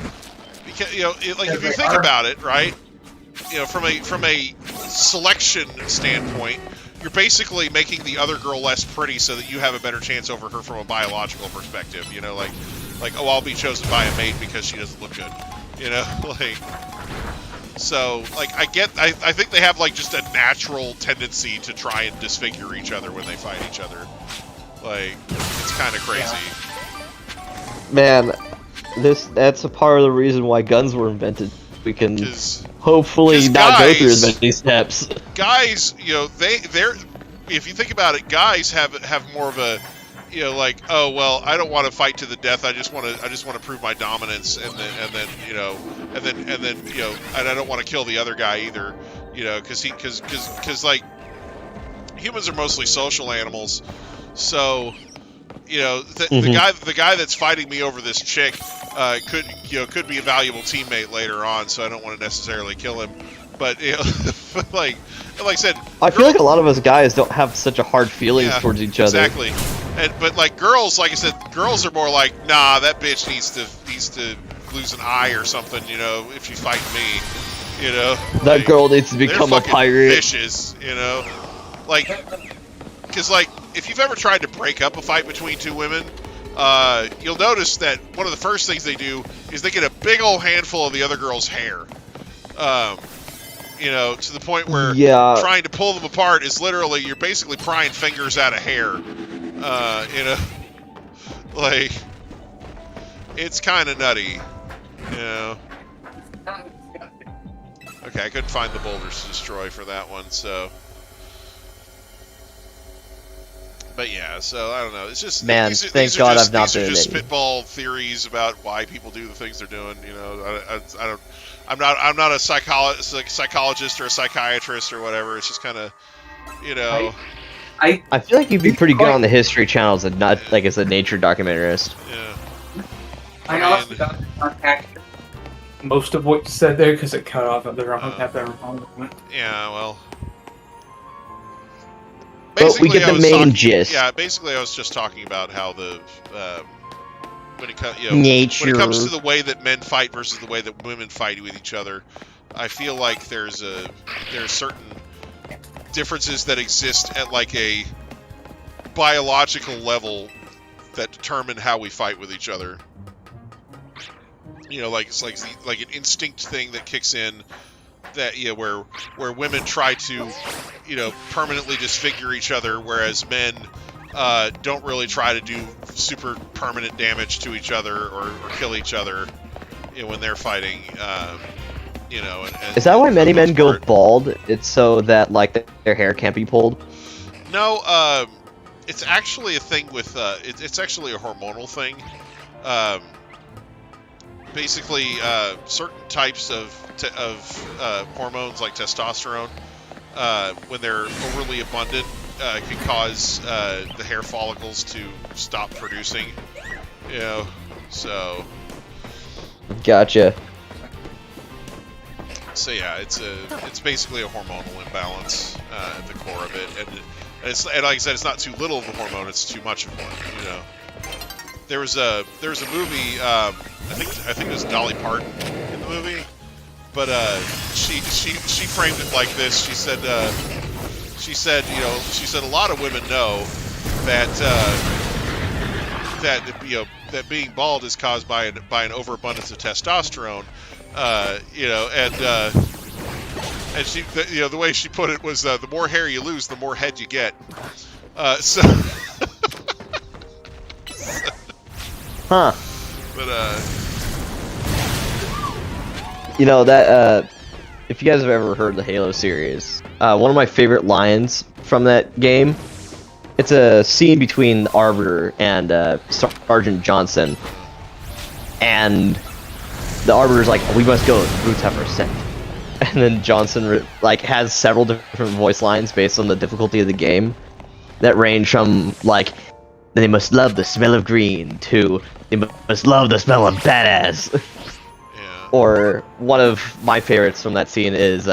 Because if you think about it, right? From a selection standpoint, you're basically making the other girl less pretty so that you have a better chance over her from a biological perspective. Oh, I'll be chosen by a mate because she doesn't look good. So, I think they have, just a natural tendency to try and disfigure each other when they fight each other. It's kind of crazy. Man, that's a part of the reason why guns were invented. We can hopefully not go through as many steps. Guys, they're if you think about it, guys have more of a oh well, I don't want to fight to the death. I just want to prove my dominance, and then and I don't want to kill the other guy either, because humans are mostly social animals, so the guy that's fighting me over this chick could be a valuable teammate later on, so I don't want to necessarily kill him, but like I said, I feel like a lot of us guys don't have such a hard feelings towards each other. Exactly. But girls, like I said, girls are more like, nah, that bitch needs to lose an eye or something, if she's fighting me, That girl needs to become a pirate. Vicious, because if you've ever tried to break up a fight between two women, you'll notice that one of the first things they do is they get a big old handful of the other girl's hair. To the point where trying to pull them apart is literally, you're basically prying fingers out of hair. It's kind of nutty, Okay, I couldn't find the boulders to destroy for that one, so. But yeah, so I don't know. It's just Man, these thank are God just, I've not these are been just in it. spitball theories about why people do the things they're doing. You know, I don't. I'm not a psychologist or a psychiatrist or whatever. It's just kind of, you know, I feel like you'd be pretty good Quite- on the History channels and not like as a nature documentarist. yeah. I I honestly mean- don't unpack most of what you said there because it cut off at the wrong moment. Yeah, well. But we get I the was main talking- gist. Yeah, basically, I was just talking about how the when it comes, Nature. when it comes to the way that men fight versus the way that women fight with each other, I feel like there's certain differences that exist at like a biological level that determine how we fight with each other. You know, like it's like an instinct thing that kicks in that where women try to permanently disfigure each other, whereas men don't really try to do super permanent damage to each other or kill each other when they're fighting. And Is that why many men go part. bald? It's so that like their hair can't be pulled. No, it's actually a thing with it's actually a hormonal thing. Basically, certain types of hormones like testosterone, when they're overly abundant, can cause the hair follicles to stop producing. So Gotcha. yeah, it's basically a hormonal imbalance at the core of it, and like I said, it's not too little of a hormone; it's too much of one. There was a movie. I think it was Dolly Parton in the movie, but she framed it like this. She said a lot of women know that that being bald is caused by an overabundance of testosterone. And she the way she put it was the more hair you lose, the more head you get. So. Huh. But that if you guys have ever heard the Halo series, one of my favorite lines from that game, it's a scene between the Arbiter and Sergeant Johnson, and the Arbiter's like, "We must go, the brutes have our scent," and then Johnson has several different voice lines based on the difficulty of the game that range from like, "They must love the smell of green" to "They must love the smell of badass." yeah. Or one of my favorites from that scene is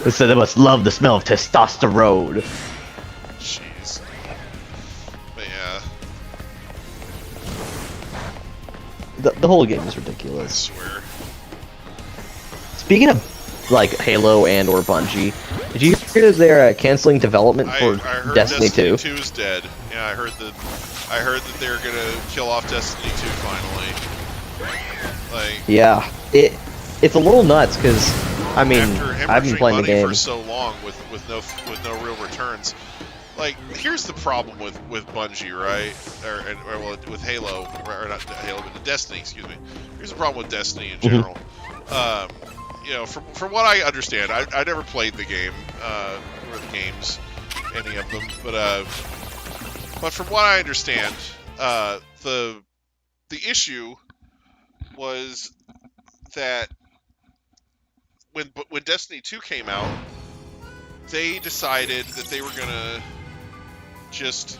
so they must love the smell of testosterone. Jeez. But yeah, The whole game is I ridiculous. swear. Speaking of like Halo and or Bungie, did you hear that they're canceling development I for heard Destiny 2? 2 is dead. Yeah, I heard that they're gonna kill off Destiny 2 finally. Like, Yeah, it's a little nuts because I mean after I've been hemorrhaging playing the money game. for so long with no real returns. Like, here's the problem with Bungie, right? Or well, with Halo, or not Halo, but the Destiny, excuse me. Here's the problem with Destiny in general. From what I understand, I never played the game, or the games, any of them, but from what I understand, the issue was that when Destiny 2 came out, they decided that they were gonna just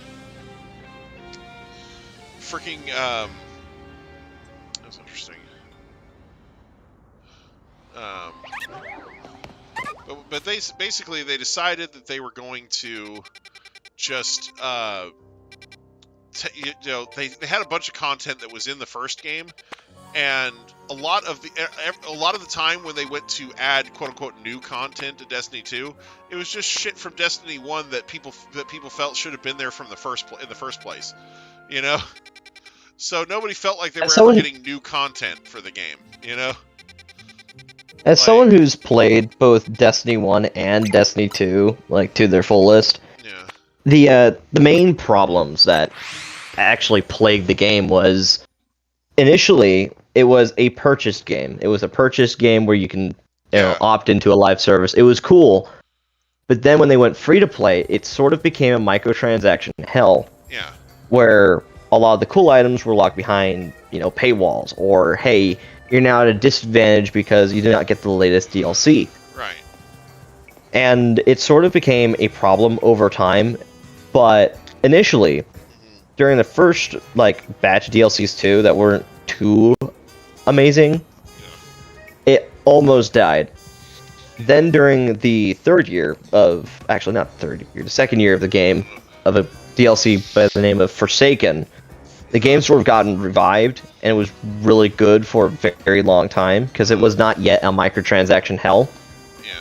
freaking that's interesting. But they basically decided that they were going to just they had a bunch of content that was in the first game, and a lot of the time when they went to add quote unquote new content to Destiny 2, it was just shit from Destiny 1 that people felt should have been there from in the first place, So nobody felt like they were ever getting new content for the game, As someone who's played both Destiny 1 and Destiny 2, like to their fullest, Yeah. the main problems that actually plagued the game was initially it was a purchased game. It was a purchased game where you can opt into a live service. It was cool, But then when they went free to play, it sort of became a microtransaction hell. Yeah. Where a lot of the cool items were locked behind, paywalls, or hey, you're now at a disadvantage because you did not get the latest DLC. Right. And it sort of became a problem over time, but initially, during the first batch of DLCs too that weren't too amazing, it almost died. Then during the third year of, actually not third year, the second year of the game, of a DLC by the name of Forsaken, the game sort of gotten revived, and it was really good for a very long time, because it was not yet a microtransaction hell. Yeah.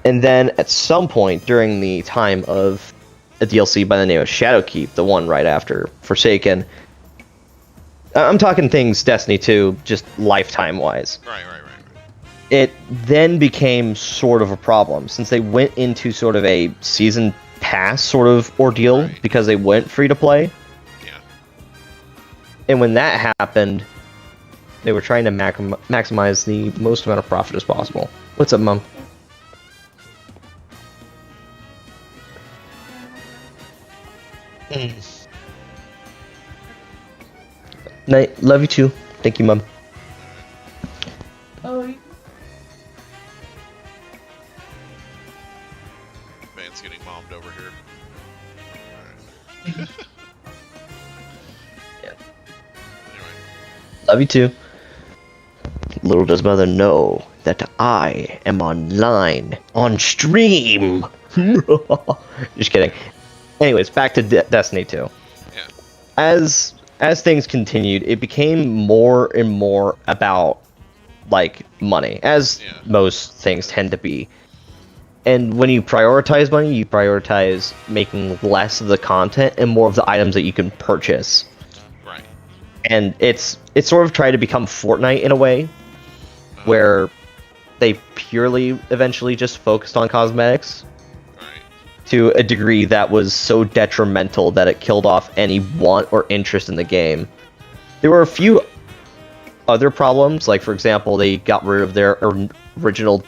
And then at some point during the time of a DLC by the name of Shadowkeep, the one right after Forsaken, I'm talking things Destiny 2, just lifetime-wise. Right. It then became sort of a problem, since they went into sort of a season pass sort of ordeal, Right. because they went free-to-play. Yeah. And when that happened, they were trying to maximize the most amount of profit as possible. What's up, Mom? Night. Love you too. Thank you, Mom. Oh, Van's getting mommed over here. Alright. Yeah. Anyway. Love you too. Little does mother know that I am online on stream. Just kidding. Anyways, back to Destiny 2. Yeah. As things continued, it became more and more about money, as most things tend to be. And when you prioritize money, you prioritize making less of the content and more of the items that you can purchase. Right. And it's sort of tried to become Fortnite in a way, where they purely eventually just focused on cosmetics Right. to a degree that was so detrimental that it killed off any want or interest in the game. There were a few other problems, like for example, they got rid of their original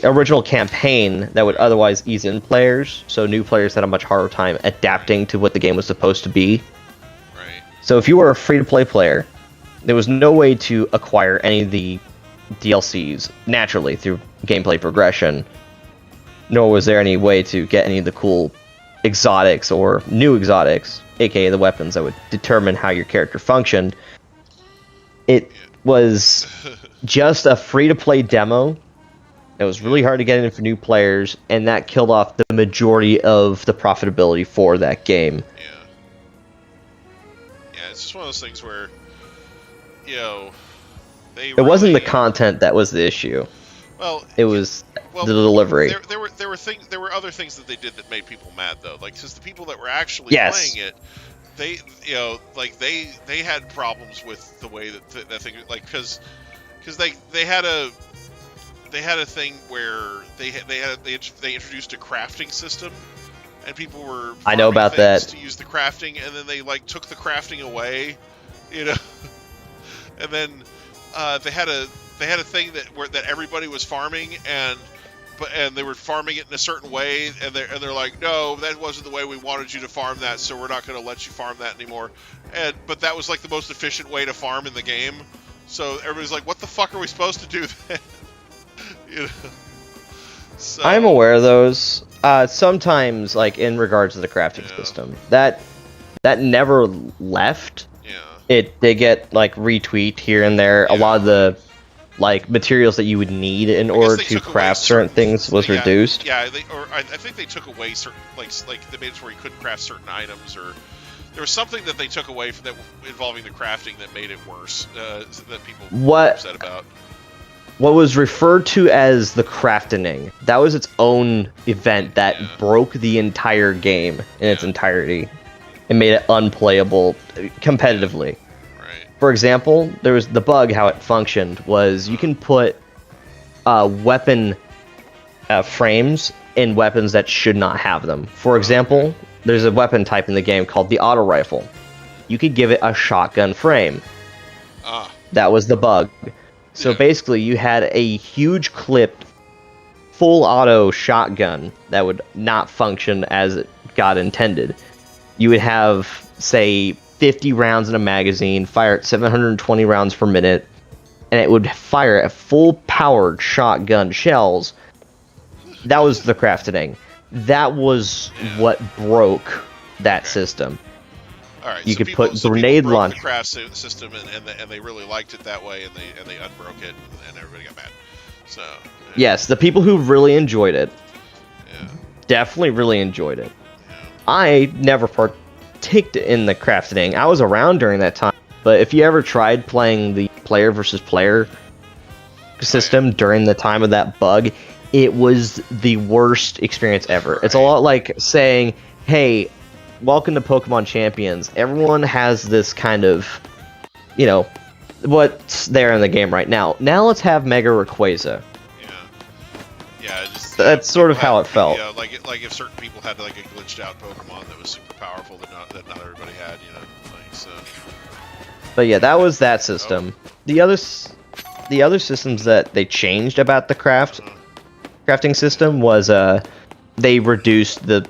original campaign that would otherwise ease in players, so new players had a much harder time adapting to what the game was supposed to be. Right. So if you were a free-to-play player, there was no way to acquire any of the DLCs naturally through gameplay progression, nor was there any way to get any of the cool exotics or new exotics, aka the weapons that would determine how your character functioned. It was just a free-to-play demo. It was really hard to get in for new players, and that killed off the majority of the profitability for that game. Yeah, it's just one of those things where, It wasn't the content that was the issue. Well, it was the delivery. There were other things that they did that made people mad though. Like, since the people that were actually playing it, they had problems with the way that thing, like, because they had a thing where they introduced a crafting system, and people were I know about that to use the crafting, and then they took the crafting away, and then they had a thing that everybody was farming, and they were farming it in a certain way, and they're like, no, that wasn't the way we wanted you to farm that, so we're not going to let you farm that anymore. But that was the most efficient way to farm in the game. So everybody's like, what the fuck are we supposed to do then? So, I'm aware of those. Sometimes, in regards to the crafting system, that never left. Yeah. They get retweet here and there. A lot of the materials that you would need in order to craft certain things was reduced. Yeah, I think they took away certain they made it where you couldn't craft certain items, or there was something that they took away from that involving the crafting that made it worse. That people were upset about. What was referred to as the crafting, that was its own event that broke the entire game in its entirety and made it unplayable competitively. Right. For example, there was the bug, how it functioned was you can put weapon frames in weapons that should not have them. For example, there's a weapon type in the game called the auto rifle. You could give it a shotgun frame. That was the bug. So basically, you had a huge clipped full auto shotgun that would not function as it got intended. You would have, say, 50 rounds in a magazine, fire at 720 rounds per minute, and it would fire at full-powered shotgun shells. That was the crafting. That was what broke that system. All right, You so could people, put so grenade people broke launch. the craft system, and they really liked it that way, and they unbroke it, and everybody got mad. So Yes, the people who really enjoyed it yeah, definitely really enjoyed it. yeah. I never partaked in the crafting. I was around during that time, but if you ever tried playing the player versus player system during the time of that bug, it was the worst experience ever. It's a lot like saying, hey, welcome to Pokemon Champions. Everyone has this kind of, you know, what's there in the game right now. Now let's have Mega Rayquaza. Yeah, just, That's sort of how it felt. Yeah, like if certain people had like a glitched out Pokemon that was super powerful that not everybody had, you know, like so. But yeah, that was that system. The other systems that they changed about the crafting system was they reduced the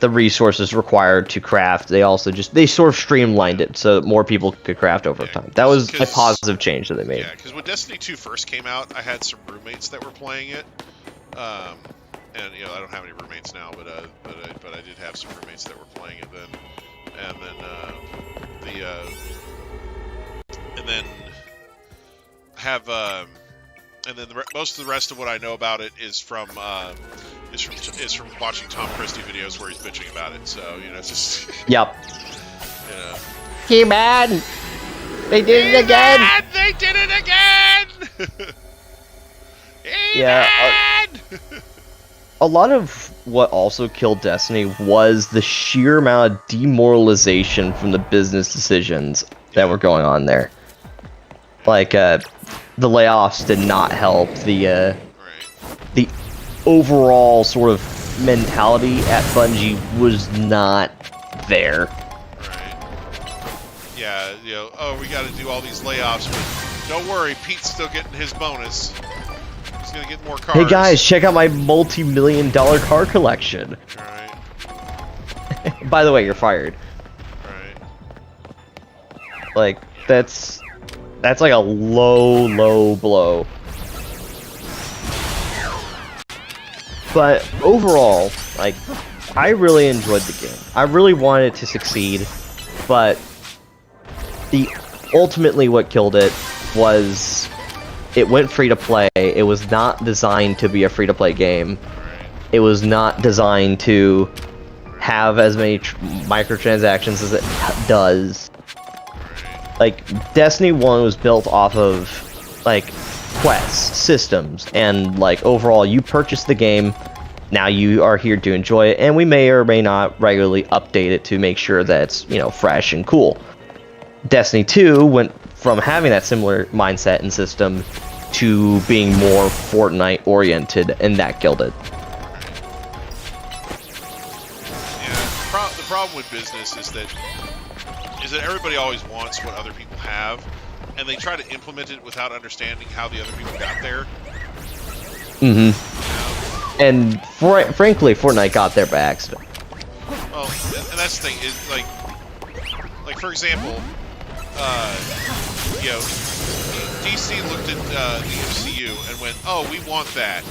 resources required to craft. They also they sort of streamlined it so that more people could craft over time. That was a positive change that they made. Yeah, because when Destiny 2 first came out, I had some roommates that were playing it, and you know I don't have any roommates now, but I did have some roommates that were playing it then, and then most of the rest of what I know about it is from watching Tom Christie videos where he's bitching about it. So you know, it's just Yep. you know. He-Man! They did it again! He-Man! They did it again! Yeah, He-Man! A lot of what also killed Destiny was the sheer amount of demoralization from the business decisions that were going on there. Like, the layoffs did not help. The overall sort of mentality at Bungie was not there. Right. Yeah, you know, oh, we got to do all these layoffs, but don't worry, Pete's still getting his bonus. He's gonna get more cars. Hey guys, check out my multi-million-dollar car collection. Right. By the way, you're fired. Right. Like, that's like a low blow. But overall, like, I really enjoyed the game. I really wanted it to succeed, but ultimately what killed it was it went free to play. It was not designed to be a free to play game. It was not designed to have as many microtransactions as it does. Like, Destiny 1 was built off of, like, quests, systems, and, like, overall, you purchase the game, now you are here to enjoy it, and we may or may not regularly update it to make sure that it's, you know, fresh and cool. Destiny 2 went from having that similar mindset and system to being more Fortnite-oriented, and that killed it. Yeah, the problem with business is that everybody always wants what other people have, and they try to implement it without understanding how the other people got there. Mm-hmm. And frankly, Fortnite got there by accident. Well, and that's the thing is like for example, you know, DC looked at the MCU and went, "Oh, we want that,"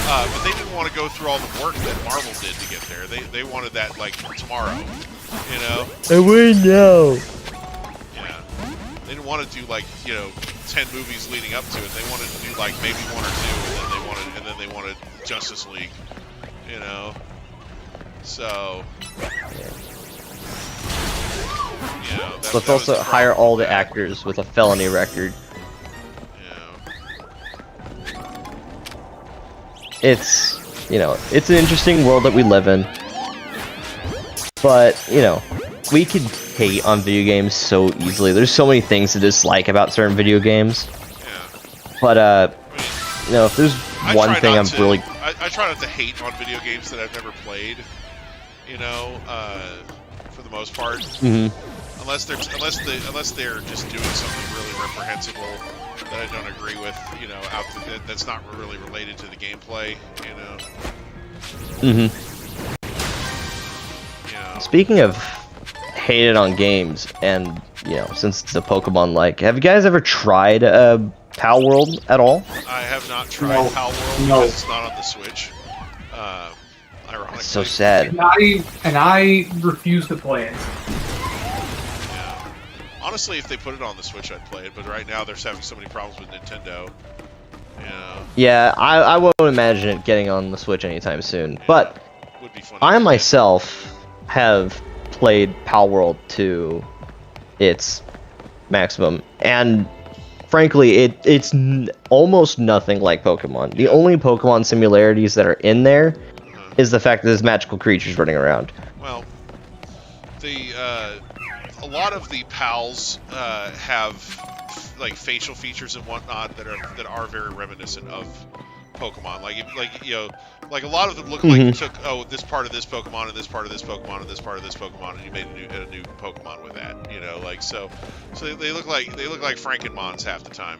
but they didn't want to go through all the work that Marvel did to get there. They wanted that like tomorrow, you know. And we know. Yeah, they didn't want to do like 10 movies leading up to it. They wanted to do like maybe 1 or 2, and then they wanted Justice League, you know. So, you know, Let's also hire all the actors with a felony record. It's, it's an interesting world that we live in. But, we could hate on video games so easily. There's so many things to dislike about certain video games. Yeah. But, if there's one thing I try not to hate on video games that I've never played, for the most part. Mm-hmm. Unless they're just doing something really reprehensible, that I don't agree with. You know, that's not really related to the gameplay. You know. Speaking of hated on games, and since it's a Pokemon like, have you guys ever tried Pal World at all? I have not tried Pal World because it's not on the Switch. Ironically. It's so sad. And I refuse to play it. Yeah. Honestly, if they put it on the Switch, I'd play it. But right now, they're having so many problems with Nintendo. Yeah, I won't imagine it getting on the Switch anytime soon. Yeah, but would be funny I myself have played Pal World to its maximum, and frankly, it's almost nothing like Pokemon. The only Pokemon similarities that are in there is the fact that there's magical creatures running around. Well, a lot of the pals have like facial features and whatnot that are very reminiscent of Pokemon. Like a lot of them look like you took this part of this Pokemon and this part of this Pokemon and this part of this Pokemon and you made a new Pokemon with that. So they look like Frankenmons half the time.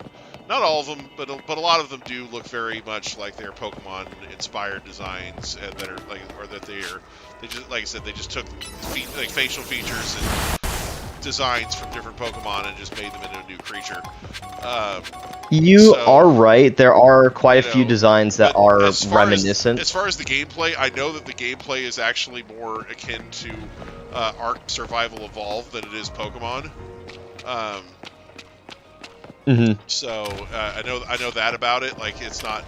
Not all of them, but a lot of them do look very much like they're Pokemon-inspired designs that are they just, like I said, they just took facial features and designs from different Pokemon and just made them into a new creature. You are right. There are quite a few designs that are reminiscent. As far as the gameplay, I know that the gameplay is actually more akin to Ark Survival Evolved than it is Pokemon. So I know that about it. Like it's not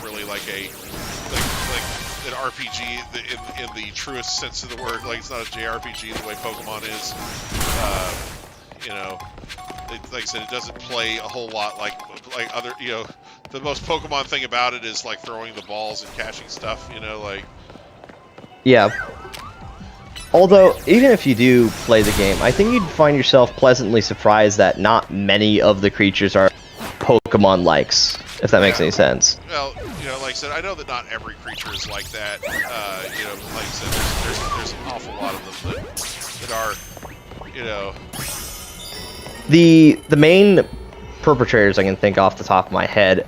really like an RPG in the truest sense of the word. Like it's not a JRPG the way Pokemon is. Like I said, it doesn't play a whole lot like other. The most Pokemon thing about it is like throwing the balls and catching stuff. Yeah. Although, even if you do play the game, I think you'd find yourself pleasantly surprised that not many of the creatures are Pokemon-likes, if that makes any sense. Well, like I said, I know that not every creature is like that. Like I said, there's an awful lot of them that are, The main perpetrators I can think off the top of my head,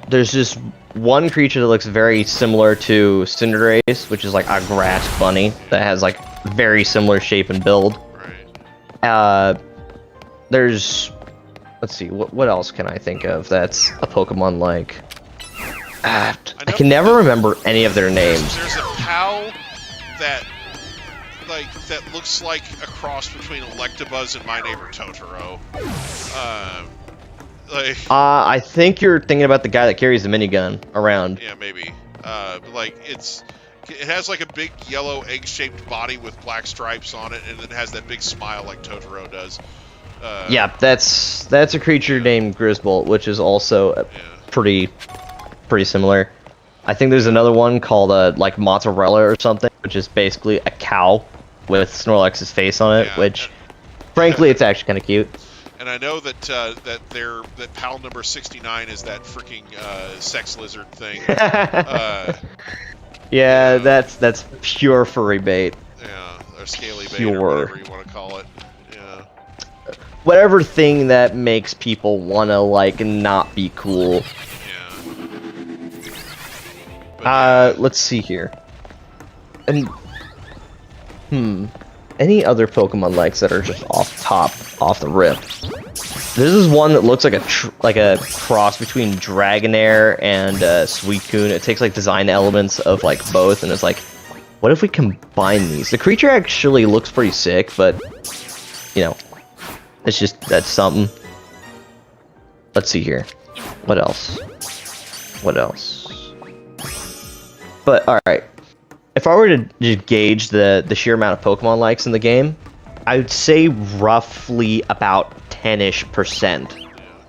there's just one creature that looks very similar to Cinderace, which is like a grass bunny that has like very similar shape and build. Right. There's, let's see, what else can I think of that's a Pokemon like? I can never remember any of their names. There's a pal that looks like a cross between Electabuzz and My Neighbor Totoro. I think you're thinking about the guy that carries the minigun around. Yeah, maybe. But it has like a big yellow egg-shaped body with black stripes on it, and it has that big smile like Totoro does. Yeah, that's a creature named Grisbolt, which is also pretty similar. I think there's another one called like Mozzarella or something, which is basically a cow with Snorlax's face on it, which, frankly, it's actually kind of cute. And I know that that pal number 69 is that freaking sex lizard thing. Yeah, that's pure furry bait. Yeah, or scaly bait, or whatever you want to call it. Yeah. Whatever thing that makes people wanna like not be cool. Yeah. Let's see here. And any other Pokemon likes that are just off the rip? This is one that looks like a cross between Dragonair and Suicune. It takes like design elements of like both, and it's like, what if we combine these? The creature actually looks pretty sick, but that's something. Let's see here. What else? But alright. If I were to gauge the sheer amount of Pokemon likes in the game, I would say roughly about 10-ish%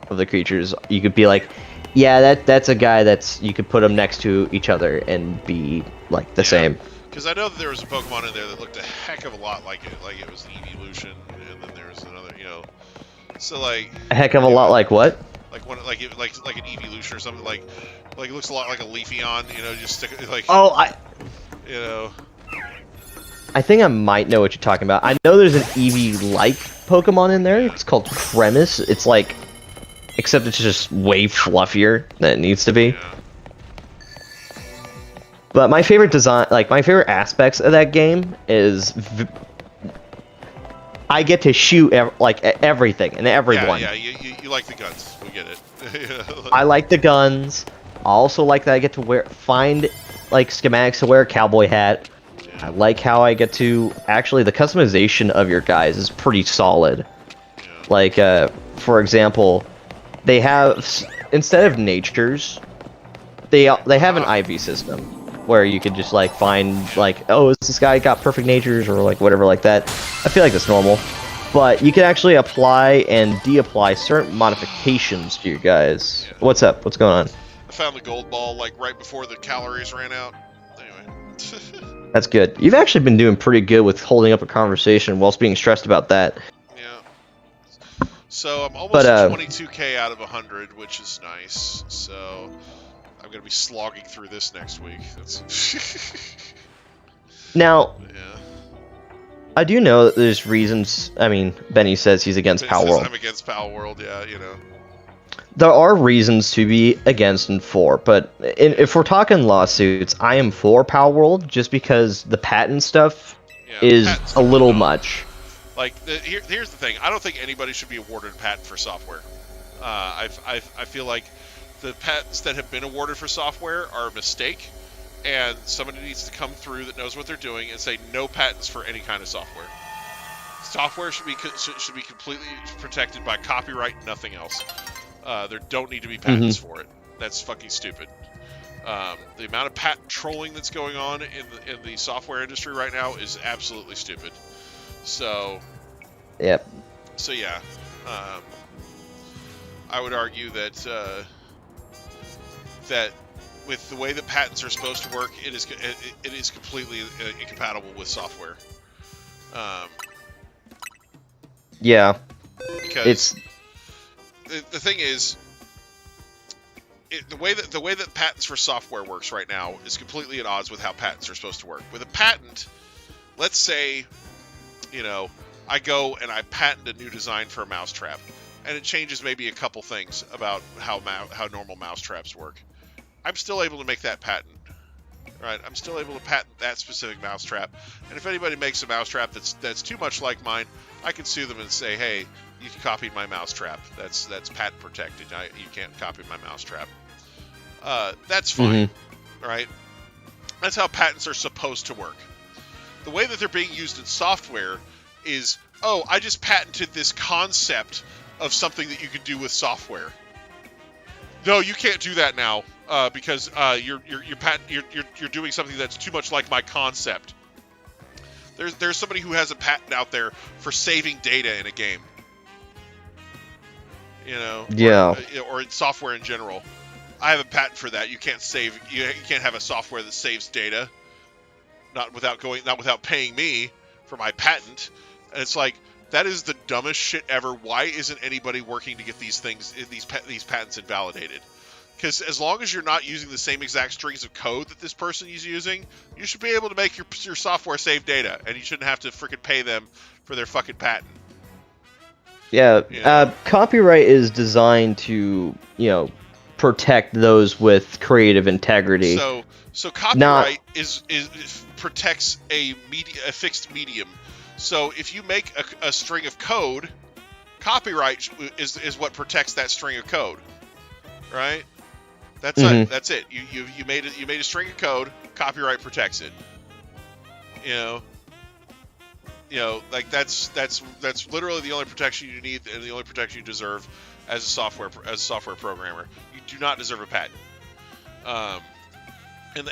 of the creatures. You could be like, yeah, that's a guy you could put them next to each other and be like the same. Because I know that there was a Pokemon in there that looked a heck of a lot like it was an evolution, and then there was another, so like a heck of a lot like what? Like one like an evolution or something like it looks a lot like a Leafeon, just stick it like. Oh, I think I might know what you're talking about. I know there's an Eevee-like Pokemon in there. It's called Cremis. It's like except it's just way fluffier than it needs to be. Yeah. But my favorite design, like my favorite aspects of that game is I get to shoot everything and everyone. Yeah, you like the guns. We get it. I like the guns. I also like that I get to find like schematics to wear a cowboy hat. I like how I get to actually the customization of your guys is pretty solid. Yeah. Like for example, they have instead of natures, they have an IV system where you could just like find like, oh, is this guy got perfect natures or like whatever like that. I feel like that's normal. But you can actually apply and de-apply certain modifications to your guys. Yeah. What's up? What's going on? I found the gold ball like right before the calories ran out. Anyway. That's good. You've actually been doing pretty good with holding up a conversation whilst being stressed about that. Yeah. So I'm almost 22k out of 100, which is nice. So I'm gonna be slogging through this next week. That's Now, yeah. I do know that there's reasons. I mean, Benny says he's against Pal World. I'm against Pal World. Yeah, you know. There are reasons to be against and for, but if we're talking lawsuits, I am for Pal World just because the patent stuff is a little much. Like, here's the thing. I don't think anybody should be awarded a patent for software. I feel like the patents that have been awarded for software are a mistake, and somebody needs to come through that knows what they're doing and say no patents for any kind of software. Software should be completely protected by copyright and nothing else. There don't need to be patents for it. That's fucking stupid. The amount of patent trolling that's going on in the software industry right now is absolutely stupid. So, yep. So yeah, I would argue that that with the way that patents are supposed to work, it is completely incompatible with software. Yeah. Because the thing is, the way that patents for software works right now is completely at odds with how patents are supposed to work. With a patent, let's say, you know, I go and I patent a new design for a mousetrap, and it changes maybe a couple things about how normal mousetraps work. I'm still able to make that patent, right? I'm still able to patent that specific mousetrap, and if anybody makes a mousetrap that's too much like mine, I can sue them and say, hey, you copied my mousetrap. That's patent protected. You can't copy my mousetrap. That's fine, right? That's how patents are supposed to work. The way that they're being used in software is, oh, I just patented this concept of something that you could do with software. No, you can't do that now because you're doing something that's too much like my concept. There's somebody who has a patent out there for saving data in a game. You know, yeah, or in software in general. I have a patent for that. You can't have a software that saves data, not without paying me for my patent. And it's like, that is the dumbest shit ever. Why isn't anybody working to get these patents invalidated? Because as long as you're not using the same exact strings of code that this person is using, you should be able to make your software save data, and you shouldn't have to freaking pay them for their fucking patent. Yeah, copyright is designed to, protect those with creative integrity. So copyright is protects a fixed medium. So if you make a string of code, copyright is what protects that string of code, right? That's it. That's it. You made a string of code. Copyright protects it. Like that's literally the only protection you need and the only protection you deserve as a software programmer. You do not deserve a patent. And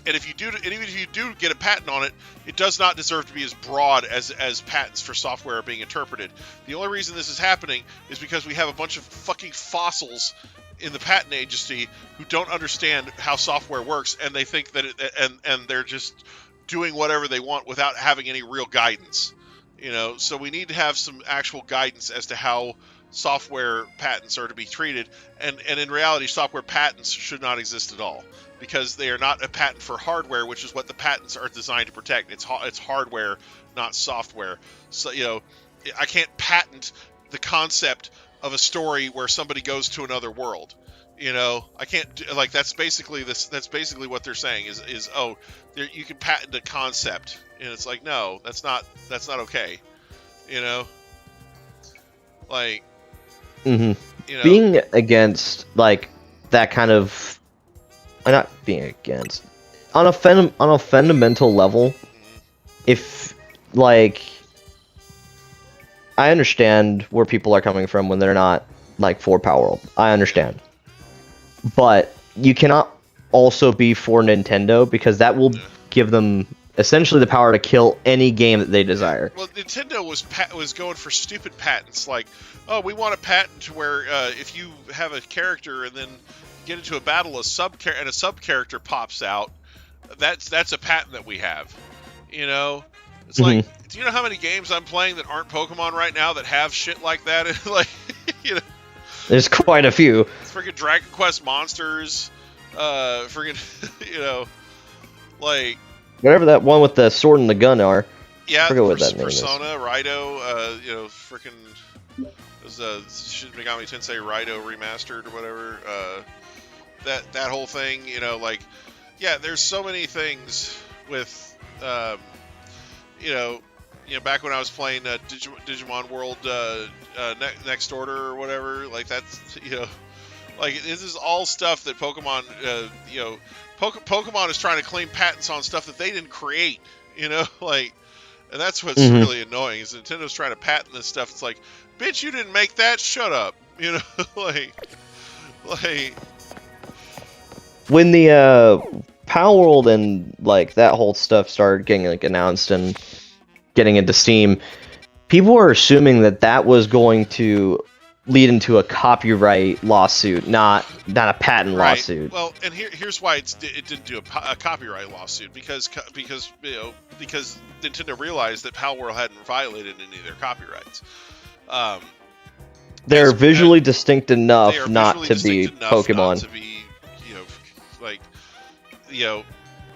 if you do, and even if you do get a patent on it, it does not deserve to be as broad as patents for software are being interpreted. The only reason this is happening is because we have a bunch of fucking fossils in the patent agency who don't understand how software works, and they think that and they're just doing whatever they want without having any real guidance. So we need to have some actual guidance as to how software patents are to be treated, and in reality, software patents should not exist at all, because they are not a patent for hardware, which is what the patents are designed to protect. It's hardware, not software. So I can't patent the concept of a story where somebody goes to another world. You know, I can't like that's basically this. That's basically what they're saying is oh, you can patent a concept, and it's like no, that's not okay. You know, like hmm you know, Being against like that kind of, not being against on a fundamental level. If like, I understand where people are coming from when they're not like for Power World. I understand. But you cannot also be for Nintendo because that will give them essentially the power to kill any game that they desire. Well, Nintendo was going for stupid patents like, oh, we want a patent where if you have a character and then get into a battle, a sub character pops out, that's a patent that we have. You know, it's like, do you know how many games I'm playing that aren't Pokemon right now that have shit like that? Like, you know. There's quite a few. It's freaking Dragon Quest monsters, freaking, you know, like whatever that one with the sword and the gun are. Yeah, I forget what that name Persona, is. Raito, you know, freaking was Shin Megami Tensei Raito remastered or whatever. That whole thing, you know, like, yeah, there's so many things with, you know, back when I was playing Digimon World Next Order or whatever, like that's, you know, like this is all stuff that Pokemon, you know, Pokemon is trying to claim patents on stuff that they didn't create, you know, like, and that's what's really annoying is Nintendo's trying to patent this stuff. It's like, bitch, you didn't make that. Shut up, you know, like when the Power World and like that whole stuff started getting like announced and getting into Steam, people were assuming that that was going to lead into a copyright lawsuit, not a patent lawsuit. Well, and here's why it didn't do a copyright lawsuit because Nintendo realized that Power World hadn't violated any of their copyrights. They're visually distinct enough not to be Pokemon. Not to be, you know, like, you know,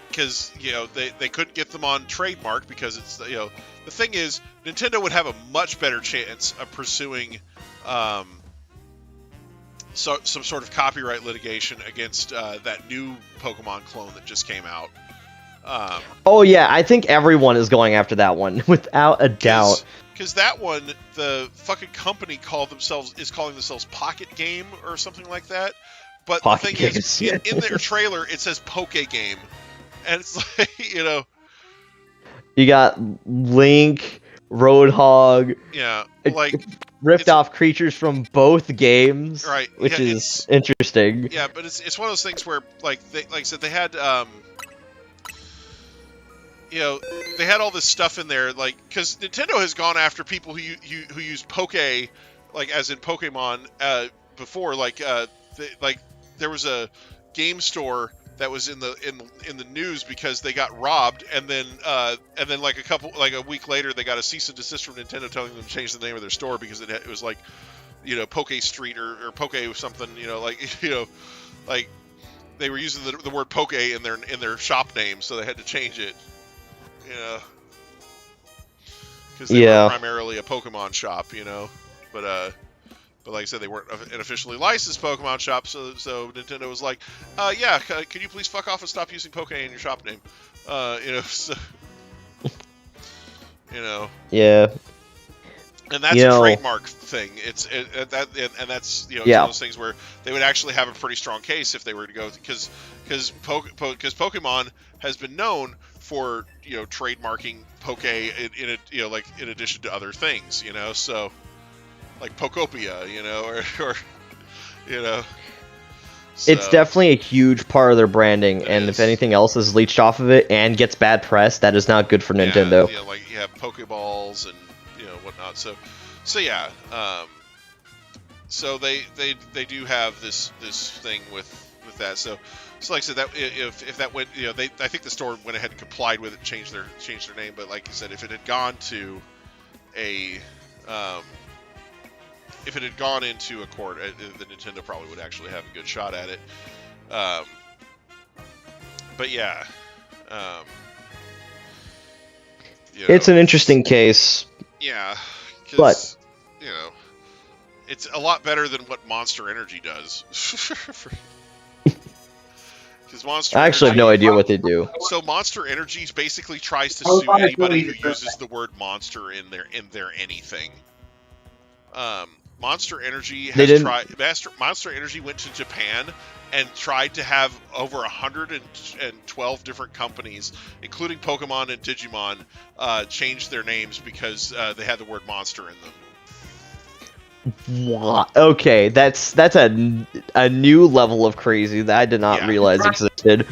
because, you know, they couldn't get them on trademark because it's, you know, the thing is Nintendo would have a much better chance of pursuing some sort of copyright litigation against that new Pokemon clone that just came out. Oh yeah, I think everyone is going after that one without a doubt. Because that one, the fucking company calling themselves Pocket Game or something like that. But Pocket the thing is, in their trailer, it says Poke Game. And it's like, you know. You got Link, Roadhog. Yeah, like. Ripped off creatures from both games. Right. Which is interesting. Yeah, but it's one of those things where, like I said, they had, you know, they had all this stuff in there, like, because Nintendo has gone after people who use Poke, like, as in Pokemon, before, like, there was a game store that was in the news because they got robbed, and then like a week later they got a cease and desist from Nintendo telling them to change the name of their store because it was like, you know, Poke Street or Poke something, you know, like, you know, like they were using the word Poke in their shop name, so they had to change it, you know, because they were primarily a Pokemon shop, you know, but like I said, they weren't an officially licensed Pokemon shop, so Nintendo was like, yeah, can you please fuck off and stop using Poke in your shop name? You know, so, you know. Yeah. And that's a trademark thing. That's you know, it's one of those things where they would actually have a pretty strong case if they were to go because Pokemon has been known for, you know, trademarking Poke in addition to other things, you know, so. Like Pokopia, you know, or you know. So, it's definitely a huge part of their branding, and if anything else is leached off of it and gets bad press, that is not good for Nintendo. Yeah, like you have Pokeballs and, you know, whatnot. So yeah. So they do have this thing with that. So like I said, that if that went, you know, I think the store went ahead and complied with it, changed their name. But like you said, if it had gone to if it had gone into a court, the Nintendo probably would actually have a good shot at it. But yeah, you know, it's an interesting case. Yeah, but you know, It's a lot better than what Monster Energy does. Because Monster I actually have no Energy, idea what they do. so Monster Energy basically tries to Oh, sue I anybody totally who deserve uses the word monster in their anything. Monster Energy They has didn't- tried. Monster Energy went to Japan and tried to have over 112 different companies, including Pokemon and Digimon, change their names because they had the word monster in them. What? Okay, that's a new level of crazy that I did not Yeah. realize existed.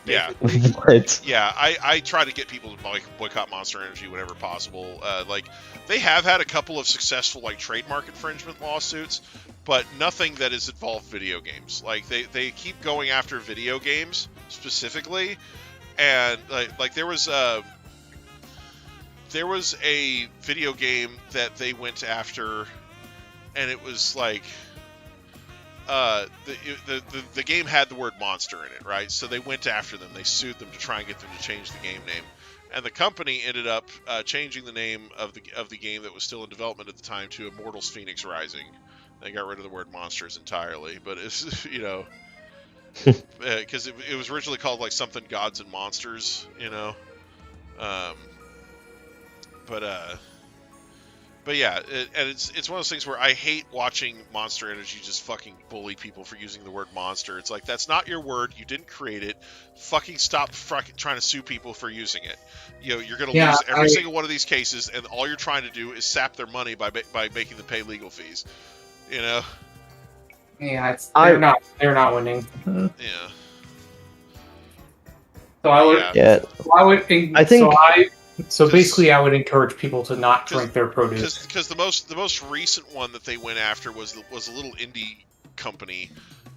Yeah. What? Yeah, I try to get people to boycott Monster Energy whenever possible. Like, they have had a couple of successful like trademark infringement lawsuits, but nothing that has involved video games. Like, they keep going after video games specifically, and like there was a video game that they went after, and it was like. The game had the word monster in it, right? So they went after them. They sued them to try and get them to change the game name, and the company ended up changing the name of the game that was still in development at the time to Immortals: Phoenix Rising. They got rid of the word monsters entirely, but it's because it was originally called like something Gods and Monsters, But yeah, and it's one of those things where I hate watching Monster Energy just fucking bully people for using the word monster. It's like, that's not your word. You didn't create it. Fucking stop trying to sue people for using it. You're going to lose every single one of these cases, and all you're trying to do is sap their money by making them pay legal fees. Yeah, they're not winning. Yeah. So I would. Yeah. So basically, I would encourage people to not drink their produce. Because the most recent one that they went after was a little indie company,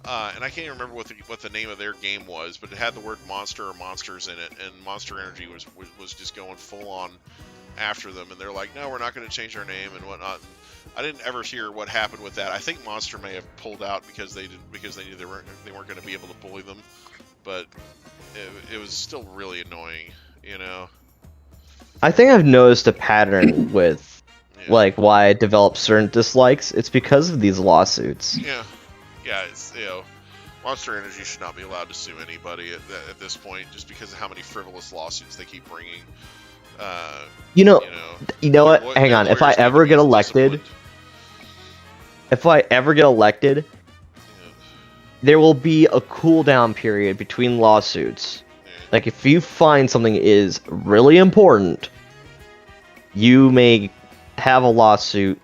and I can't even remember what the name of their game was, but it had the word monster or monsters in it, and Monster Energy was just going full on after them, and they're like, no, we're not going to change our name and whatnot. And I didn't ever hear what happened with that. I think Monster may have pulled out because they knew they weren't going to be able to bully them, but it was still really annoying, I think I've noticed a pattern with like why I develop certain dislikes. It's because of these lawsuits. Yeah, it's Monster Energy should not be allowed to sue anybody at this point, just because of how many frivolous lawsuits they keep bringing. You know what? Hang on. If I ever get elected, there will be a cooldown period between lawsuits. Like, if you find something is really important, you may have a lawsuit,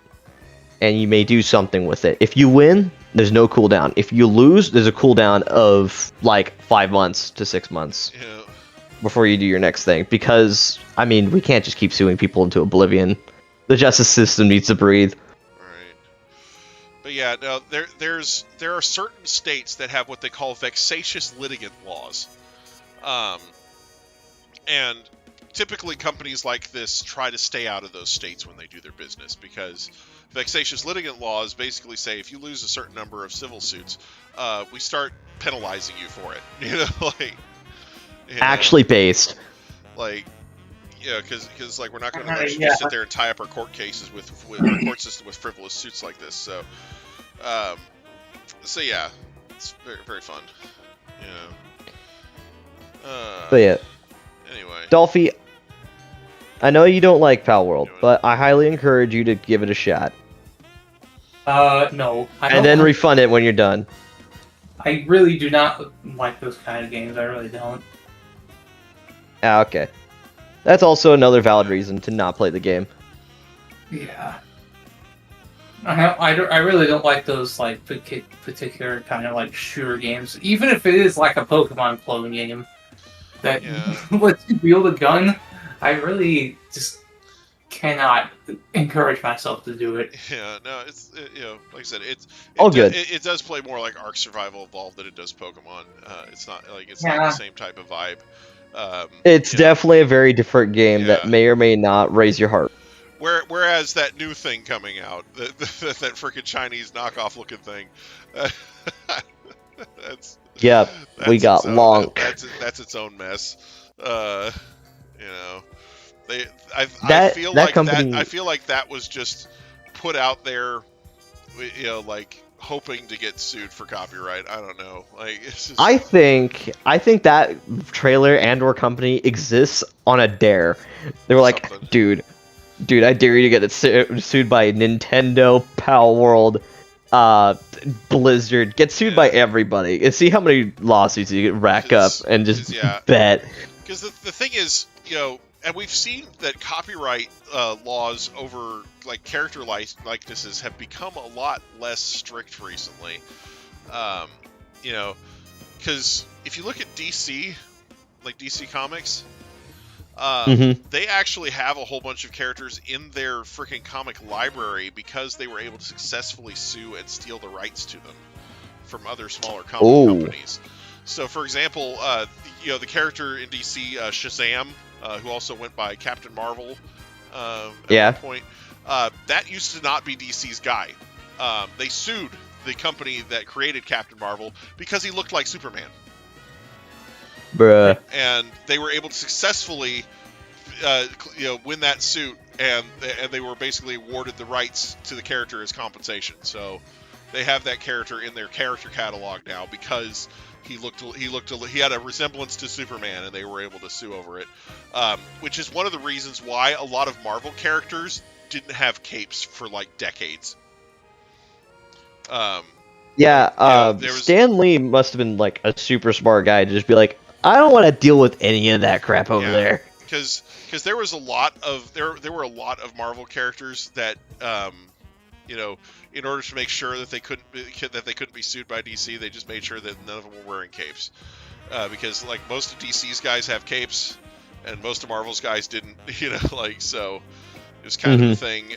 and you may do something with it. If you win, there's no cooldown. If you lose, there's a cooldown of, like, 5 months to 6 months before you do your next thing. Because, I mean, we can't just keep suing people into oblivion. The justice system needs to breathe. Right. But yeah, no, there are certain states that have what they call vexatious litigant laws. And typically companies like this try to stay out of those states when they do their business, because vexatious litigant laws basically say if you lose a certain number of civil suits, we start penalizing you for it. Actually based. Like, because like we're not going to let you just sit there and tie up our court cases with our court system with frivolous suits like this. So yeah, it's very, very fun. But yeah. Anyway. Dolphy, I know you don't like Pal World, but I highly encourage you to give it a shot. No. And then refund it when you're done. I really do not like those kind of games. I really don't. Ah, okay. That's also another valid reason to not play the game. Yeah. I really don't like those like particular kind of like shooter games. Even if it is like a Pokemon clone game that lets you wield a gun, I really just cannot encourage myself to do it. Yeah, no, it's like I said, good. It does play more like Ark Survival Evolved than it does Pokemon. It's not like not the same type of vibe. It's definitely a very different game that may or may not raise your heart. Whereas that new thing coming out, that freaking Chinese knockoff looking thing, we got Lonk. That's its own mess. I feel like that was just put out there like hoping to get sued for copyright. I don't know. Like, it's just... I think that trailer and/or company exists on a dare. They were like, Something. dude, I dare you to get sued by Nintendo, Pal World, Blizzard. Get sued by everybody and see how many lawsuits you can rack up and just bet. Because the thing is, and we've seen that copyright laws over like character likenesses have become a lot less strict recently. Because if you look at DC, like DC Comics, they actually have a whole bunch of characters in their freaking comic library because they were able to successfully sue and steal the rights to them from other smaller comic companies. So, for example, the character in DC, Shazam, who also went by Captain Marvel at one point, that used to not be DC's guy. They sued the company that created Captain Marvel because he looked like Superman. Bruh. And they were able to successfully, win that suit, and they were basically awarded the rights to the character as compensation. So they have that character in their character catalog now because he had a resemblance to Superman, and they were able to sue over it. Which is one of the reasons why a lot of Marvel characters didn't have capes for like decades. Stan Lee must have been like a super smart guy to just be like, I don't want to deal with any of that crap over there. Because there was a lot of there were a lot of Marvel characters that in order to make sure that they couldn't be sued by DC, they just made sure that none of them were wearing capes. Because like most of DC's guys have capes, and most of Marvel's guys didn't. So it was kind of a thing.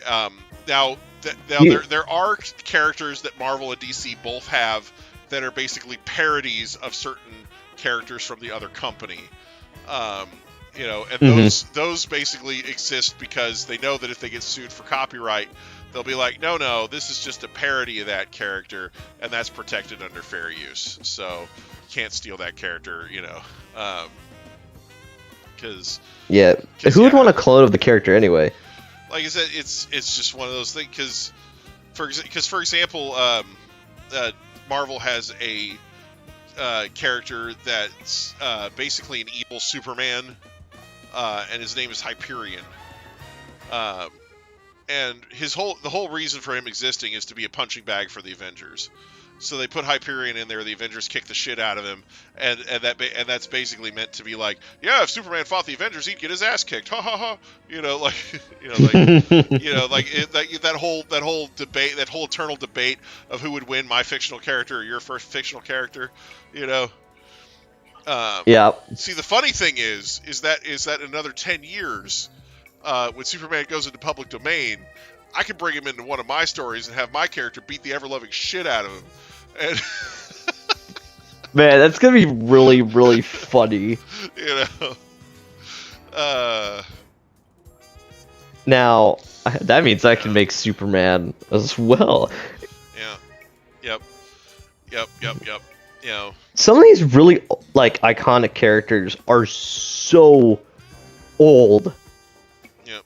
Now there are characters that Marvel and DC both have that are basically parodies of certain characters from the other company. Those basically exist because they know that if they get sued for copyright, they'll be like, no, this is just a parody of that character, and that's protected under fair use. So you can't steal that character, because who would want a clone of the character anyway? Like I said, it's just one of those things. Because for example, Marvel has a character that's basically an evil Superman, and his name is Hyperion. And the whole reason for him existing is to be a punching bag for the Avengers. So they put Hyperion in there. The Avengers kick the shit out of him, and that's basically meant to be like, if Superman fought the Avengers, he'd get his ass kicked. Ha ha ha. That whole debate, that whole eternal debate of who would win, my fictional character or your first fictional character. See, the funny thing is that another 10 years, when Superman goes into public domain, I can bring him into one of my stories and have my character beat the ever-loving shit out of him. And man, that's gonna be really, really funny. Now, that means I can make Superman as well. Yep. Some of these really like iconic characters are so old. Yep.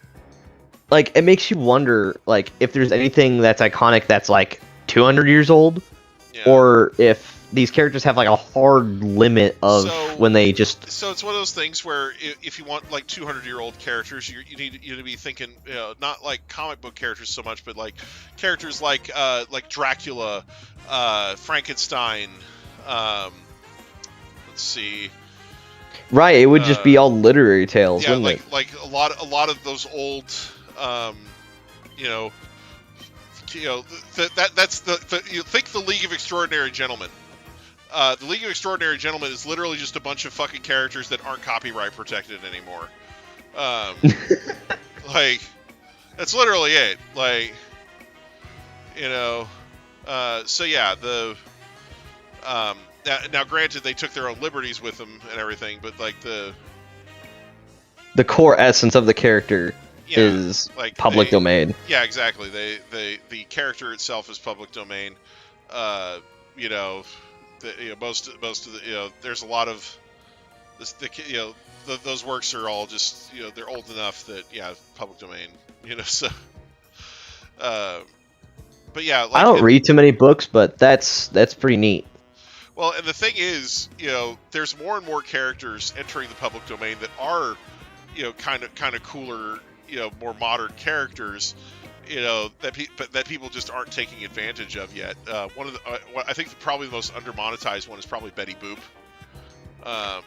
Like, it makes you wonder, like, if there's anything that's iconic that's like 200 years old, or if these characters have like a hard limit of when they just. So it's one of those things where if you want like 200-year-old characters, you need to be thinking, not like comic book characters so much, but like characters like Dracula, Frankenstein. Let's see. Right, it would just be all literary tales, wouldn't it? Like a lot of those old, that's you think the League of Extraordinary Gentlemen. The League of Extraordinary Gentlemen is literally just a bunch of fucking characters that aren't copyright protected anymore. Like, that's literally it. Like, so yeah, now granted, they took their own liberties with them and everything, but like the core essence of the character is like public domain. Yeah, exactly. The character itself is public domain. Most of the there's a lot of this. Those works are all just they're old enough that public domain. So. but yeah, I don't read too many books, but that's pretty neat. Well, and the thing is, there's more and more characters entering the public domain that are, kind of cooler, more modern characters, that people just aren't taking advantage of yet. One of the, I think probably the most undermonetized one is probably Betty Boop.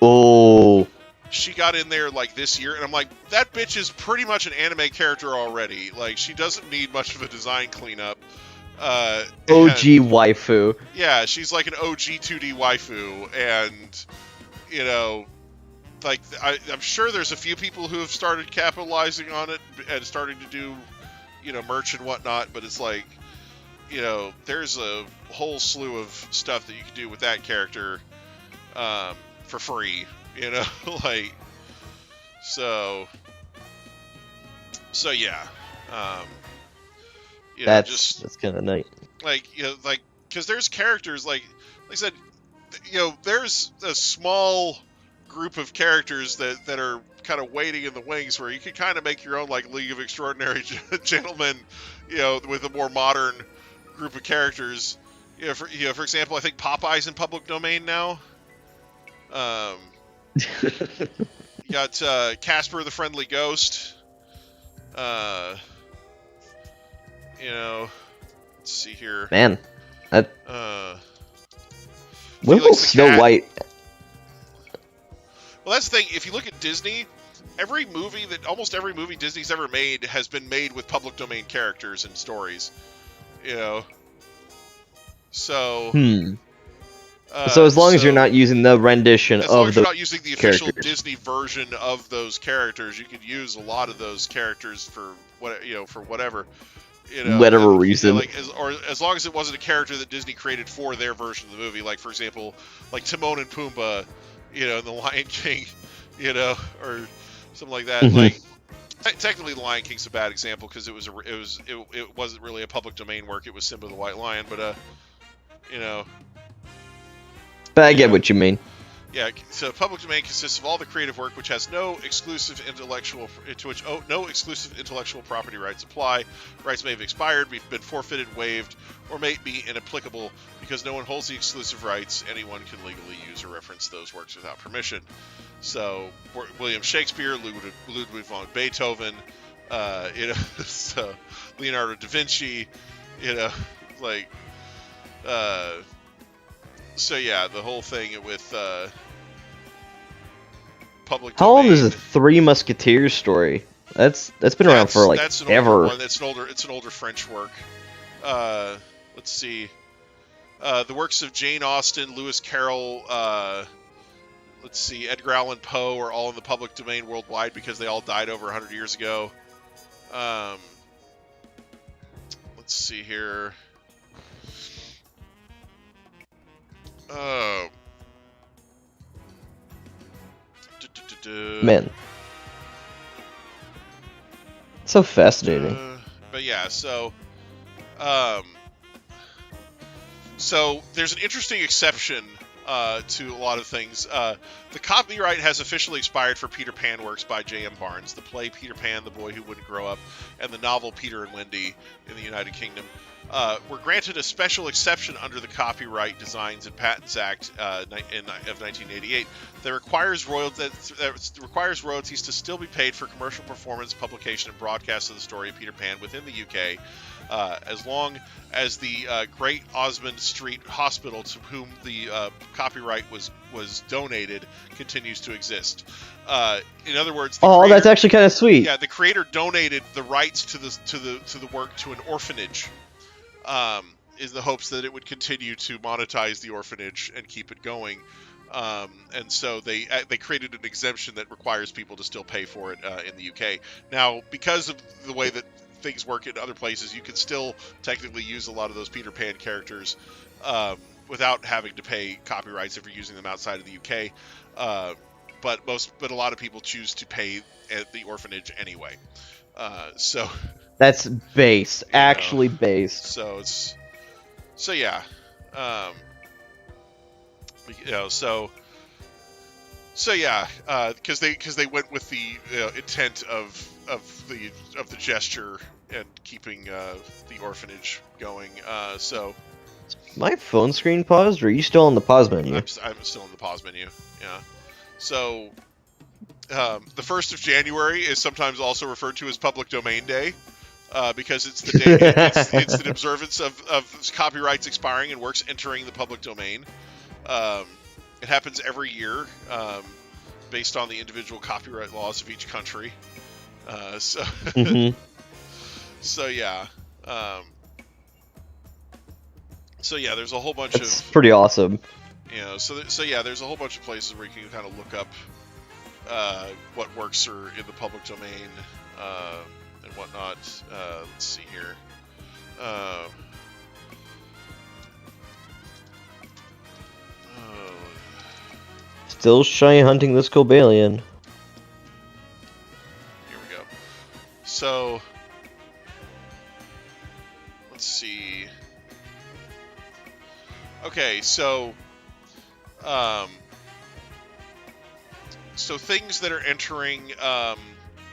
Oh. She got in there like this year, and I'm like, that bitch is pretty much an anime character already. Like, she doesn't need much of a design cleanup. OG waifu. Yeah, she's like an OG 2D waifu, and like I'm sure there's a few people who have started capitalizing on it and starting to do, merch and whatnot. But it's like, there's a whole slew of stuff that you can do with that character, for free. Like, so yeah. That's kind of neat. Like, because there's characters like I said, there's a small group of characters that are kind of waiting in the wings where you can kind of make your own like League of Extraordinary Gentlemen, with a more modern group of characters. For example, I think Popeye's in public domain now. You got Casper the Friendly Ghost. Let's see here. Man, when will Snow White? Well, that's the thing. If you look at Disney, almost every movie Disney's ever made has been made with public domain characters and stories. So. So as long as you're not using the rendition as long of as the you're not using the official characters. Disney version of those characters, you could use a lot of those characters for whatever. Whatever reason. Or as long as it wasn't a character that Disney created for their version of the movie, like for example, like Timon and Pumbaa, in The Lion King, or something like that. Mm-hmm. Like technically, The Lion King's a bad example because it wasn't really a public domain work. It was Simba the White Lion, but But I get what you mean. Yeah, so public domain consists of all the creative work which has no exclusive intellectual property rights apply. Rights may have expired, been forfeited, waived, or may be inapplicable because no one holds the exclusive rights. Anyone can legally use or reference those works without permission. So William Shakespeare, Ludwig von Beethoven, so Leonardo da Vinci, like. So yeah, the whole thing with public domain. How old is the Three Musketeers story? That's been around for like that's an ever. Older one. It's an older French work. Let's see. The works of Jane Austen, Lewis Carroll, let's see, Edgar Allan Poe are all in the public domain worldwide because they all died over 100 years ago. Let's see here. Man, so fascinating. But yeah, so there's an interesting exception to a lot of things. The copyright has officially expired for Peter Pan works by J.M. Barnes, the play Peter Pan, the Boy Who Wouldn't Grow Up, and the novel Peter and Wendy in the United Kingdom. Were granted a special exception under the Copyright Designs and Patents Act of 1988 that requires royalties to still be paid for commercial performance, publication, and broadcast of the story of Peter Pan within the UK, as long as the Great Osmond Street Hospital, to whom the copyright was donated, continues to exist. In other words, That's actually kind of sweet. Yeah, the creator donated the rights to the work to an orphanage. In the hopes that it would continue to monetize the orphanage and keep it going, and so they created an exemption that requires people to still pay for it in the UK. Now, because of the way that things work in other places, you can still technically use a lot of those Peter Pan characters without having to pay copyrights if you're using them outside of the UK. But a lot of people choose to pay at the orphanage anyway. So. That's based, actually based. So yeah, So yeah, because they went with the intent of the gesture and keeping the orphanage going. So My phone screen paused, or are you still on the pause menu? I'm still in the pause menu. Yeah. So the 1st of January is sometimes also referred to as Public Domain Day. Because it's the day, it's an observance of copyrights expiring and works entering the public domain. It happens every year, based on the individual copyright laws of each country. So, so yeah, there's a whole bunch That's of pretty awesome. So yeah, there's a whole bunch of places where you can kind of look up what works are in the public domain. And whatnot. Let's see here. Still shy hunting this Cobalion. Here we go. So, let's see. Okay, so things that are entering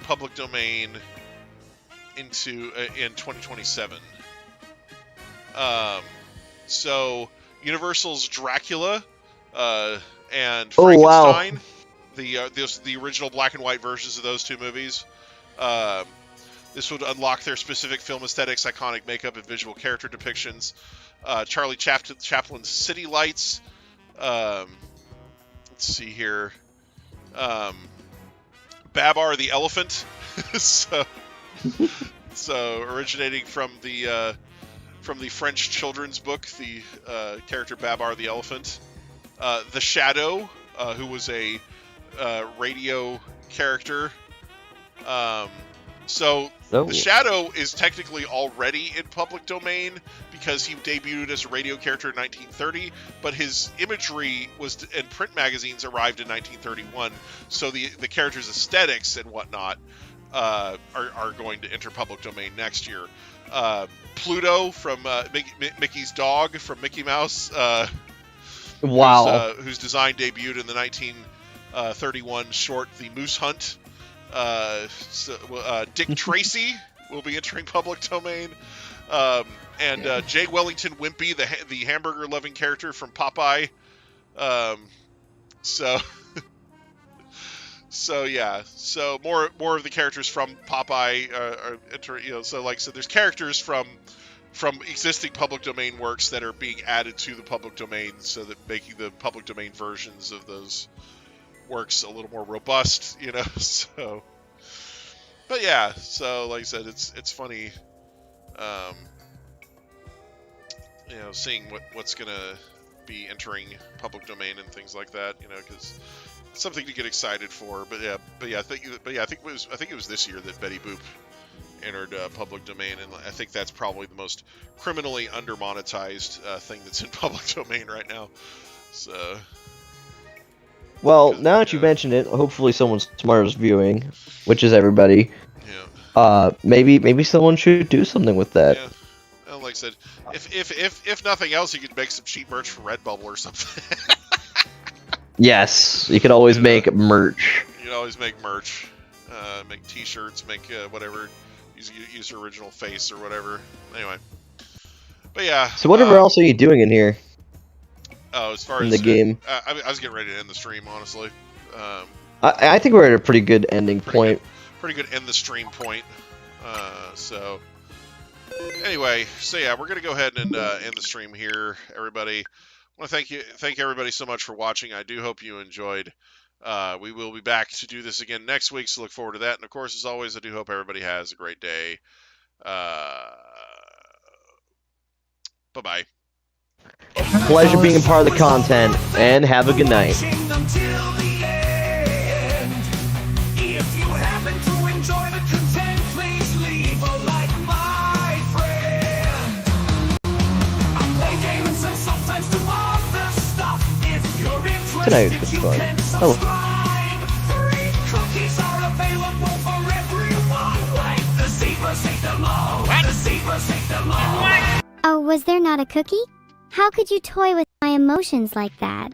public domain into in 2027. So Universal's Dracula and Frankenstein, the original black and white versions of those two movies. This would unlock their specific film aesthetics, iconic makeup, and visual character depictions. Charlie Chaplin's City Lights. Let's see here. Babar the Elephant. So originating from the French children's book, the character Babar the Elephant. The Shadow, who was a radio character. The Shadow is technically already in public domain because he debuted as a radio character in 1930, but his imagery and print magazines arrived in 1931, so the character's aesthetics and whatnot are going to enter public domain next year. Pluto from Mickey's dog from Mickey Mouse. Wow. Whose design debuted in the 1931 short The Moose Hunt. Dick Tracy will be entering public domain. And Jay Wellington Wimpy, the hamburger-loving character from Popeye. So yeah, so more of the characters from Popeye are entering. So there's characters from existing public domain works that are being added to the public domain, so that making the public domain versions of those works a little more robust, so. But yeah, so like I said, it's funny, seeing what's gonna be entering public domain and things like that, because it's something to get excited for. But I think it was this year that Betty Boop entered public domain, and I think that's probably the most criminally undermonetized thing that's in public domain right now. So. Well, now that you mentioned it, hopefully someone smart is viewing, which is everybody. Yeah. Maybe someone should do something with that. Yeah. Well, like I said, if nothing else, you could make some cheap merch for Redbubble or something. Yes, you could always make merch. You could always make merch, make T-shirts, make whatever. Use your original face or whatever. Anyway, but yeah. So whatever else are you doing in here? Oh, as far in as the game, I was getting ready to end the stream, honestly. I think we're at a pretty good ending point. Pretty good end the stream point. So anyway, so yeah, we're gonna go ahead and end the stream here, everybody. I want to thank everybody so much for watching. I do hope you enjoyed. We will be back to do this again next week, so look forward to that. And of course, as always, I do hope everybody has a great day. Bye-bye. Pleasure being a part of the content, and have a good night. Tonight was fun. Hello. Oh, was there not a cookie? How could you toy with my emotions like that?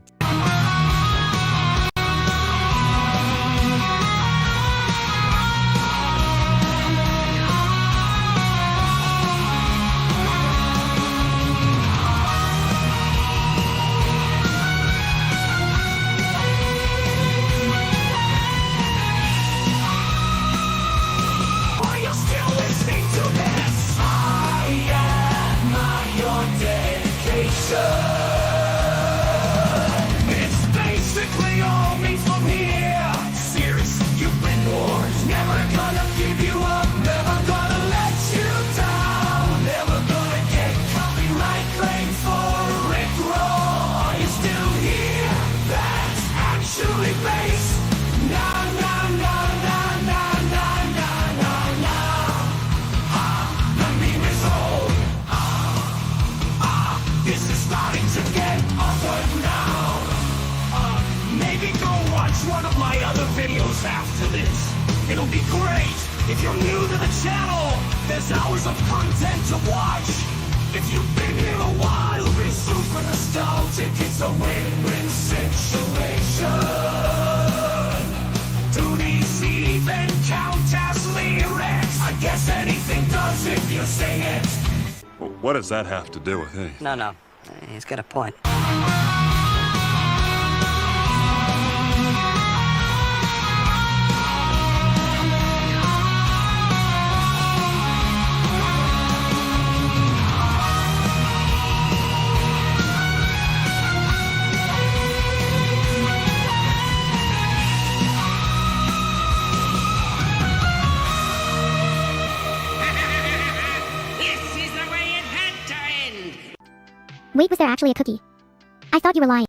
one of my other videos after this. It'll be great if you're new to the channel. There's hours of content to watch. If you've been here a while, be super nostalgic. It's a win-win situation. Do these even count as lyrics? I guess anything does if you sing it. Well, what does that have to do with anything? No. He's got a point. Wait, was there actually a cookie? I thought you were lying.